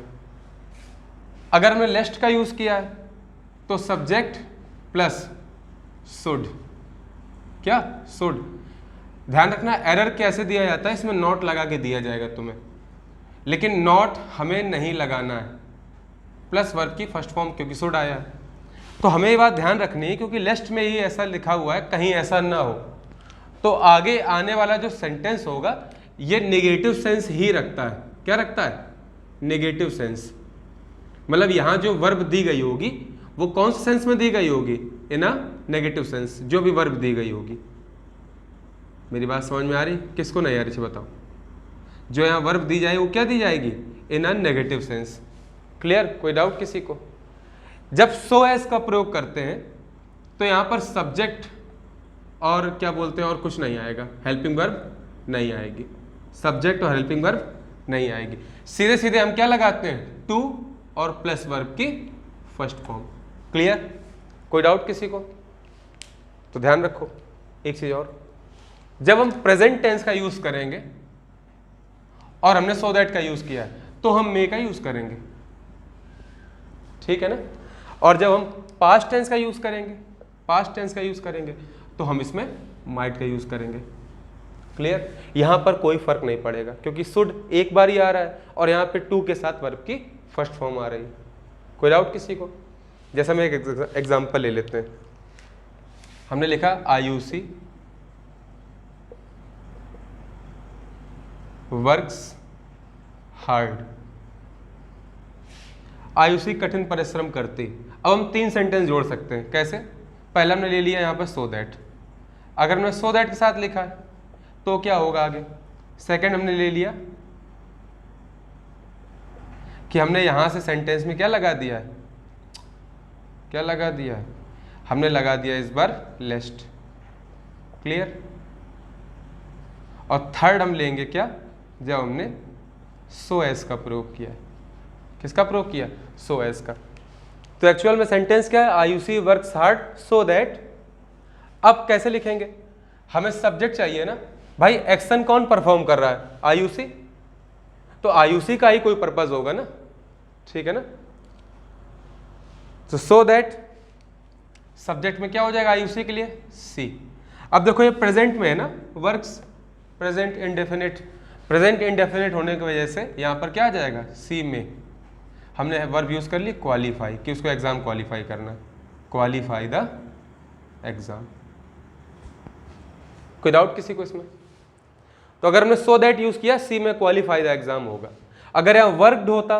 अगर हमने लेस्ट का यूज किया है तो सब्जेक्ट प्लस शुड। क्या? शुड। ध्यान रखना एरर कैसे दिया जाता है, इसमें नॉट लगा के दिया जाएगा तुम्हें, लेकिन नॉट हमें नहीं लगाना है, प्लस वर्ब की फर्स्ट फॉर्म, क्योंकि शुड आया है। तो हमें ये बात ध्यान रखनी है, क्योंकि लेस्ट में ही ऐसा लिखा हुआ है, कहीं ऐसा ना हो। तो आगे आने वाला जो सेंटेंस होगा ये नेगेटिव सेंस ही रखता है। क्या रखता है? Negative sense. मतलब यहां जो वर्ब दी गई होगी वो कौन से सेंस में दी गई होगी? इन अ नेगेटिव सेंस। जो भी वर्ब दी गई होगी, मेरी बात समझ में आ रही? किसको नहीं आ रही बताओ? जो यहाँ वर्ब दी जाए वो क्या दी जाएगी? इन अ नेगेटिव सेंस। क्लियर? कोई डाउट किसी को? जब सो एज का प्रयोग करते हैं तो यहाँ पर सब्जेक्ट और क्या बोलते हैं और कुछ नहीं आएगा, हेल्पिंग वर्ब नहीं आएगी। सब्जेक्ट और हेल्पिंग वर्ब नहीं आएगी, सीधे सीधे हम क्या लगाते हैं? टू और प्लस वर्ब की फर्स्ट फॉर्म। क्लियर? कोई डाउट किसी को? तो ध्यान रखो एक चीज और, जब हम प्रेजेंट टेंस का यूज करेंगे और हमने सो दैट का यूज किया तो हम मे का यूज करेंगे, ठीक है ना। और जब हम पास्ट टेंस का यूज करेंगे, पास्ट टेंस का यूज करेंगे तो हम इसमें माइट का यूज करेंगे। क्लियर? यहां पर कोई फर्क नहीं पड़ेगा, क्योंकि शुड एक बार ही आ रहा है और यहां पे टू के साथ वर्ब की फर्स्ट फॉर्म आ रही है। कोई डाउट किसी को? जैसा मैं एक एग्जांपल ले लेते हैं। हमने लिखा आयुषी वर्क्स हार्ड। आयुषी कठिन परिश्रम करती। अब हम 3 सेंटेंस जोड़ सकते हैं। कैसे? पहला हमने ले लिया यहाँ पर सो दैट। अगर हमने सो दैट के साथ लिखा है तो क्या होगा आगे? सेकंड हमने ले लिया कि हमने यहां से सेंटेंस में क्या लगा दिया है? क्या लगा दिया है? हमने लगा दिया इस बार लेस्ट। क्लियर? और थर्ड हम लेंगे क्या? जब हमने सो एस का प्रयोग किया। किसका प्रयोग किया? सो एस का। तो एक्चुअल में सेंटेंस क्या है? Ayushi works hard so that. अब कैसे लिखेंगे? हमें सब्जेक्ट चाहिए ना भाई, एक्शन कौन परफॉर्म कर रहा है? आयुषी। तो आयुषी का ही कोई पर्पस होगा ना, ठीक है ना। तो सो दैट सब्जेक्ट में क्या हो जाएगा आयुषी के लिए? सी। अब देखो ये प्रेजेंट में है ना, works present indefinite. Present indefinite होने की वजह से यहां पर क्या आ जाएगा? सी में हमने वर्ब यूज कर ली क्वालिफाई, कि उसको एग्जाम क्वालिफाई करना, क्वालिफाई द एग्जाम। कोई डाउट किसी को इसमें? तो अगर हमने सो दैट यूज किया, सी में क्वालिफाई द एग्जाम होगा। अगर यहां वर्कड होता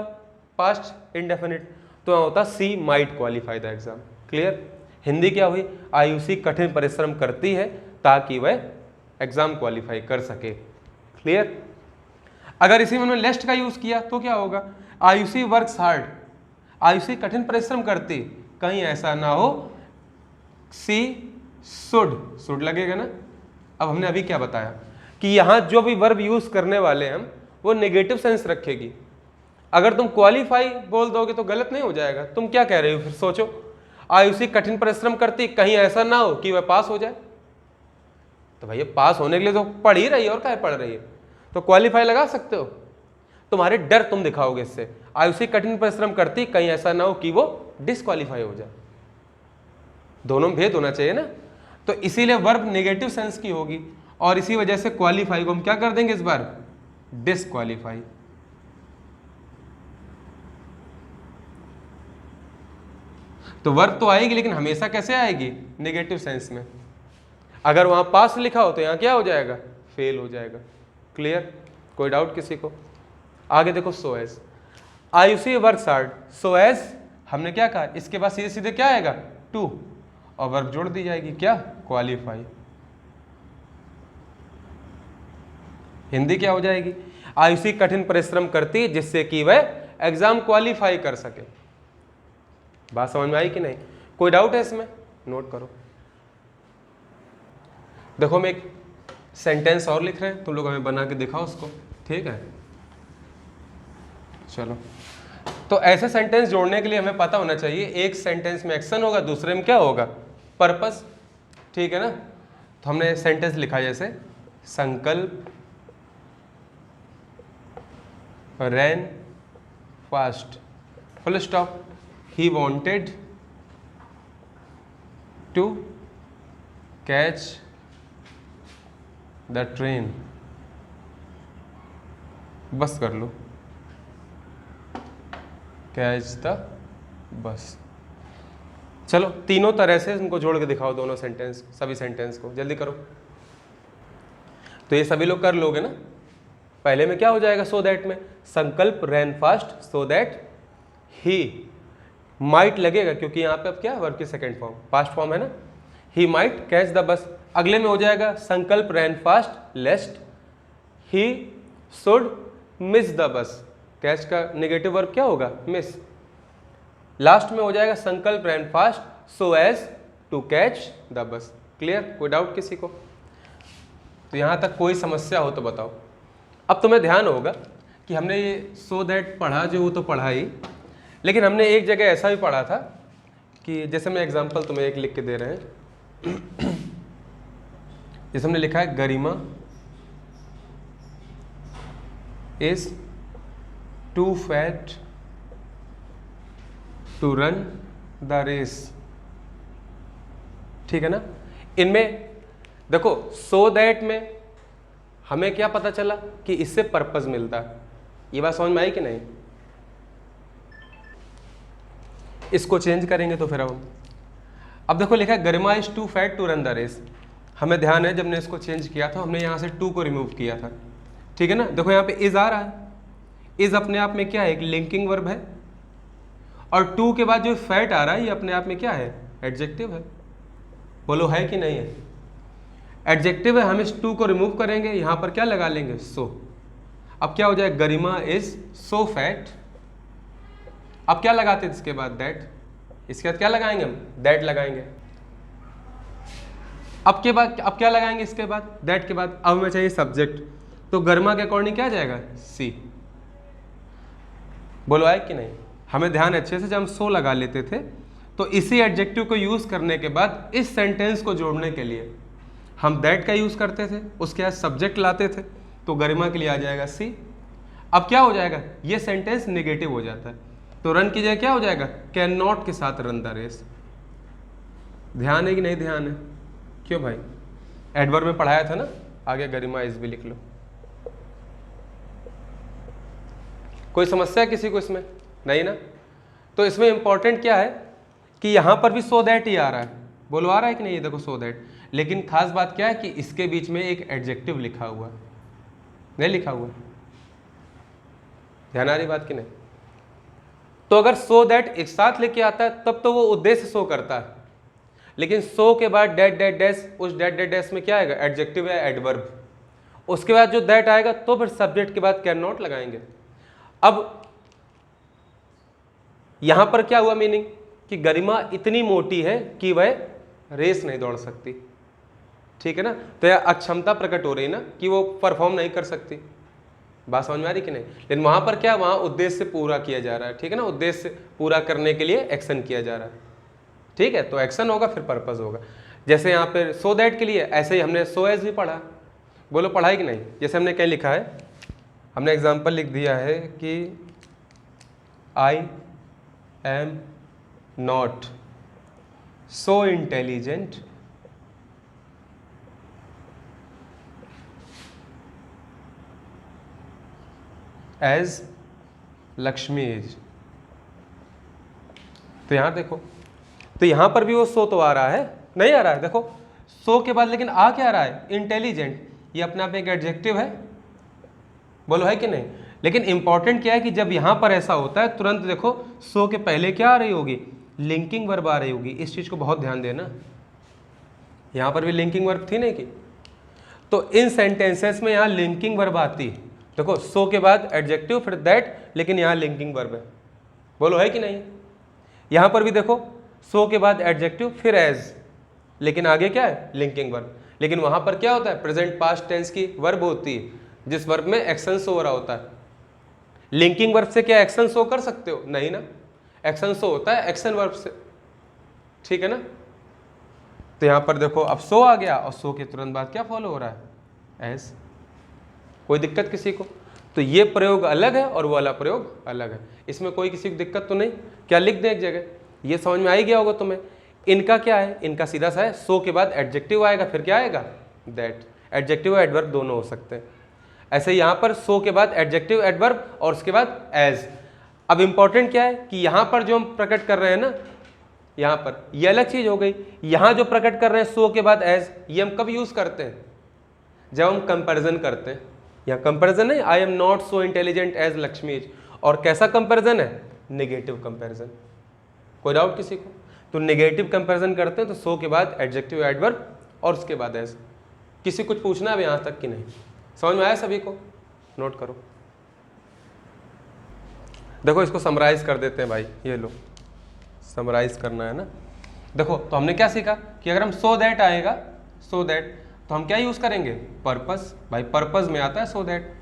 पास्ट इंडेफिनिट तो यहां होता she might qualify the exam. Clear? Hindi क्या हुई? आयुषी कठिन परिश्रम करती है ताकि वह एग्जाम क्वालिफाई कर सके। क्लियर? अगर इसी में उन्होंने लेस्ट का यूज किया तो क्या होगा? आयुषी वर्क्स हार्ड, आयुषी कठिन परिश्रम करती, कहीं ऐसा ना हो सी शुड लगेगा ना। अब हमने अभी क्या बताया कि यहां जो भी वर्ब यूज करने वाले हैं हम वो नेगेटिव सेंस रखेगी। अगर तुम क्वालिफाई बोल दोगे तो गलत नहीं हो जाएगा। तुम क्या कह रहे हो? फिर सोचो, आयुषी कठिन परिश्रम करती, कहीं ऐसा ना हो कि वह पास हो जाए। तो भैया पास होने के लिए तो पढ़ ही रही है, और क्या पढ़ रही है, तो क्वालिफाई लगा सकते हो। तुम्हारे डर तुम दिखाओगे इससे। आयुषी कठिन परिश्रम करती, कहीं ऐसा ना हो कि वो डिस्क्वालीफाई हो जाए। दोनों में भेद होना चाहिए ना। तो इसीलिए वर्ब नेगेटिव सेंस की होगी, और इसी वजह से क्वालिफाई को हम क्या कर देंगे इस बार? डिस्क्वालीफाई। तो वर्ब तो आएगी, लेकिन हमेशा कैसे आएगी? नेगेटिव सेंस में। अगर वहां पास लिखा हो तो यहां क्या हो जाएगा? फेल हो जाएगा। क्लियर? कोई डाउट किसी को? आगे देखो, so as, Ayushi works hard, so as हमने क्या कहा? इसके बाद सीधे सीधे क्या आएगा? टू, और वर्ब जोड़ दी जाएगी, क्या? क्वालिफाई। हिंदी क्या हो जाएगी? आयुषी कठिन परिश्रम करती जिससे कि वह एग्जाम क्वालिफाई कर सके। बात समझ में आई कि नहीं? कोई डाउट है इसमें? नोट करो। देखो हम एक सेंटेंस और लिख रहे हैं, तुम लोग हमें बना के दिखाओ उसको, ठीक है? चलो, तो ऐसे सेंटेंस जोड़ने के लिए हमें पता होना चाहिए, एक सेंटेंस में एक्शन होगा, दूसरे में क्या होगा? पर्पस। ठीक है ना? तो हमने सेंटेंस लिखा जैसे, Sankalp ran fast, full stop, he wanted to catch the train, बस कर लो, कैच द बस। चलो तीनों तरह से इनको जोड़ के दिखाओ, दोनों सेंटेंस, सभी सेंटेंस को जल्दी करो। तो ये सभी लोग कर लोगे ना? पहले में क्या हो जाएगा? सो दैट में Sankalp ran fast so that he, might लगेगा क्योंकि यहाँ पे अब क्या? वर्ब की सेकंड फॉर्म, पास्ट फॉर्म है ना। ही माइट कैच द बस। अगले में हो जाएगा Sankalp ran fast lest he should miss the bus. Catch का नेगेटिव वर्ब क्या होगा? मिस। लास्ट में हो जाएगा Sankalp ran fast so as to catch the bus. Clear? कोई डाउट किसी को? तो यहाँ तक कोई समस्या हो तो बताओ। अब तुम्हें ध्यान होगा कि हमने ये सो दैट पढ़ा, जो वो तो पढ़ा ही, लेकिन हमने एक जगह ऐसा भी पढ़ा था कि जैसे मैं एग्जांपल तुम्हें एक लिख के दे रहे हैं, जैसे हमने लिखा है Garima is too fat to run the race. ठीक है ना? इनमें देखो, सो दैट में हमें क्या पता चला कि इससे पर्पस मिलता है। ये बात समझ में आई कि नहीं? इसको चेंज करेंगे तो फिर अब देखो लिखा है Garima is too fat to run the race. हमें ध्यान है जब ने इसको चेंज किया था, हमने यहाँ से टू को रिमूव किया था। ठीक है ना? देखो यहाँ पे इज आ रहा है, इज अपने आप में क्या है? एक लिंकिंग वर्ब है, और टू के बाद जो फैट आ रहा है ये अपने आप में क्या है? एडजेक्टिव है। बोलो है कि नहीं है? एडजेक्टिव है। हम इस टू को रिमूव करेंगे, यहाँ पर क्या लगा लेंगे? सो। अब क्या हो जाए? गरिमा इज सो फैट। अब क्या लगाते हैं इसके बाद? दैट। इसके बाद क्या लगाएंगे हम? दैट लगाएंगे। अब क्या लगाएंगे इसके बाद? दैट के बाद अब हमें चाहिए सब्जेक्ट, तो गरिमा के अकॉर्डिंग क्या आ जाएगा? सी। बोलो आए कि नहीं? हमें ध्यान अच्छे से, जब हम सो लगा लेते थे तो इसी एडजेक्टिव को यूज करने के बाद इस सेंटेंस को जोड़ने के लिए हम दैट का यूज करते थे, उसके बाद सब्जेक्ट लाते थे, तो गरिमा के लिए आ जाएगा सी। अब क्या हो जाएगा? ये सेंटेंस नेगेटिव हो जाता है, तो रन की जगह क्या हो जाएगा? कैन नॉट के साथ रन द रेस। ध्यान है कि नहीं ध्यान है? क्यों भाई? एडवर्ब में पढ़ाया था ना, आगे गरिमा इज भी लिख लो। कोई समस्या किसी को इसमें? नहीं ना? तो इसमें इंपॉर्टेंट क्या है कि यहां पर भी सो दैट ही आ रहा है। बोलो आ रहा है कि नहीं? ये देखो सो दैट, लेकिन खास बात क्या है कि इसके बीच में एक एडजेक्टिव लिखा हुआ, नहीं लिखा हुआ? ध्यान आ रही बात कि नहीं? तो अगर सो दैट एक साथ लेके आता है तब तो वो उद्देश्य शो करता है, लेकिन सो के बाद डेट डेट डैश, उस डेट डेट डैश में क्या आएगा, एडजेक्टिव या एडवर्ब। उसके बाद जो दैट आएगा तो फिर सब्जेक्ट के बाद कैन नॉट लगाएंगे। अब यहां पर क्या हुआ मीनिंग कि गरिमा इतनी मोटी है कि वह रेस नहीं दौड़ सकती, ठीक है ना, तो यह अक्षमता प्रकट हो रही ना कि वो परफॉर्म नहीं कर सकती। बात समझ में आ रही कि नहीं? लेकिन वहां पर क्या, वहां उद्देश्य पूरा किया जा रहा है, ठीक है ना, उद्देश्य पूरा करने के लिए एक्शन किया जा रहा है, ठीक है, तो एक्शन होगा फिर पर्पस होगा। जैसे यहाँ पे सो दैट के लिए, ऐसे ही हमने सो एज भी पढ़ा, बोलो पढ़ा है कि नहीं? जैसे हमने कहीं लिखा है, हमने एग्जाम्पल लिख दिया है कि I am not so intelligent as Lakshmi is. तो यहां देखो, तो यहां पर भी वो सो तो आ रहा है, नहीं आ रहा है, देखो सो के बाद लेकिन आ क्या रहा है, इंटेलिजेंट, ये अपने आप में एक एडजेक्टिव है, बोलो है कि नहीं? लेकिन इंपॉर्टेंट क्या है कि जब यहां पर ऐसा होता है तुरंत देखो सो के पहले क्या आ रही होगी, लिंकिंग वर्ब आ रही होगी। इस चीज को बहुत ध्यान देना, यहां पर भी लिंकिंग वर्ब थी नहीं की, तो इन सेंटेंसेस में यहां लिंकिंग वर्ब आती है। देखो सो के बाद एडजेक्टिव फिर दैट, लेकिन यहां लिंकिंग वर्ब है, बोलो है कि नहीं? यहां पर भी देखो सो के बाद एडजेक्टिव फिर एज, लेकिन आगे क्या है, लिंकिंग वर्ब। लेकिन वहां पर क्या होता है, प्रेजेंट पास्ट टेंस की वर्ब होती है, जिस वर्ब में एक्शन शो हो रहा होता है। लिंकिंग वर्ब से क्या एक्शन शो कर सकते हो? नहीं ना, एक्शन शो होता है एक्शन वर्ब से, ठीक है ना। तो यहां पर देखो अब सो आ गया और सो के तुरंत बाद क्या फॉलो हो रहा है, एज। कोई दिक्कत किसी को? तो ये प्रयोग अलग है और वो वाला प्रयोग अलग है, इसमें कोई किसी को दिक्कत तो नहीं? क्या लिख दें एक जगह, ये समझ में आ ही गया होगा तुम्हें। इनका क्या है, इनका सीधा सा है, सो के बाद एडजेक्टिव आएगा फिर क्या आएगा, दैट। एडजेक्टिव और एडवर्ब दोनों हो सकते हैं। ऐसे यहाँ पर सो के बाद एडजेक्टिव एडवर्ब और उसके बाद एज। अब इंपॉर्टेंट क्या है कि यहाँ पर जो हम प्रकट कर रहे हैं ना, यहाँ पर ये अलग चीज हो गई। यहाँ जो प्रकट कर रहे हैं सो के बाद एज, ये हम कब यूज करते हैं, जब हम कंपैरिजन करते हैं। यहाँ कंपैरिजन है, I am not so intelligent as Lakshmi is, और कैसा कंपैरिजन है, नेगेटिव कंपैरिजन। कोई डाउट किसी को? तो नेगेटिव कंपैरिजन करते हैं तो सो के बाद एडजेक्टिव एडवर्ब और उसके बाद एज। किसी कुछ पूछना है यहाँ तक कि नहीं? समझ में आया सभी को? नोट करो। देखो इसको समराइज कर देते हैं भाई, ये लो समराइज करना है ना। देखो तो हमने क्या सीखा कि अगर हम सो दैट आएगा, सो दैट, तो हम क्या यूज करेंगे, पर्पस। भाई पर्पस में आता है सो दैट।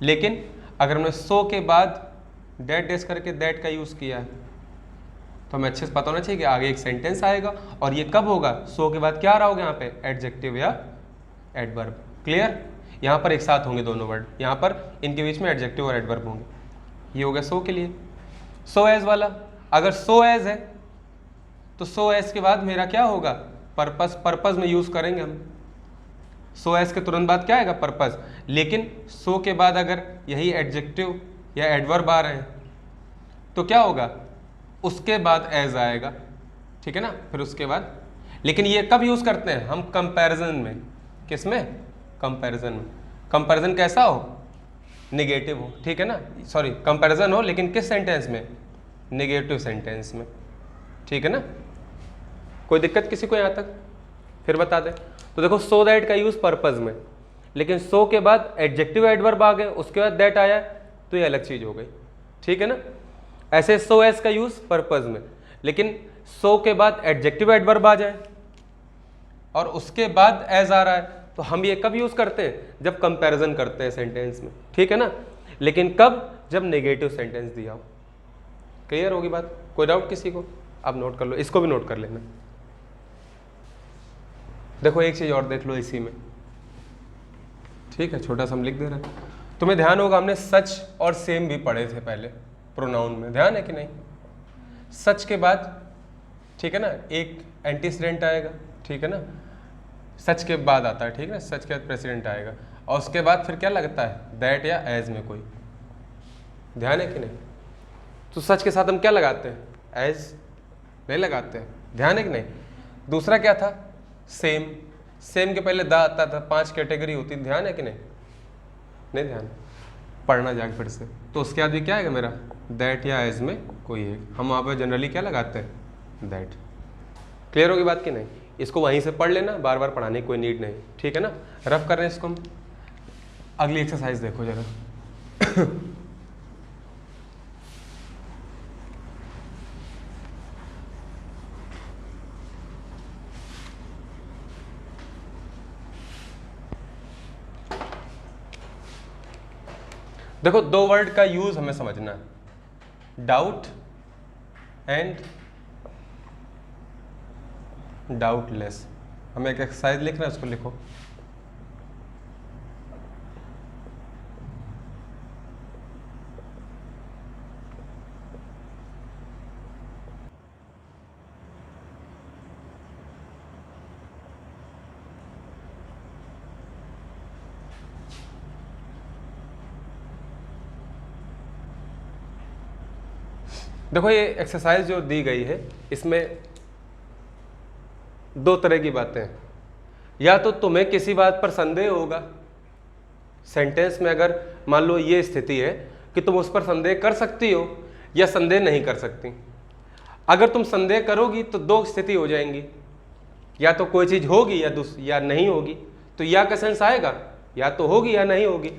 लेकिन अगर हमने सो के बाद डेट डेस करके दैट का यूज किया है तो हमें अच्छे से पता होना चाहिए कि आगे एक सेंटेंस आएगा और ये कब होगा, सो के बाद क्या आ रहा होगा यहाँ पे, एडजेक्टिव या एडवर्ब। क्लियर? यहाँ पर एक साथ होंगे दोनों वर्ड, यहाँ पर इनके बीच में एडजेक्टिव और एडवर्ब होंगे। ये हो गया सो के लिए। सो एज वाला, अगर सो एज है तो सो एज के बाद मेरा क्या होगा, पर्पस। पर्पस में यूज करेंगे हम। सो एज के तुरंत बाद क्या आएगा, पर्पस। लेकिन सो के बाद अगर यही एडजेक्टिव या एडवर्ब आ रहे हैं तो क्या होगा, उसके बाद एज आएगा, ठीक है ना। फिर उसके बाद, लेकिन ये कब यूज करते हैं हम, कंपैरिजन में। किस में, कंपैरिजन में। कंपैरिजन कैसा हो, नेगेटिव हो, ठीक है ना, सॉरी कंपैरिजन हो, लेकिन किस सेंटेंस में, नेगेटिव सेंटेंस में, ठीक है ना। कोई दिक्कत किसी को यहाँ तक? फिर बता दे। तो देखो सो दैट का यूज पर्पस में, लेकिन सो के बाद एडजेक्टिव एडवर्ब आ गए, उसके बाद दैट आया तो ये अलग चीज हो गई, ठीक है ना। ऐसे सो एज का यूज पर्पस में, लेकिन सो के बाद एडजेक्टिव एडवर्ब आ जाए और उसके बाद एज आ रहा है तो हम ये कब यूज करते हैं, जब कंपैरिजन करते हैं सेंटेंस में, ठीक है ना। लेकिन कब, जब नेगेटिव सेंटेंस दिया हो। क्लियर होगी बात? कोई डाउट किसी को? अब नोट कर लो, इसको भी नोट कर लेना। देखो एक चीज और देख लो इसी में, ठीक है, छोटा सा हम लिख दे रहे हैं। तुम्हें ध्यान होगा हमने सच और सेम भी पढ़े थे पहले प्रोनाउन में, ध्यान है कि नहीं। सच के बाद, ठीक है ना, एक एंटीसीडेंट आएगा, ठीक है ना, सच के बाद आता है, ठीक है ना, सच के बाद प्रेसिडेंट आएगा और उसके बाद फिर क्या लगता है, दैट या एज में कोई, ध्यान है कि नहीं। तो सच के साथ हम क्या लगाते हैं, एज नहीं लगाते हैं, ध्यान है कि नहीं। दूसरा क्या था, सेम। सेम के पहले दा आता था, 5 कैटेगरी होती, ध्यान है कि नहीं, नहीं ध्यान, पढ़ना जाके फिर से। तो उसके बाद भी क्या आएगा मेरा, दैट या एज में कोई एक, हम वहाँ पर जनरली क्या लगाते हैं, दैट। क्लियर होगी बात कि नहीं? इसको वहीं से पढ़ लेना, बार बार पढ़ाने की कोई नीड नहीं, ठीक है ना। रफ कर रहे हैं इसको हम। अगली एक्सरसाइज देखो जरा। देखो, दो वर्ड का यूज हमें समझना है, डाउट एंड डाउटलेस। हमें एक एक्सरसाइज लिखना है, उसको लिखो। देखो, ये एक्सरसाइज जो दी गई है इसमें दो तरह की बातें हैं। या तो तुम्हें किसी बात पर संदेह होगा, सेंटेंस में अगर मान लो ये स्थिति है कि तुम उस पर संदेह कर सकती हो या संदेह नहीं कर सकती। अगर तुम संदेह करोगी तो दो स्थिति हो जाएंगी, या तो कोई चीज़ होगी या नहीं होगी। तो या का सेंस आएगा, या तो होगी या नहीं होगी।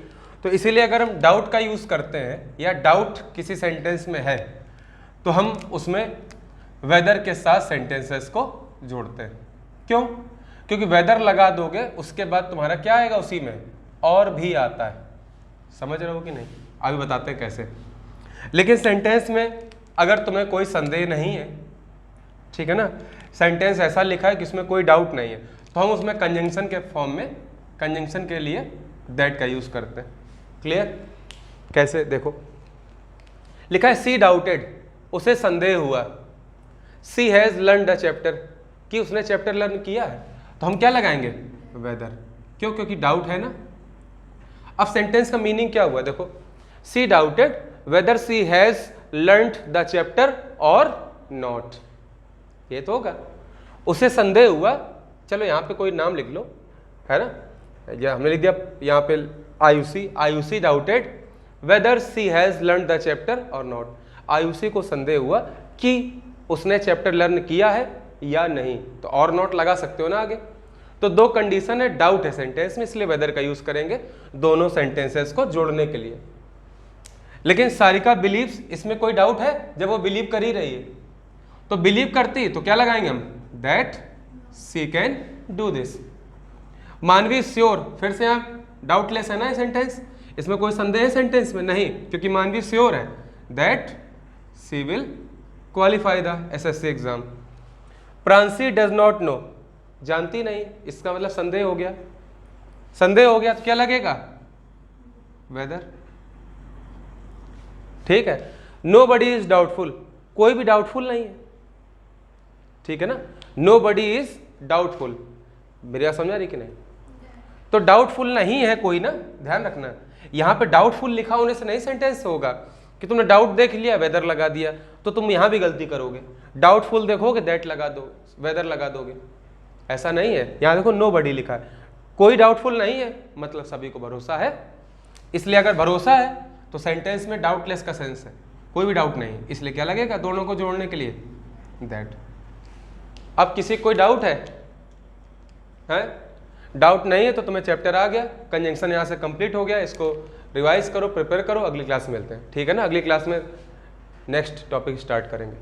तो इसीलिए अगर हम डाउट का यूज़ करते हैं या डाउट किसी सेंटेंस में है तो हम उसमें वेदर के साथ सेंटेंसेस को जोड़ते हैं। क्यों? क्योंकि वेदर लगा दोगे उसके बाद तुम्हारा क्या आएगा उसी में, और भी आता है। समझ रहे हो कि नहीं? अभी बताते हैं कैसे। लेकिन सेंटेंस में अगर तुम्हें कोई संदेह नहीं है, ठीक है ना, सेंटेंस ऐसा लिखा है कि उसमें कोई डाउट नहीं है, तो हम उसमें कंजंक्शन के फॉर्म में, कंजंक्शन के लिए दैट का यूज करते हैं। क्लियर? कैसे? देखो, लिखा है सी डाउटेड, उसे संदेह हुआ। सी हैज लर्न द चैप्टर, कि उसने चैप्टर लर्न किया है। तो हम क्या लगाएंगे? वेदर। क्यों? क्योंकि डाउट है ना। अब सेंटेंस का मीनिंग क्या हुआ? देखो, she doubted whether she has learn the chapter or not, ये तो होगा। उसे संदेह हुआ, चलो यहाँ पे कोई नाम लिख लो, है ना, या हमने लिख दिया यहाँ पे Ayushi. Ayushi doubted whether she has learn the chapter or not. Ayushi को संदेह हुआ कि उसने चैप्टर लर्न किया है या नहीं। तो और नॉट लगा सकते हो ना आगे। तो दो कंडीशन है, डाउट है सेंटेंस में, इसलिए वेदर का यूज करेंगे दोनों सेंटेंसेस को जोड़ने के लिए। लेकिन सारिका बिलीव्स, इसमें कोई डाउट है? जब वो बिलीव कर ही रही है, तो बिलीव करती तो क्या लगाएंगे हम? That she can do this. Manavi sure, फिर से यहाँ डाउटलेस है ना ये सेंटेंस, इसमें कोई संदेह है सेंटेंस में? नहीं, क्योंकि मानवी श्योर है that she will qualify the SSC exam. Pranshi does not know, जानती नहीं, इसका मतलब संदेह हो गया। संदेह हो गया तो क्या लगेगा? वेदर। ठीक है। नो बडी इज डाउटफुल, कोई भी डाउटफुल नहीं है, ठीक है ना। नो बडी इज डाउटफुल, मेरी बात समझ आ रही कि नहीं? तो डाउटफुल नहीं है कोई ना, ध्यान रखना। यहां पे डाउटफुल लिखा होने से नहीं सेंटेंस होगा कि तुमने डाउट देख लिया वेदर लगा दिया, तो तुम यहां भी गलती करोगे। डाउटफुल देखोगे दैट लगा दो, वेदर लगा दोगे, ऐसा नहीं है। यहां देखो नो बडी लिखा है, कोई डाउटफुल नहीं है, मतलब सभी को भरोसा है। इसलिए अगर भरोसा है तो सेंटेंस में डाउटलेस का सेंस है, कोई भी डाउट नहीं, इसलिए क्या लगेगा दोनों को जोड़ने के लिए? दैट। अब किसी कोई डाउट है? डाउट नहीं है तो तुम्हें चैप्टर आ गया, कंजंक्शन यहाँ से कंप्लीट हो गया। इसको रिवाइज करो, प्रिपेयर करो, अगली क्लास में मिलते हैं, ठीक है ना। अगली क्लास में नेक्स्ट टॉपिक स्टार्ट करेंगे।